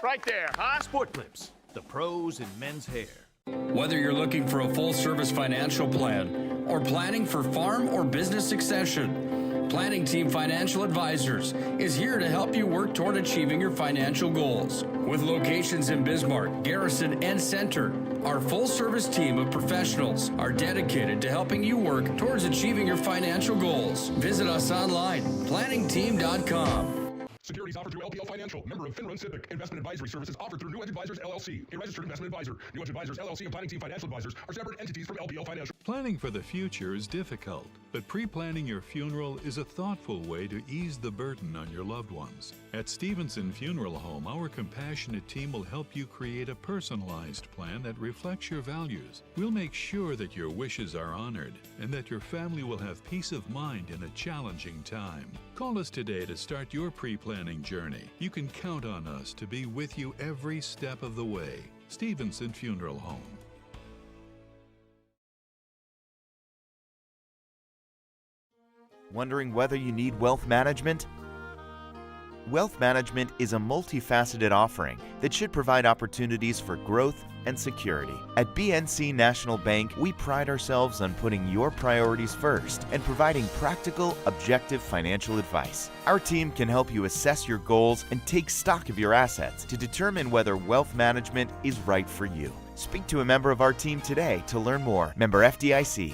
Right there, huh? Sport Clips, the pros in men's hair. Whether you're looking for a full-service financial plan or planning for farm or business succession, Planning Team Financial Advisors is here to help you work toward achieving your financial goals. With locations in Bismarck, Garrison, and Center, our full-service team of professionals are dedicated to helping you work towards achieving your financial goals. Visit us online, planningteam.com. Securities offered through LPL Financial, member of FINRA Civic. Investment advisory services offered through New Edge Advisors, LLC, a registered investment advisor. New Edge Advisors, LLC, and Planning Team Financial Advisors are separate entities from LPL Financial. Planning for the future is difficult, but pre-planning your funeral is a thoughtful way to ease the burden on your loved ones. At Stevenson Funeral Home, our compassionate team will help you create a personalized plan that reflects your values. We'll make sure that your wishes are honored and that your family will have peace of mind in a challenging time. Call us today to start your pre-planning journey. You can count on us to be with you every step of the way. Stevenson Funeral Home. Wondering whether you need wealth management? Wealth management is a multifaceted offering that should provide opportunities for growth and security. At BNC National Bank, we pride ourselves on putting your priorities first and providing practical, objective financial advice. Our team can help you assess your goals and take stock of your assets to determine whether wealth management is right for you. Speak to a member of our team today to learn more. Member FDIC.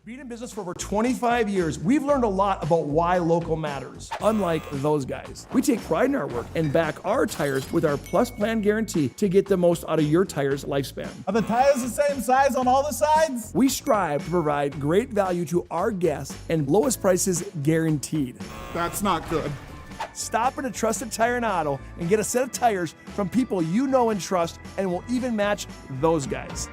Being in business for over 25 years, we've learned a lot about why local matters. Unlike those guys, we take pride in our work and back our tires with our Plus Plan guarantee to get the most out of your tire's lifespan. Are the tires the same size on all the sides? We strive to provide great value to our guests and lowest prices guaranteed. That's not good. Stop at a trusted tire and auto and get a set of tires from people you know and trust, and will even match those guys.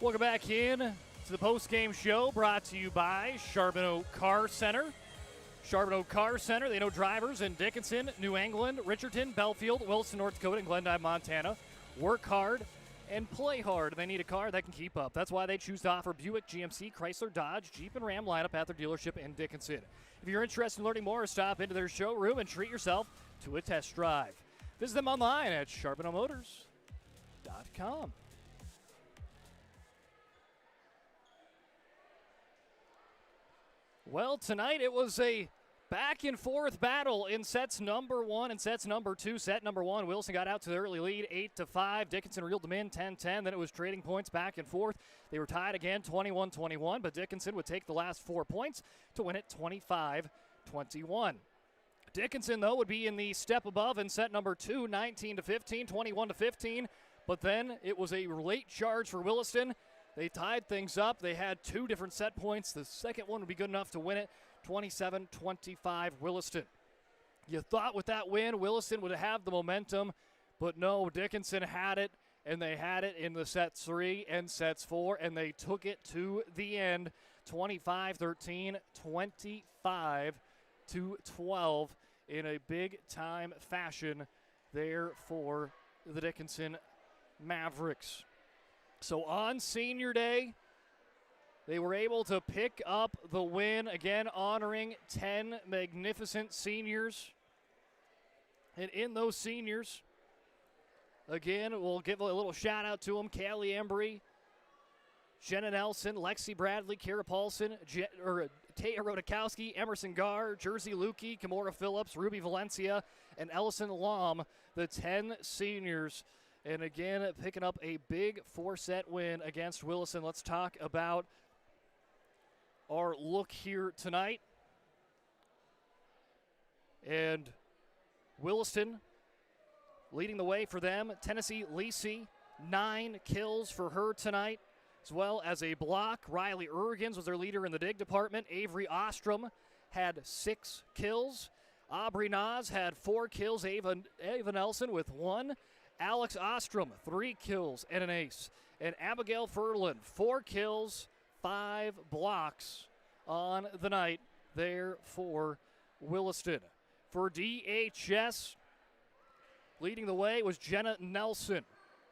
Welcome back in to the post-game show brought to you by Charbonneau Car Center. Charbonneau Car Center, they know drivers in Dickinson, New England, Richardson, Belfield, Williston, North Dakota, and Glendive, Montana. Work hard and play hard. They need a car that can keep up. That's why they choose to offer Buick, GMC, Chrysler, Dodge, Jeep, and Ram lineup at their dealership in Dickinson. If you're interested in learning more, stop into their showroom and treat yourself to a test drive. Visit them online at charbonneaumotors.com. Well, tonight it was a back-and-forth battle in sets number 1 and sets number 2. Set number 1, Williston got out to the early lead, 8-5. Dickinson reeled them in 10-10. Then it was trading points back and forth. They were tied again, 21-21, but Dickinson would take the last 4 points to win it 25-21. Dickinson, though, would be in the step above in set number 2, 19-15, 21-15. But then it was a late charge for Williston. They tied things up. They had 2 different set points. The second one would be good enough to win it, 27-25 Williston. You thought with that win, Williston would have the momentum, but no, Dickinson had it, and they had it in the sets 3 and sets 4, and they took it to the end, 25-13, 25-12 in a big-time fashion there for the Dickinson Mavericks. So on Senior Day, they were able to pick up the win, again honoring 10 magnificent seniors. And in those seniors, again, we'll give a little shout out to them. Callie Embry, Jenna Nelson, Lexi Bradley, Kara Paulson, Taya Rodakowski, Emerson Garr, Jersey Lukey, Kimora Phillips, Ruby Valencia, and Ellison Lom, the 10 seniors. And again, picking up a big 4-set win against Williston. Let's talk about our look here tonight. And Williston leading the way for them. Tennessee Lisi, 9 kills for her tonight, as well as a block. Riley Ergens was their leader in the dig department. Avery Ostrom had 6 kills. Aubrey Nas had 4 kills. Ava Nelson with 1. Alex Ostrom, 3 kills and an ace. And Abigail Furlan, 4 kills, 5 blocks on the night there for Williston. For DHS, leading the way was Jenna Nelson.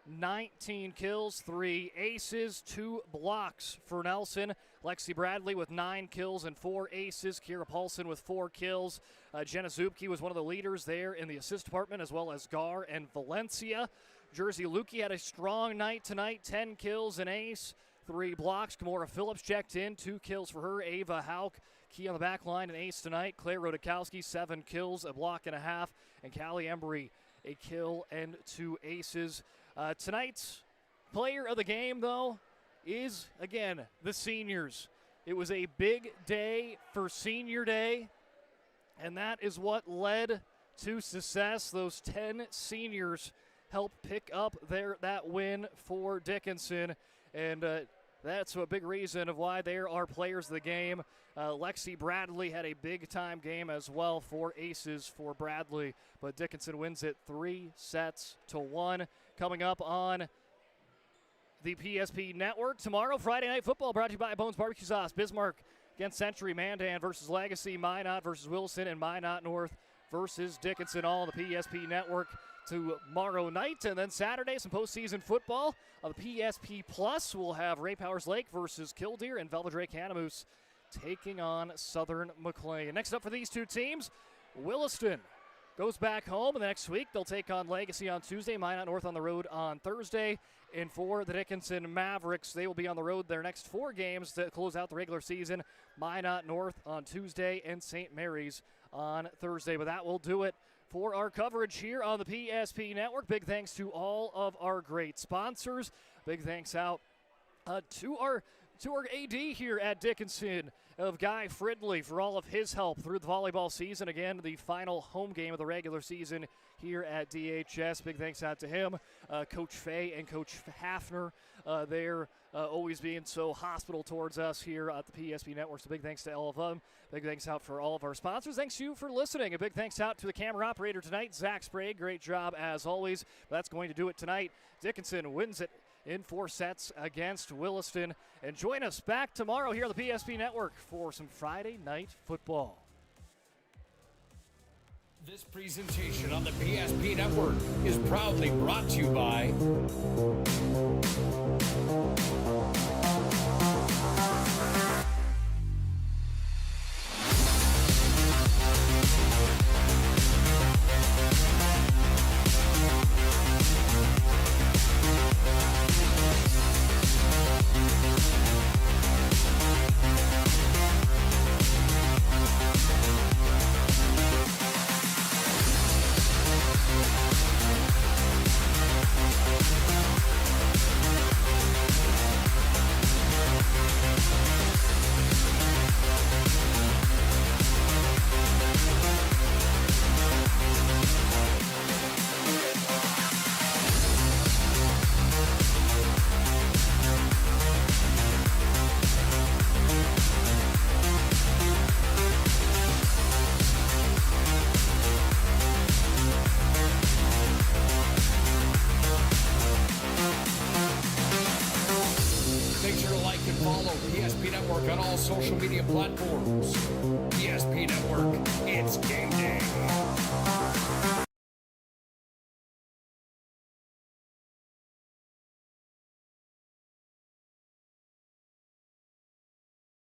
19 kills, 3 aces, 2 blocks for Nelson. Lexi Bradley with 9 kills and 4 aces. Kira Paulson with 4 kills. Jenna Zupke was one of the leaders there in the assist department, as well as Gar and Valencia. Jersey Lukey had a strong night tonight, 10 kills, an ace, 3 blocks. Kimora Phillips checked in, 2 kills for her. Ava Hauk, key on the back line, an ace tonight. Claire Rodakowski, 7 kills, a block and a half. And Callie Embry, a kill and 2 aces. Tonight's player of the game, though, is, again, the seniors. It was a big day for Senior Day, and that is what led to success. Those 10 seniors helped pick up that win for Dickinson. And That's a big reason of why they are players of the game. Lexi Bradley had a big-time game as well, 4 aces for Bradley, but Dickinson wins it 3-1. Coming up on the PSP Network tomorrow, Friday Night Football, brought to you by Bones Barbecue Sauce. Bismarck against Century, Mandan versus Legacy, Minot versus Williston, and Minot North versus Dickinson, all on the PSP Network tomorrow night. And then Saturday, some postseason football. On the PSP Plus, we'll have Ray Powers Lake versus Killdeer, and Belvedere Canamoose taking on Southern McLean. Next up for these two teams, Williston goes back home, and the next week they'll take on Legacy on Tuesday, Minot North on the road on Thursday. And for the Dickinson Mavericks, they will be on the road their next 4 games to close out the regular season. Minot North on Tuesday and St. Mary's on Thursday. But that will do it for our coverage here on the PSP Network. Big thanks to all of our great sponsors. Big thanks out to our AD here at Dickinson, of Guy Fridley, for all of his help through the volleyball season. Again, the final home game of the regular season here at DHS. Big thanks out to him. Coach Fay and Coach Hafner, they're always being so hospitable towards us here at the PSP Network. So big thanks to all of them. Big thanks out for all of our sponsors. Thanks to you for listening. A big thanks out to the camera operator tonight, Zach Sprague. Great job as always. That's going to do it tonight. Dickinson wins it in 4 sets against Williston. And join us back tomorrow here on the PSP Network for some Friday Night Football. This presentation on the PSP Network is proudly brought to you by PSP Network on all social media platforms. PSP Network, it's game day.